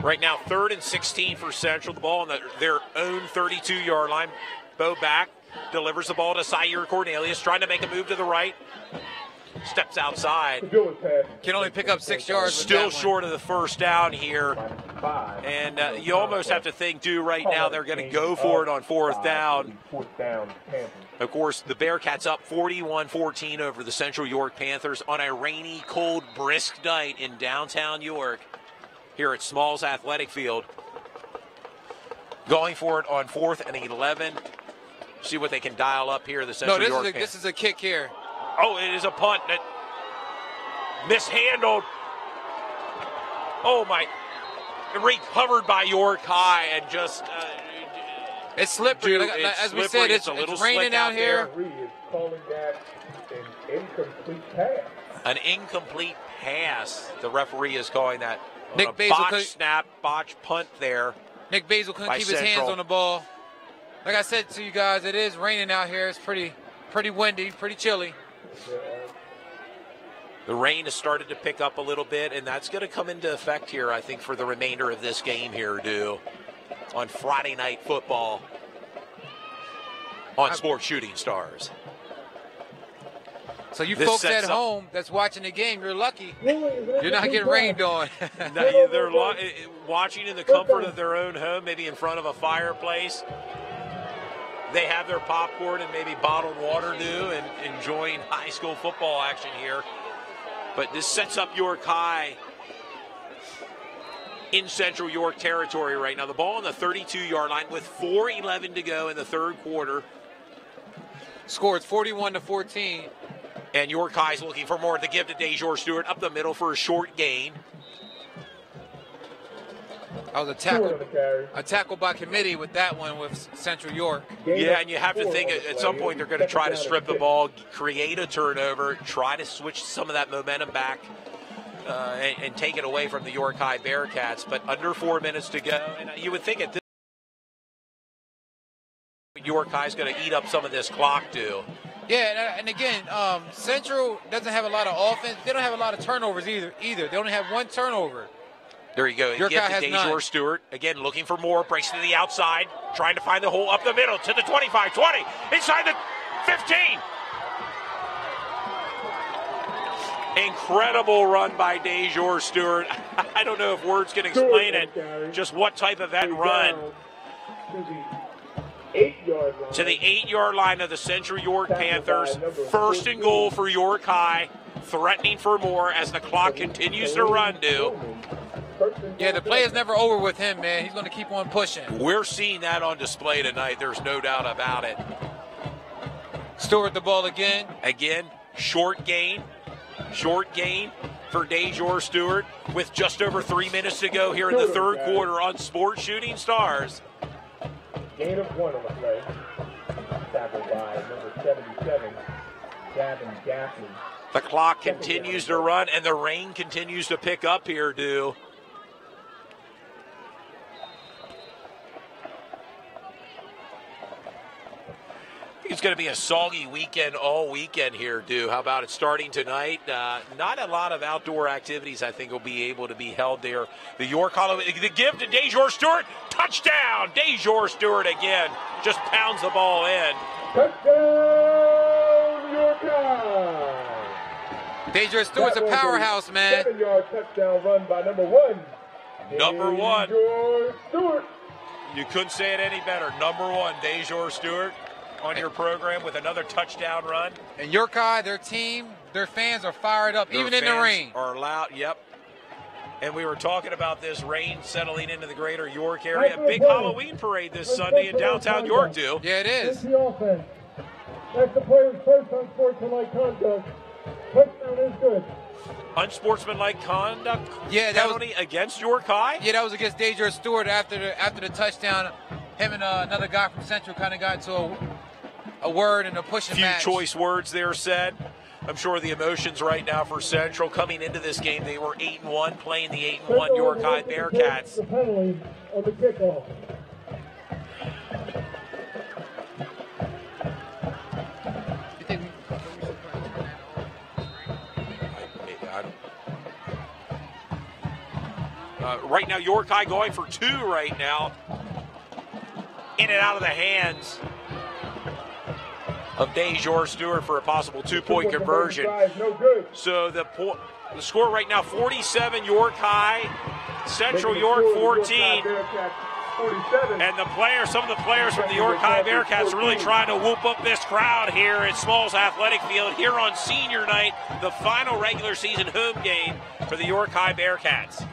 Right now, 3rd and 16 for Central. The ball on their own 32-yard line. Bo back, delivers the ball to Zaire Cornelius, trying to make a move to the right. Steps outside. Can only pick up 6 yards. Still short of the first down here. And you almost have to think, right now they're going to go for it on 4th down. Of course, the Bearcats up 41-14 over the Central York Panthers on a rainy, cold, brisk night in downtown York. Here at Smalls Athletic Field. Going for it on 4th and 11. See what they can dial up here. The Central York. This is a kick here. Oh, it is a punt that mishandled. Oh my! Recovered by York High and just. It's slippery. As we said, it's raining out here. Calling that an incomplete pass. An incomplete pass. The referee is calling that. Nick Basil botch punt there. Nick Basil couldn't keep his hands on the ball. Like I said to you guys, it is raining out here. It's pretty windy, pretty chilly. The rain has started to pick up a little bit, and that's going to come into effect here, I think, for the remainder of this game here, on Friday Night Football on Sports Shooting Stars. So you folks at home that's watching the game, you're lucky. You're not getting rained on. No, they're watching in the comfort of their own home, maybe in front of a fireplace. They have their popcorn and maybe bottled water and enjoying high school football action here. But this sets up York High in Central York territory right now. The ball on the 32-yard line with 4:11 to go in the third quarter. Scored 41-14. And York High's looking for more to give to DeJour Stewart up the middle for a short gain. That was a tackle by committee with that one with Central York. Yeah, and you have to think at some point they're going to try to strip the ball, create a turnover, try to switch some of that momentum back and take it away from the York High Bearcats. But under 4 minutes to go, and you would think at this point York High's going to eat up some of this clock Yeah, and again, Central doesn't have a lot of offense. They don't have a lot of turnovers either. They only have 1 turnover. There you go. Give to DeJour Stewart. Again, looking for more. Breaks to the outside. Trying to find the hole up the middle to the 25, 20. Inside the 15. Incredible run by DeJour Stewart. I don't know if words can explain it. Just what type of that run. To the 8-yard line of the Central York Panthers. 1st and goal for York High. threatening for more as the clock continues to run, Dew. Yeah, the play is never over with him, man. He's going to keep on pushing. We're seeing that on display tonight. There's no doubt about it. Stewart the ball again. Again, short gain. Short gain for DeJour Stewart with just over 3 minutes to go here in the third quarter on Sports Shooting Stars. Gain of 1 on the play. Tackled by number 77, Gavin Gaffney. The clock continues to run, and the rain continues to pick up here, Dew. It's going to be a soggy weekend all weekend here, Dew. How about it starting tonight? Not a lot of outdoor activities, I think, will be able to be held there. The York Hollow, the give to DeJour Stewart. Touchdown! DeJour Stewart again just pounds the ball in. Touchdown, York High! DeJour Stewart's a powerhouse, man. 7-yard touchdown run by number 1. Number 1. DeJour Stewart. You couldn't say it any better. Number 1, DeJour Stewart on your program with another touchdown run. And York High, their team, their fans are fired up, even in the rain. Are loud, yep. And we were talking about this rain settling into the greater York area. Big Halloween parade this Sunday in downtown York, Dew. Yeah, it is. The offense. That's the player's first unsportsmanlike conduct. Touchdown is good. Unsportsmanlike conduct penalty against York High? Yeah, that was against DeJour Stewart after the touchdown. Him and another guy from Central kind of got into a word and a pushing match. Few choice words there said. I'm sure the emotions right now for Central coming into this game. They were 8-1, playing the 8-1 York High Bearcats. The penalty on the kickoff. Right now, York High going for 2 right now. In and out of the hands of DeJour Stewart for a possible 2-point conversion. So the score right now, 47 York High, Central York 14. And some of the players from the York High Bearcats are really trying to whoop up this crowd here at Smalls Athletic Field here on senior night, the final regular season home game for the York High Bearcats.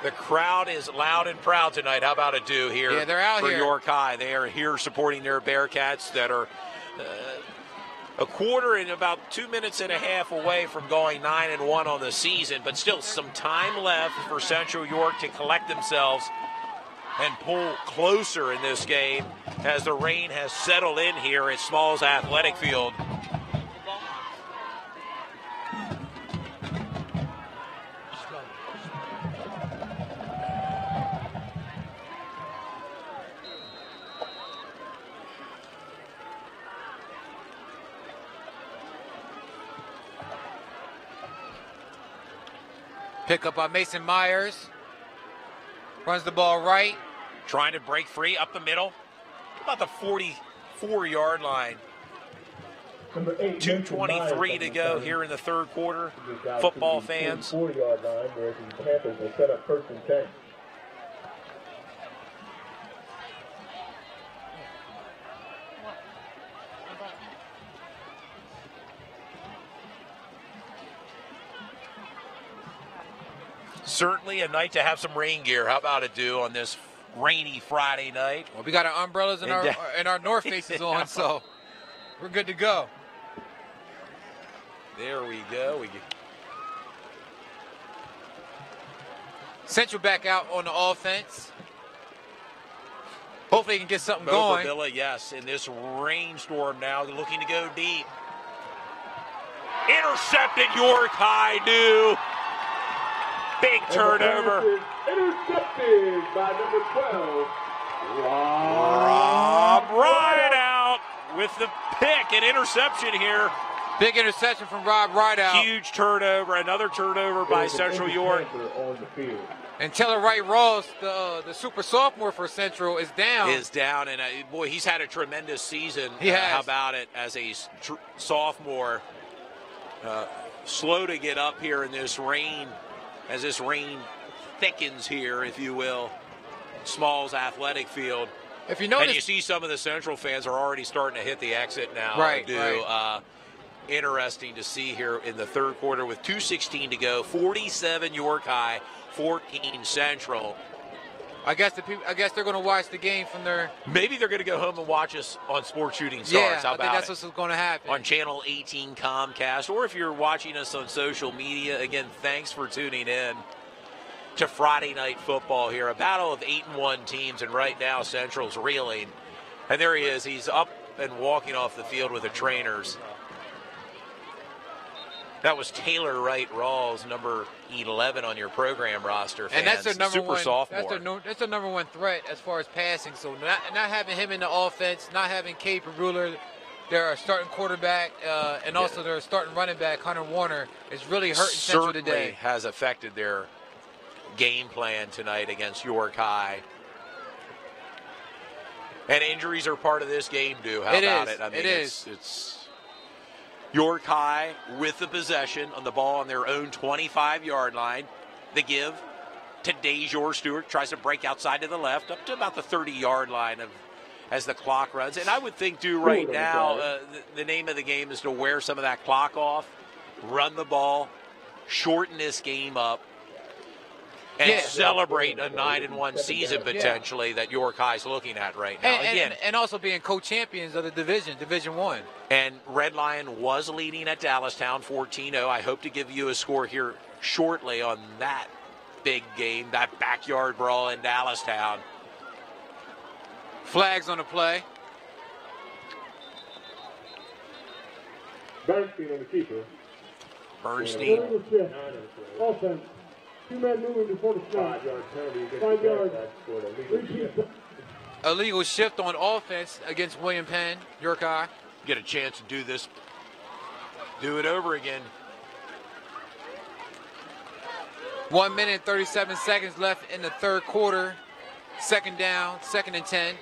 The crowd is loud and proud tonight. How about it, Dew, here? Yeah, they're out for here. York High. They are here supporting their Bearcats that are a quarter and about 2 minutes and a half away from going 9-1 on the season, but still some time left for Central York to collect themselves and pull closer in this game as the rain has settled in here at Smalls Athletic Field. Pick up by Mason Myers. Runs the ball right. Trying to break free up the middle. About the 44-yard line. 2:23 to go here in the third quarter. Football fans. 40-yard line where the Panthers will set up 1st and 10. Certainly a night to have some rain gear. How about it, Dew, on this rainy Friday night? Well, we got our umbrellas and our North Faces on, so we're good to go. There we go. Central back out on the offense. Hopefully he can get something going. Villa, yes, in this rainstorm now, looking to go deep. Intercepted York High, Dew. Big turnover. Intercepted by number 12, Rob Rideout with the pick and interception here. Big interception from Rob Rideout. Huge turnover. Another turnover by Central York. On the field. And Taylor Wright Ross, the super sophomore for Central, is down. And boy, he's had a tremendous season. He has. How about it as a sophomore? Slow to get up here in this rain, as this rain thickens here, if you will. Smalls Athletic Field. If you notice, and you see some of the Central fans are already starting to hit the exit now. Right. Interesting to see here in the third quarter with 2:16 to go. 47 York High, 14 Central. I guess they're going to watch the game from their. Maybe they're going to go home and watch us on Sports Shooting Stars. How about I think that's what's going to happen on Channel 18 Comcast, or if you're watching us on social media. Again, thanks for tuning in to Friday Night Football here. A battle of 8-1 teams, and right now Central's reeling. And there he is. He's up and walking off the field with the trainers. That was Taylor Wright Rawls, number 11 on your program roster, fans. And that's their number one sophomore. That's their number one threat as far as passing. So not having him in the offense, not having Cade Perruler, their starting quarterback, and also their starting running back, Hunter Warner, is really hurting Central today. Certainly has affected their game plan tonight against York High. And injuries are part of this game, How about it? I mean, it's York High with the possession on the ball on their own 25-yard line. The give to DeJour Stewart, tries to break outside to the left, up to about the 30-yard line as the clock runs. And I would think, right now, the name of the game is to wear some of that clock off, run the ball, shorten this game up, and celebrate a 9-1 season potentially that York High's looking at right now. And also being co-champions of the Division 1. And Red Lion was leading at Dallastown 14-0. I hope to give you a score here shortly on that big game, that backyard brawl in Dallastown. Flags on the play. Bernstein on the keeper. Bernstein. Offense. 2 men moving before the snap. 5-yard penalty. 5 yards. Illegal shift on offense against William Penn, York High. Get a chance to do this. Do it over again. 1 minute and 37 seconds left in the third quarter. Second down, 2nd and 10.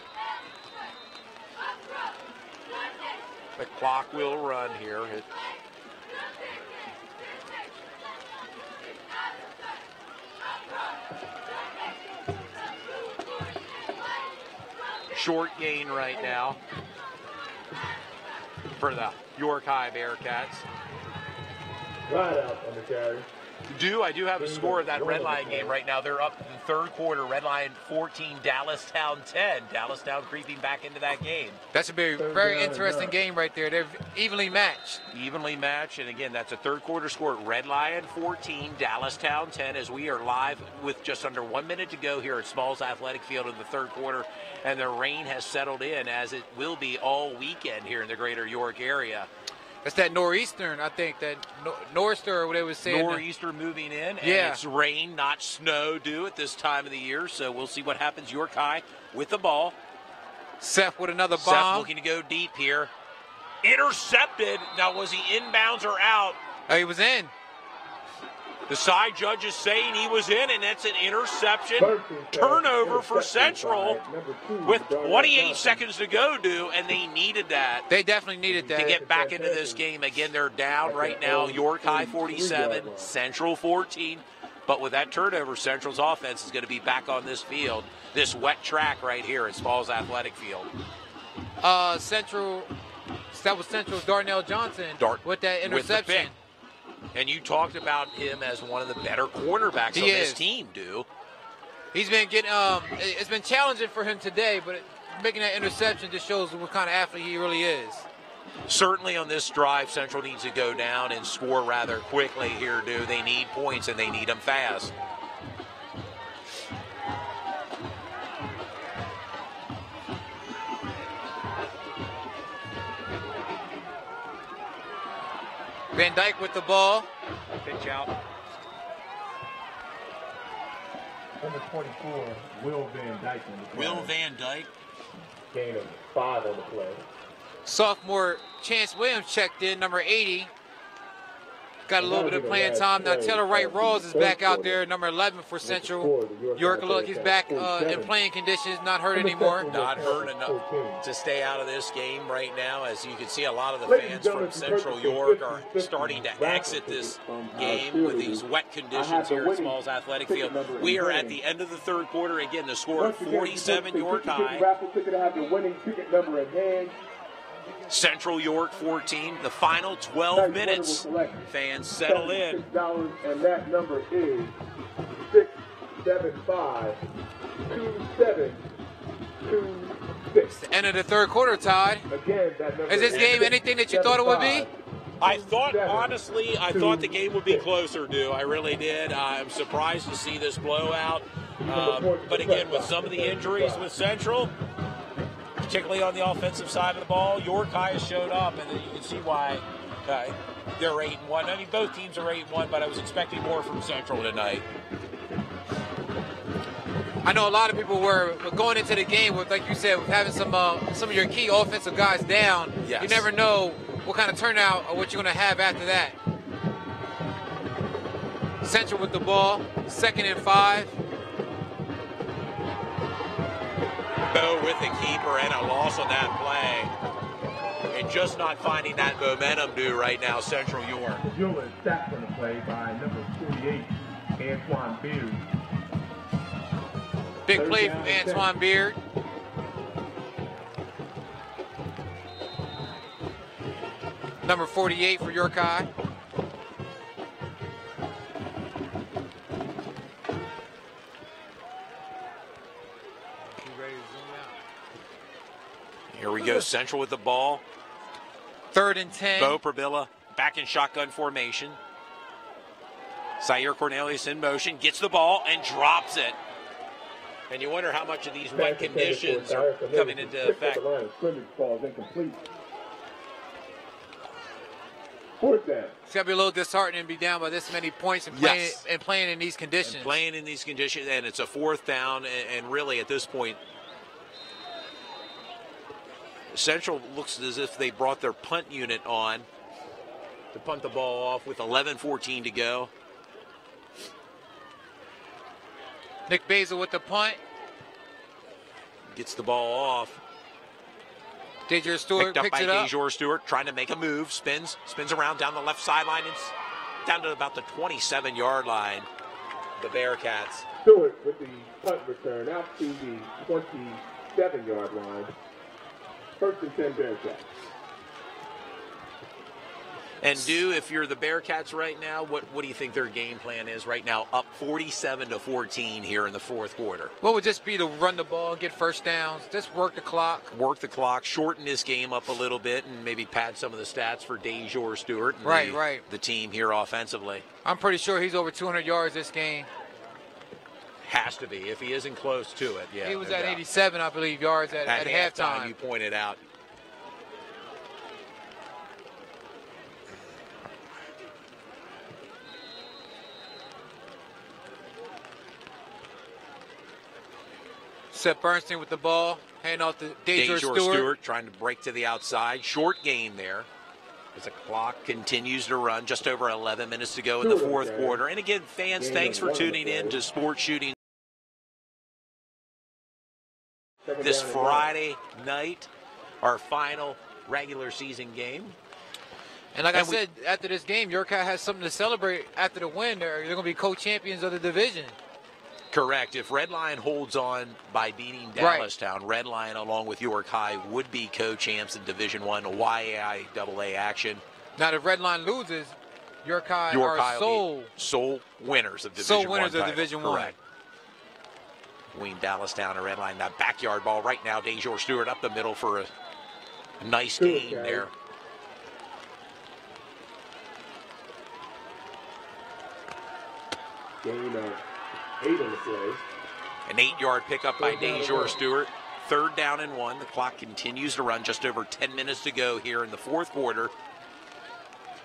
The clock will run here. Short gain right now for the York High Bearcats. Right out on the carry. I do have a score of that Red Lion game right now. They're up in the third quarter. Red Lion 14, Dallastown 10. Dallastown creeping back into that game. That's a very interesting game right there. They're evenly matched. Evenly matched, and again, that's a third quarter score. Red Lion 14, Dallastown 10, as we are live with just under 1 minute to go here at Smalls Athletic Field in the third quarter, and the rain has settled in, as it will be all weekend here in the greater York area. That's that nor'eastern, I think, that nor'easter, or what they was saying. Nor'easter moving in, and it's rain, not snow due at this time of the year, so we'll see what happens. York High with the ball. Seth with another bomb. Seth looking to go deep here. Intercepted. Now, was he inbounds or out? Oh, he was in. The side judge is saying he was in, and that's an interception. Turnover for Central with 28 seconds to go, and they needed that. They definitely needed that. To get back into this game. Again, they're down right now. York High 47, Central 14. But with that turnover, Central's offense is going to be back on this field, this wet track right here at Smalls Athletic Field. That was Central's Darnell Johnson with that interception. And you talked about him as one of the better cornerbacks on this team, He's been getting it's been challenging for him today, but making that interception just shows what kind of athlete he really is. Certainly on this drive, Central needs to go down and score rather quickly here, They need points, and they need them fast. Van Dyke with the ball. Pitch out. Number 24, Will Van Dyke. Will Van Dyke. Gain of 5 on the play. Sophomore Chance Williams checked in, number 80. got a little bit of playing time. Now Taylor Wright-Rawls is back out there, number 11 for Central. York, look, he's back in playing conditions, not hurt anymore. Not hurt enough to stay out of this game right now. As you can see, a lot of the fans from Central York are starting to exit this game with these wet conditions here at Smalls Athletic Field. We are at the end of the third quarter. Again, the score 47 York High. Central York 14, the final 12 minutes. Fans settle in. And that number is 675-2726. End of the third quarter, Todd. Again, that number is this game anything that you thought it would be? I thought, honestly, the game would be closer, Dew. I really did. I'm surprised to see this blowout. But again, with some of the injuries with Central, particularly on the offensive side of the ball, York High has showed up, and you can see why they're 8-1. I mean, both teams are 8-1, but I was expecting more from Central tonight. I know a lot of people were going into the game with, like you said, with having some of your key offensive guys down. Yes. You never know what kind of turnout or what you're going to have after that. Central with the ball, 2nd and 5. Bo with the keeper and a loss on that play. And just not finding that momentum due right now, Central York. Jewel is sacked on the play by number 48, Antoine Beard. Big play from Antoine Beard. Number 48 for York High. Here we go, Central with the ball. 3rd and 10. Bo Probilla back in shotgun formation. Zaire Cornelius in motion, gets the ball and drops it. And you wonder how much of these wet conditions are coming into effect. It's got to be a little disheartening to be down by this many points and playing in these conditions. And playing in these conditions, and it's a 4th down, and really at this point, Central looks as if they brought their punt unit on to punt the ball off with 11:14 to go. Nick Basil with the punt. Gets the ball off. Dejor Stewart picked up picks by it up. Dejor Stewart, trying to make a move. Spins around down the left sideline. It's down to about the 27-yard line. The Bearcats. Stewart with the punt return out to the 27-yard line. 1st and 10 Bearcats. And Dew, if you're the Bearcats right now, what do you think their game plan is right now? Up 47-14 here in the 4th quarter. What would just be to run the ball, get first downs, just work the clock. Work the clock, shorten this game up a little bit, and maybe pad some of the stats for Dejor Stewart and the team here offensively. I'm pretty sure he's over 200 yards this game. Has to be, if he isn't close to it. Yeah, he was at 87, I believe, yards at halftime. You pointed out. Seth Bernstein with the ball, handing off to Dejor Stewart. Trying to break to the outside. Short gain there. As the clock continues to run, just over 11 minutes to go in the 4th quarter. And again, fans, thanks for tuning in to Sports Shooting this Friday night, our final regular season game. And like I said, after this game, York High has something to celebrate after the win. They're going to be co-champions of the division. Correct. If Red Lion holds on by beating Dallastown, Red Lion along with York High would be co-champs in Division I YAI action. Now, if Red Lion loses, York High are sole winners of Division I. Sole winners of Division I. Correct. Between Dallastown and Red Lion. That backyard ball right now. Dejor Stewart up the middle for a nice gain there. Gain of 8 on the play. An 8-yard pickup by Dejor Stewart. 3rd down and 1. The clock continues to run. Just over 10 minutes to go here in the 4th quarter.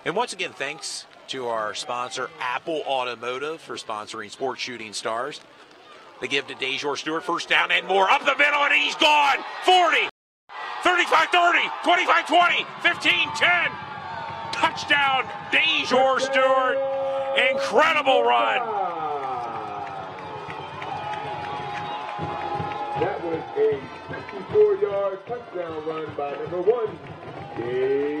And once again, thanks to our sponsor, Apple Automotive, for sponsoring Sports Shooting Stars. They give to Dejor Stewart, 1st down and more. Up the middle, and he's gone. 40, 35-30, 25-20, 15-10. Touchdown, DeJour Stewart. Incredible run. That was a 64-yard touchdown run by number 1.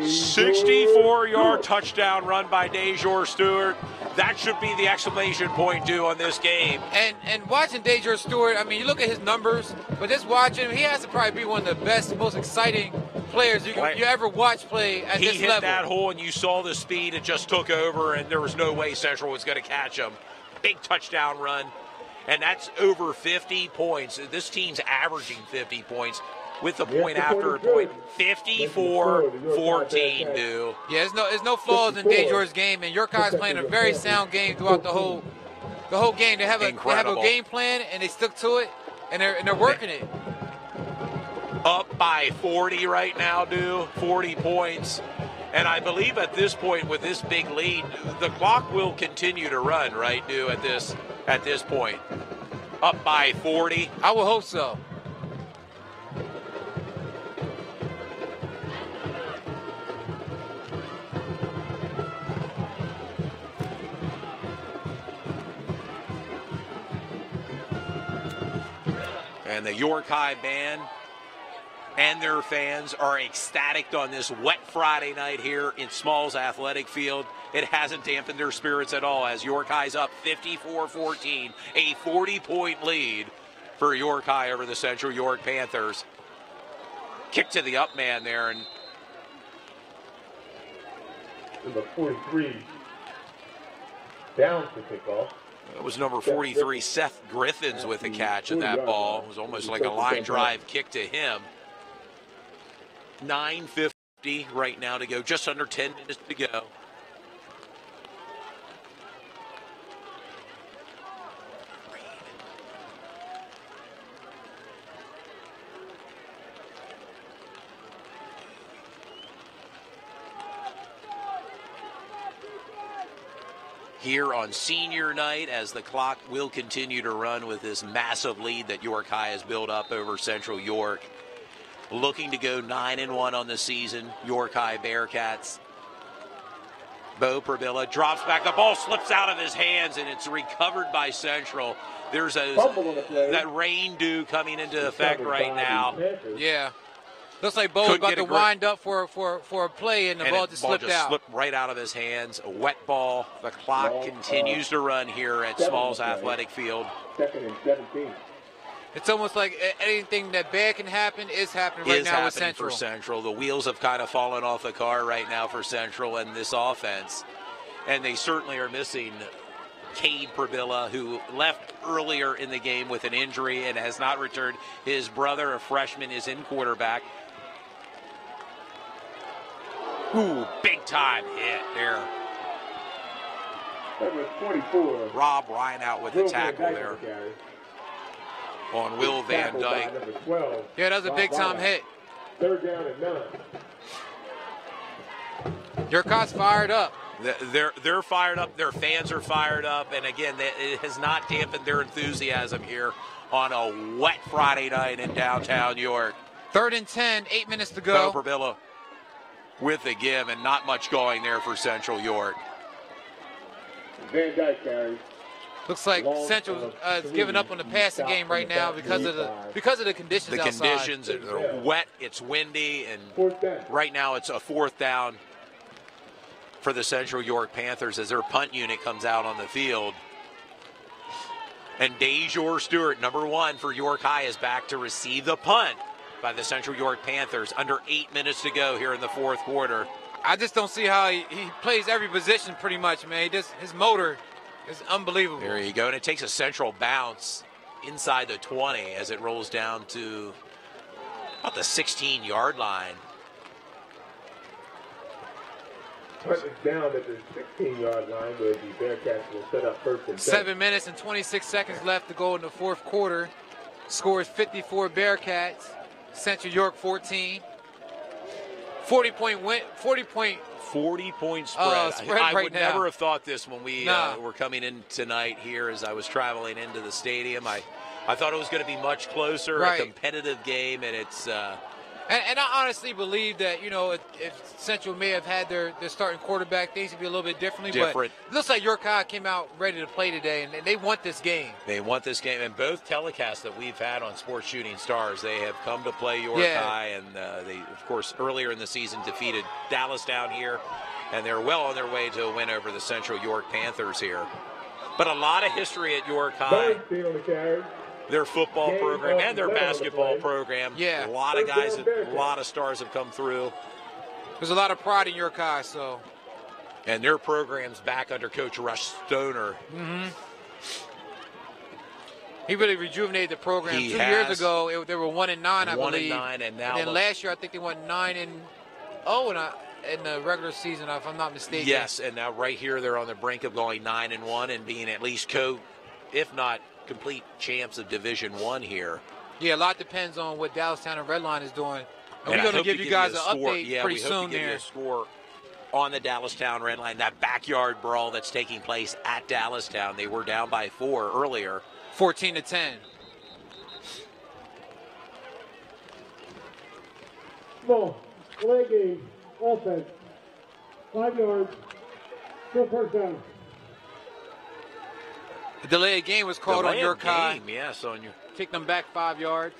64-yard touchdown run by DeJour Stewart. That should be the exclamation point due on this game. And watching DeJour Stewart, I mean, you look at his numbers, but just watching him, he has to probably be one of the best, most exciting players you ever watch play at this level. He hit that hole, and you saw the speed. It just took over, and there was no way Central was going to catch him. Big touchdown run, and that's over 50 points. This team's averaging 50 points. With the point after point, 54-14, dude. Yeah, there's no flaws in DeJour's game, and York High is playing a very sound game throughout the whole game. They have a game plan, and they stuck to it, and they're working it. Up by 40 right now, dude. 40 points. And I believe at this point, with this big lead, the clock will continue to run, right, dude, at this point. Up by 40. I would hope so. And the York High band and their fans are ecstatic on this wet Friday night here in Smalls Athletic Field. It hasn't dampened their spirits at all as York High's up 54-14, a 40-point lead for York High over the Central York Panthers. Kick to the up man there, and number 43 down to kickoff. That was number 43, Seth Griffins, with a catch of that ball. It was almost like a line drive kick to him. 9:50 right now to go, just under 10 minutes to go. Here on senior night, as the clock will continue to run with this massive lead that York High has built up over Central York. Looking to go 9-1 on the season, York High Bearcats. Bo Probilla drops back, the ball slips out of his hands, and it's recovered by Central. There's that rain dew coming into effect right now. Yeah. Looks like Bo was about to wind up for a play, and the ball just slipped out. Slipped right out of his hands. A wet ball. The clock continues to run here at Smalls Athletic Field. 2nd and 17. It's almost like anything that bad can happen is happening right now with Central. For Central. The wheels have kind of fallen off the car right now for Central and this offense. And they certainly are missing Cade Probilla, who left earlier in the game with an injury and has not returned. His brother, a freshman, is in quarterback. Ooh, big time hit there. That was 24. Rob Ryan out with the tackle there on Will Van Dyke. Yeah, that was a big time hit. 3rd down and 9. Your Cott's fired up. They're fired up. Their fans are fired up. And again, it has not dampened their enthusiasm here on a wet Friday night in downtown York. 3rd and 10, 8 minutes to go. Bo Probilla with the give, and not much going there for Central York. Van Dyke carries. Looks like Central is giving up on the passing game right now because of the conditions outside. The conditions are wet, it's windy, and right now it's a 4th down for the Central York Panthers as their punt unit comes out on the field. And DeJour Stewart, number 1 for York High, is back to receive the punt by the Central York Panthers. Under 8 minutes to go here in the 4th quarter. I just don't see how he plays every position pretty much, man. His motor is unbelievable. There you go, and it takes a Central bounce inside the 20 as it rolls down to about the 16-yard line. Punt is down at the 16-yard line where the Bearcats will set up 1st and 10. 7 minutes and 26 seconds left to go in the 4th quarter. Score is 54 Bearcats, Central York 14. 40-point win. 40-point spread. I would never have thought this when we were coming in tonight here as I was traveling into the stadium. I thought it was going to be much closer, a competitive game, and it's And I honestly believe that, you know, if Central may have had their starting quarterback, things would be a little bit differently. But it looks like York High came out ready to play today, and they want this game. They want this game. And both telecasts that we've had on Sports Shooting Stars, they have come to play York High. And they, of course, earlier in the season defeated Dallas down here. And they're well on their way to a win over the Central York Panthers here. But a lot of history at York High. Their football program and their basketball program. Yeah. A lot of guys, a lot of stars have come through. There's a lot of pride in York High, so. And their program's back under Coach Rush Stoner. Mm-hmm. He really rejuvenated the program. 2 years ago, they were 1-9, I believe. 1-9, and now. And then last year, I think they went 9-0 in the regular season, if I'm not mistaken. Yes, and now right here, they're on the brink of going 9-1 and being at least if not complete champs of Division I here. Yeah, a lot depends on what Dallastown and Redline is doing. And we're going to give you guys an update pretty soon there. Yeah, we hope to give you a score on the Dallastown Redline, that backyard brawl that's taking place at Dallastown. They were down by 4 earlier. 14-10. Ball, play game, offense, 5 yards, still first down. The delayed game was called on York High. Yes, on your. Kicked them back 5 yards.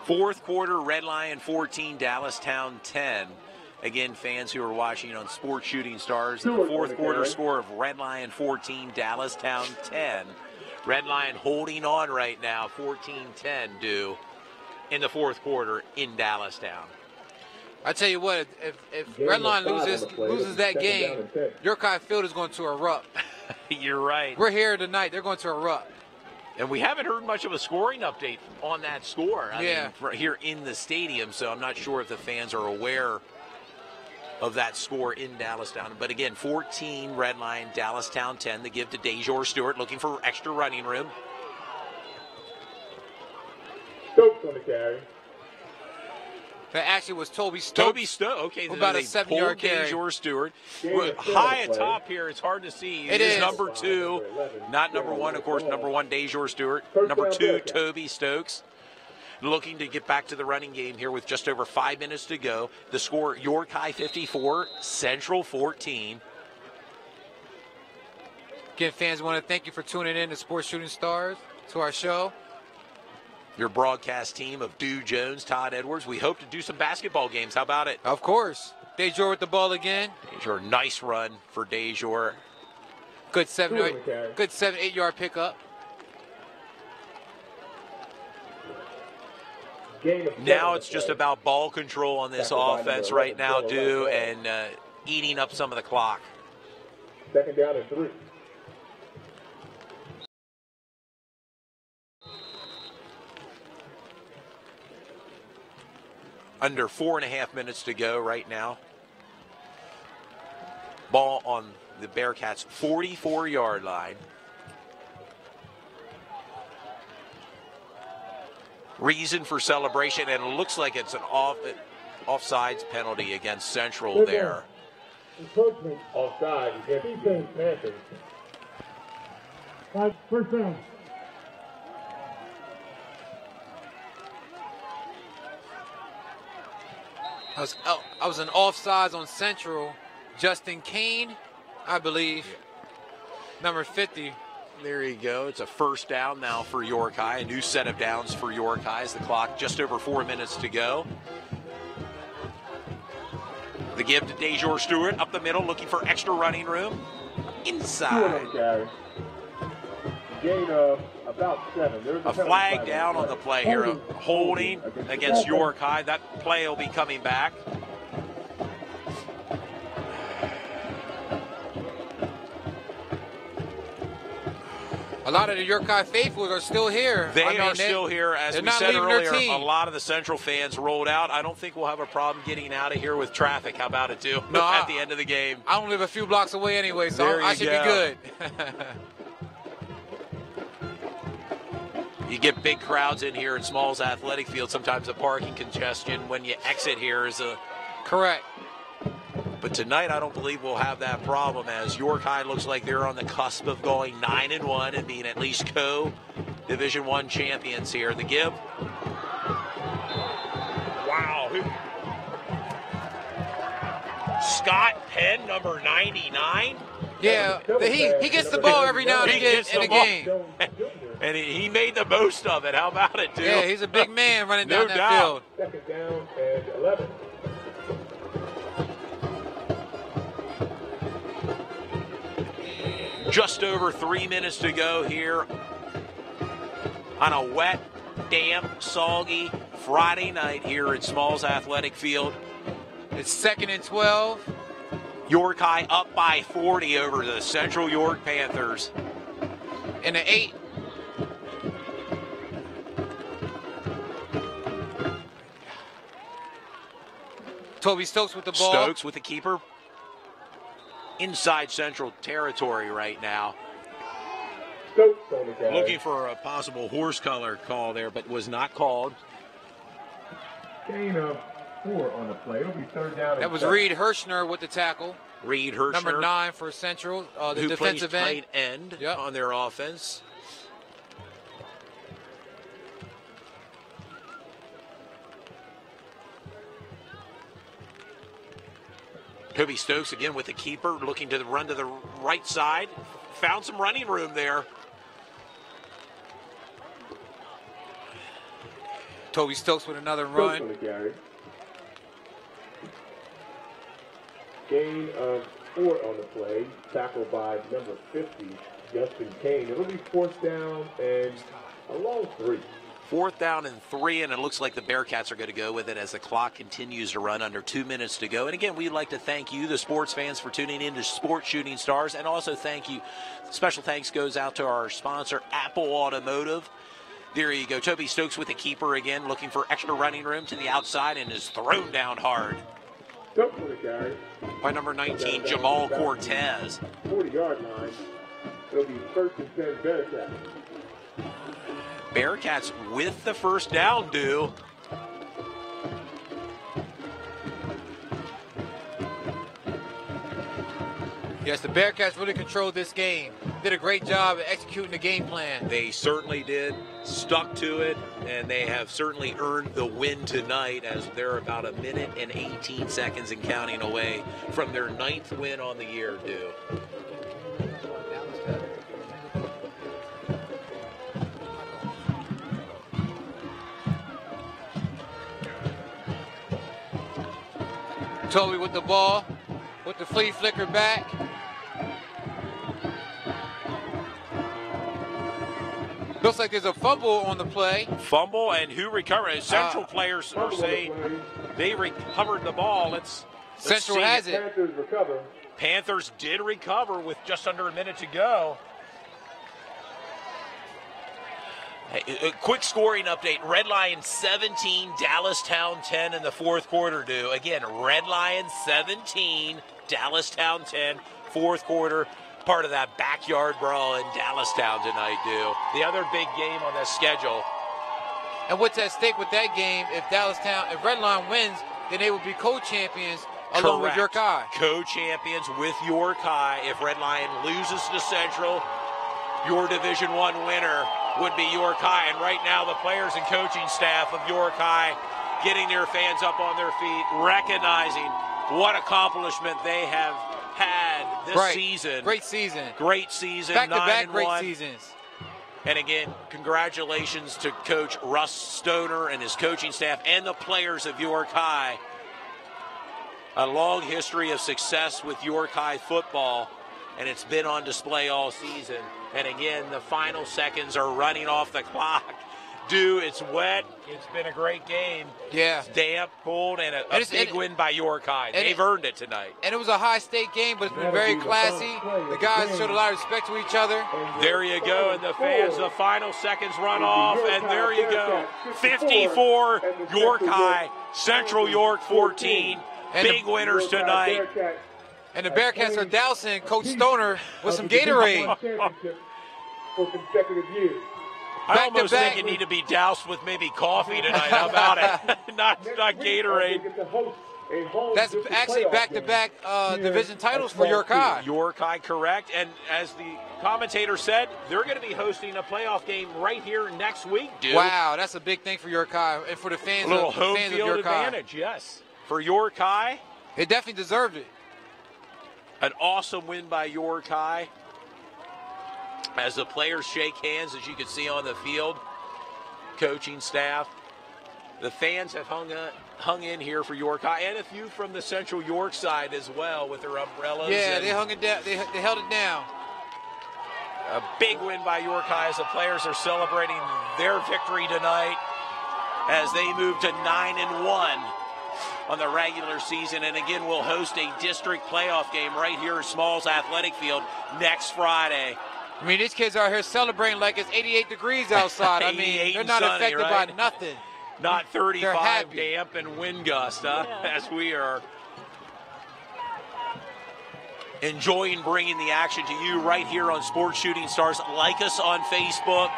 Fourth quarter, Red Lion 14, Dallastown 10. Again, fans who are watching on Sports Shooting Stars, the fourth quarter score of Red Lion 14, Dallastown 10. Red Lion holding on right now, 14-10 due in the fourth quarter in Dallastown. I tell you what, if Red Lion loses that game, York High Field is going to erupt. You're right. We're here tonight. They're going to erupt. And we haven't heard much of a scoring update on that score. I mean, here in the stadium, so I'm not sure if the fans are aware of that score in Dallastown. But again, 14 Red Lion, Dallastown 10. The give to Dejor Stewart, looking for extra running room. Stokes on the carry. That actually was Toby Stokes. Okay. About a 7-yard carry. Dejor Stewart. High atop here, it's hard to see. It is number 2, not number 1, of course. Number 1, Dejor Stewart. Number 2, Toby Stokes. Looking to get back to the running game here with just over 5 minutes to go. The score, York High 54, Central 14. Again, fans, I want to thank you for tuning in to Sports Shooting Stars, to our show. Your broadcast team of Dew Jones, Todd Edwards. We hope to do some basketball games. How about it? Of course. Dejor with the ball again. Dejor, nice run for Dejor. Good 7-8 yard pickup. Now it's just about ball control on this offense right now, Dew, and eating up some of the clock. Second down and 3. Under 4.5 minutes to go right now. Ball on the Bearcats' 44-yard line. Reason for celebration, and it looks like it's an offsides penalty against Central there. Encroachment. Offside against the Panthers. 5 first down. I was an offsides on Central. Justin Kane, I believe, number 50. There you go. It's a first down now for York High. A new set of downs for York High as the clock just over 4 minutes to go. The give to Dejor Stewart up the middle, looking for extra running room. Inside. Gain of about 7. A flag down on the play here. Holding against York High. That play will be coming back. A lot of the York High faithfuls are still here. They are still here. As we said earlier, a lot of the Central fans rolled out. I don't think we'll have a problem getting out of here with traffic. How about it, too? No, at the end of the game. I don't live a few blocks away anyway, so I should be good. You get big crowds in here at Smalls Athletic Field. Sometimes the parking congestion when you exit here is a Correct. But tonight, I don't believe we'll have that problem, as York High looks like they're on the cusp of going 9-1 and being at least co-Division I champions here. The give. Wow. Scott Penn, number 99. Yeah, he gets the ball every now and again in the game. And he made the most of it. How about it, dude? Yeah, he's a big man running down that field. Second down and 11. Just over 3 minutes to go here on a wet, damp, soggy Friday night here at Smalls Athletic Field. It's 2nd and 12. York High up by 40 over the Central York Panthers. And the 8. Toby Stokes with the ball. Stokes with the keeper. Inside Central territory right now. Stokes on the carry. Looking for a possible horse color call there, but was not called. Gain of 4 on the play. It'll be third down. That was Reed Hirschner with the tackle. Reed Hirschner. Number 9 for Central, the defensive plays tight end on their offense. Toby Stokes again with the keeper, looking to run to the right side. Found some running room there. Toby Stokes with another run. Stokes on the carry. Gain of 4 on the play. Tackled by number 50, Justin Kane. It'll be 4th down and a long 3. 4th down and 3, and it looks like the Bearcats are going to go with it as the clock continues to run, under 2 minutes to go. And again, we'd like to thank you, the sports fans, for tuning in to Sports Shooting Stars, and also thank you. Special thanks goes out to our sponsor, Apple Automotive. There you go. Toby Stokes with the keeper again, looking for extra running room to the outside, and is thrown down hard Stokes on the carry. by number 19, Jamal Cortez. 40-yard line. It'll be 1st and 10 Bearcats. Bearcats with the first down, due. Yes, the Bearcats really controlled this game. Did a great job of executing the game plan. They certainly did, stuck to it, and they have certainly earned the win tonight, as they're about 1 minute and 18 seconds and counting away from their 9th win on the year, due. Toby with the ball, with the flea flicker back. Looks like there's a fumble on the play. Fumble, and who recovered? Central players are saying they recovered the ball. Let's Central see. has it. Panthers recover. Panthers did recover with just under 1 minute to go. Hey, a quick scoring update. Red Lions 17, Dallastown 10 in the 4th quarter, due. Again, Red Lions 17, Dallastown 10, 4th quarter. Part of that backyard brawl in Dallastown tonight, due. The other big game on the schedule. And what's at stake with that game, if Red Lion wins, then they will be co-champions along with York High. Co-champions with York High. If Red Lion loses to Central, your Division I winner would be York High. And right now, the players and coaching staff of York High getting their fans up on their feet, recognizing what accomplishment they have had this season. Great season. Great season. Back-to-back great seasons. And again, congratulations to Coach Russ Stoner and his coaching staff and the players of York High. A long history of success with York High football, and it's been on display all season. And again, the final seconds are running off the clock. It's wet. It's been a great game. Yeah. It's damp, cold, and a big win by York High. They've earned it tonight. And it was a high-stake game, but it's been very classy. The guys showed a lot of respect to each other. There you go, and the fans, the final seconds run off, and there you go. 54, York High, Central York 14. Big winners tonight. And the Bearcats are dousing Coach Stoner with some Gatorade. For consecutive years. I almost think you need to be doused with maybe coffee tonight. How about it? not Gatorade. That's actually back-to-back division titles for York High. York High, correct. And as the commentator said, they're going to be hosting a playoff game right here next week, dude. Wow, that's a big thing for York High and for the fans. A little home fans field of York advantage, yes. For York High. They definitely deserved it. An awesome win by York High. As the players shake hands, as you can see on the field, coaching staff. The fans have hung in here for York High, and a few from the Central York side as well with their umbrellas. Yeah, they hung it down. They held it down. A big win by York High as the players are celebrating their victory tonight as they move to 9-1 on the regular season. And again, we'll host a district playoff game right here at Smalls Athletic Field next Friday. I mean, these kids are here celebrating like it's 88 degrees outside. I mean, they're not sunny, affected right? by nothing. Not 35 damp and wind gust, huh? Yeah. As we are enjoying bringing the action to you right here on Sports Shooting Stars. Like us on Facebook.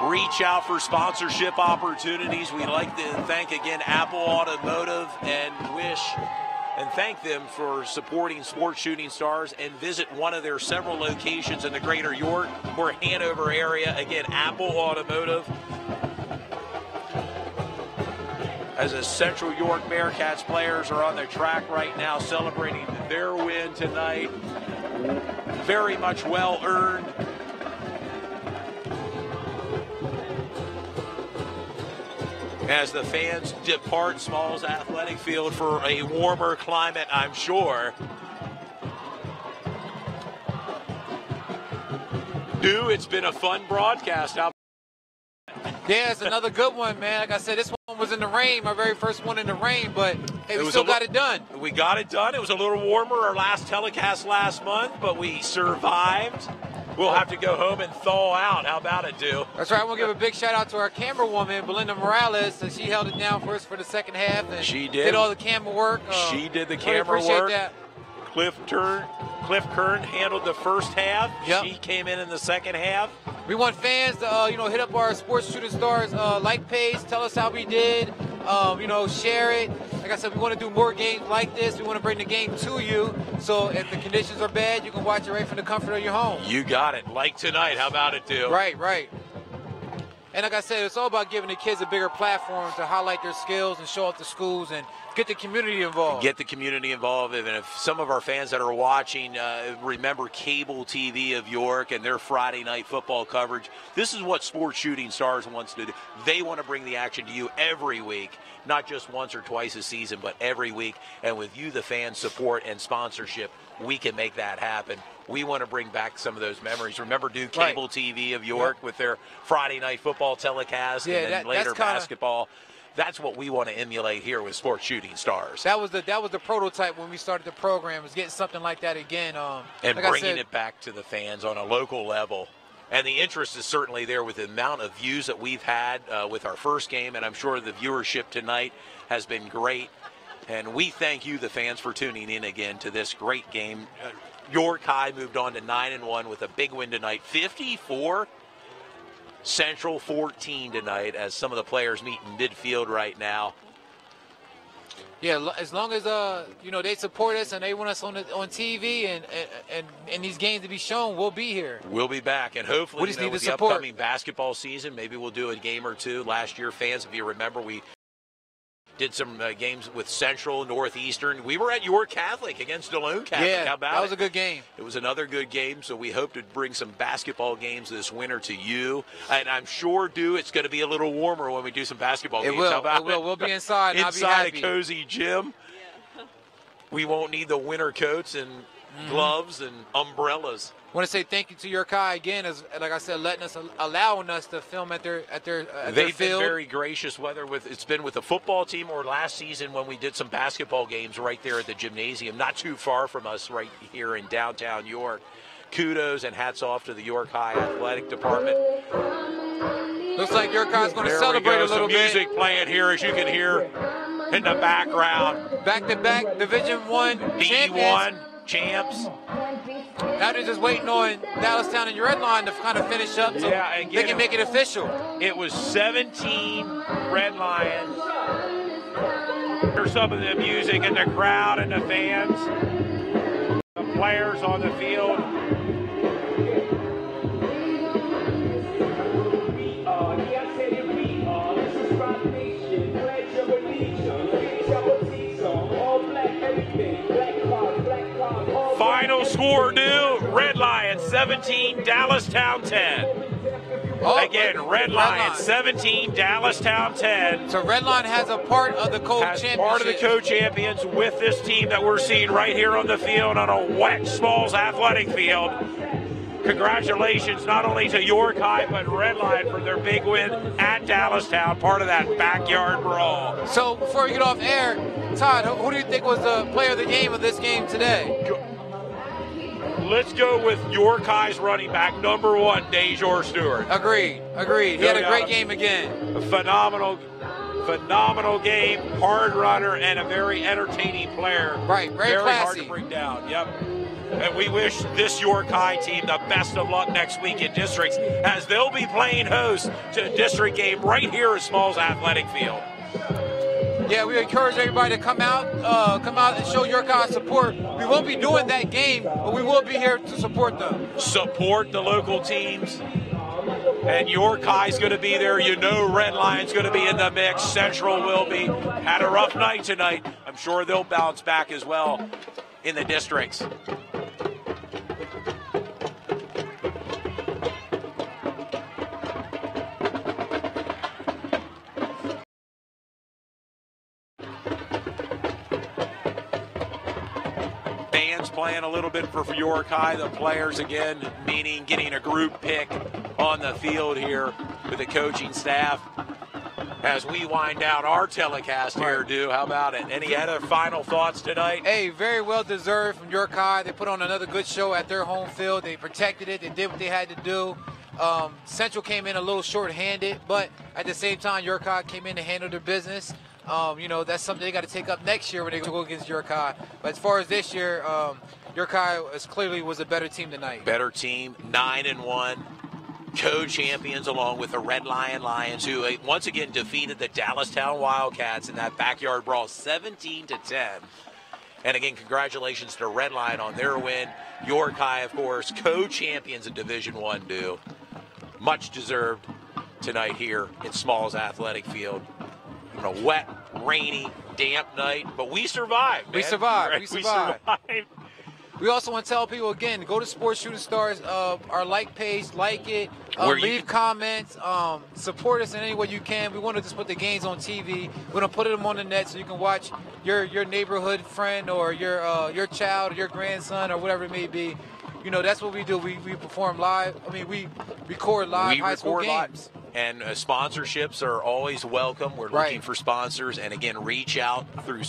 Reach out for sponsorship opportunities. We'd like to thank again Apple Automotive and thank them for supporting Sports Shooting Stars, and visit one of their several locations in the greater York or Hanover area. Again, Apple Automotive. As the Central York Bearcats players are on the track right now celebrating their win tonight. Very much well earned. As the fans depart Smalls Athletic Field for a warmer climate, I'm sure. Stu, it's been a fun broadcast. Yeah, it's another good one, man. Like I said, this one was in the rain, my very first one in the rain, but hey, we still got it done. We got it done. It was a little warmer our last telecast last month, but we survived. We'll have to go home and thaw out. How about it, Du? That's right. I want to give a big shout out to our camera woman, Belinda Morales. She held it down for us for the second half. And she did. Did all the camera work. She did the camera work. That. Cliff Kern handled the first half. Yep. She came in the second half. We want fans to, hit up our Sports Shooting Stars like page. Tell us how we did. Share it. Like I said, we want to do more games like this. We want to bring the game to you. So if the conditions are bad, you can watch it right from the comfort of your home. You got it. Like tonight. How about it, Du? Right. And like I said, it's all about giving the kids a bigger platform to highlight their skills and show off the schools and get the community involved. Get the community involved. And if some of our fans that are watching remember cable TV of York and their Friday night football coverage, this is what Sports Shooting Stars wants to do. They want to bring the action to you every week, not just once or twice a season, but every week. And with you, the fan support and sponsorship, we can make that happen. We want to bring back some of those memories. Remember, do cable TV of York with their Friday night football telecast and then later basketball. That's what we want to emulate here with Sports Shooting Stars. That was the prototype when we started the program, was getting something like that again. And like bringing it back to the fans on a local level. And the interest is certainly there with the amount of views that we've had with our first game, and I'm sure the viewership tonight has been great. And we thank you, the fans, for tuning in again to this great game. York High moved on to 9-1 with a big win tonight, 54. Central 14 tonight, as some of the players meet in midfield right now. Yeah, as long as they support us and they want us on TV and these games to be shown, we'll be here. We'll be back, and hopefully we just need with the the upcoming basketball season, maybe we'll do a game or two. Last year, fans, if you remember, we did some games with Central, Northeastern. We were at York Catholic against DeLone Catholic. Yeah, how about that was a good game. It was another good game, so we hope to bring some basketball games this winter to you. And I'm sure, Du, it's going to be a little warmer when we do some basketball games. How about it will. We'll be inside. Inside a cozy gym. Yeah. We won't need the winter coats and gloves and umbrellas. I want to say thank you to York High again, as like I said, allowing us to film at their They've field. been very gracious, whether it's been with the football team or last season when we did some basketball games right there at the gymnasium, not too far from us, right here in downtown York. Kudos and hats off to the York High Athletic Department. Looks like York High's going to celebrate a little bit. Some music playing here, as you can hear in the background. Back-to-back Division I D1 champs. Now they're just waiting on Dallastown and Redline to kind of finish up so they can make it official. It was 17 Red Lions. hear some of the music and the crowd and the fans, the players on the field. Final score due, Red Lions 17, Dallastown 10. Again, Red Lions 17, Dallastown 10. So Red Lion has a part of the co-championship. Part of the co-champions with this team that we're seeing right here on the field on a wet Smalls athletic field. Congratulations not only to York High but Red Lion for their big win at Dallastown, part of that backyard brawl. So before we get off air, Todd, who do you think was the player of the game of this game today? Let's go with York High's running back, number 1, Dejor Stewart. Agreed. He had a great game again. A phenomenal game, hard runner, and a very entertaining player. Right, very classy. Hard to bring down, yep. And we wish this York High team the best of luck next week in districts, as they'll be playing host to a district game right here at Smalls Athletic Field. Yeah, we encourage everybody to come out and show York High support. We won't be doing that game, but we will be here to support them. Support the local teams. And York High's going to be there. You know Red Lion's going to be in the mix. Central will be. Had a rough night tonight. I'm sure they'll bounce back as well in the districts. Fans playing a little bit for York High. The players, again, meaning getting a group pick on the field here with the coaching staff. As we wind down our telecast here, Dew, how about it? Any other final thoughts tonight? Hey, very well deserved from York High. They put on another good show at their home field. They protected it. They did what they had to do. Central came in a little short-handed, but at the same time, York High came in to handle their business. You know, that's something they got to take up next year when they go against York High. But as far as this year, York High clearly was a better team tonight. Better team, 9-1. Co-champions along with the Red Lion Lions, who once again defeated the Dallastown Wildcats in that backyard brawl 17-10. And again, congratulations to Red Lion on their win. York High, of course, co-champions in Division I, Dew. Much deserved tonight here at Smalls Athletic Field. On a wet, rainy, damp night, but we survived, man. We survived. We survived. We also want to tell people, again, go to Sports Shooting Stars, our like page, like it, leave comments, support us in any way you can. We want to just put the games on TV. We're going to put them on the net so you can watch your neighborhood friend or your child or your grandson or whatever it may be. You know, that's what we do. We perform live. I mean, we record live high school games. And sponsorships are always welcome. We're looking for sponsors. And again, reach out through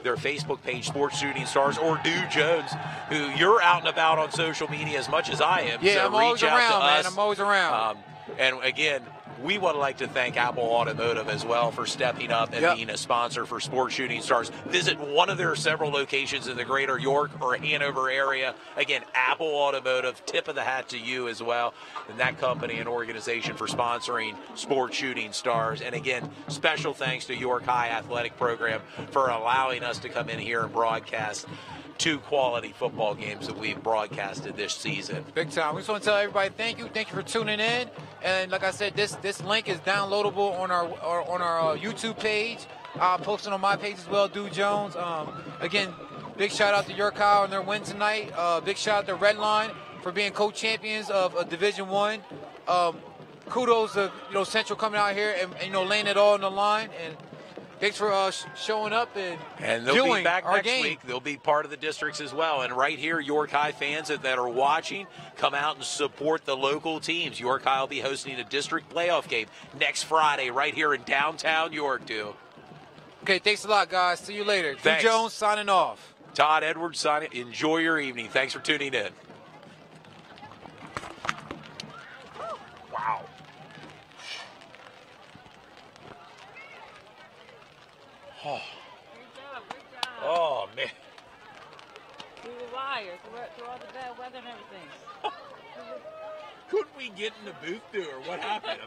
their Facebook page, Sports Shooting Stars, or Dew Jones, who you're out and about on social media as much as I am. Yeah, so I'm always around, man. I'm always around. And again, we would like to thank Apple Automotive as well for stepping up and being a sponsor for Sports Shooting Stars. Visit one of their several locations in the greater York or Hanover area. Again, Apple Automotive, tip of the hat to you as well, and that company and organization for sponsoring Sports Shooting Stars. And again, special thanks to York High Athletic Program for allowing us to come in here and broadcast 2 quality football games that we've broadcasted this season. Big time. We just want to tell everybody thank you. Thank you for tuning in. And like I said, this link is downloadable on our YouTube page. I'll post it on my page as well, Dew Jones. Again, big shout out to York High on their win tonight. Big shout out to Red Line for being co-champions of Division I. Kudos to Central coming out here and laying it all on the line. And thanks for showing up and they'll doing be back our next game. week. They'll be part of the districts as well. And right here, York High fans that are watching, come out and support the local teams. York High will be hosting a district playoff game next Friday right here in downtown York, too. Okay, thanks a lot, guys. See you later. Thanks. Dew Jones signing off. Todd Edwards signing. Enjoy your evening. Thanks for tuning in. Wow. Oh. Good job. Oh, man. We were wired through all the bad weather and everything. Couldn't we get in the booth, or what happened?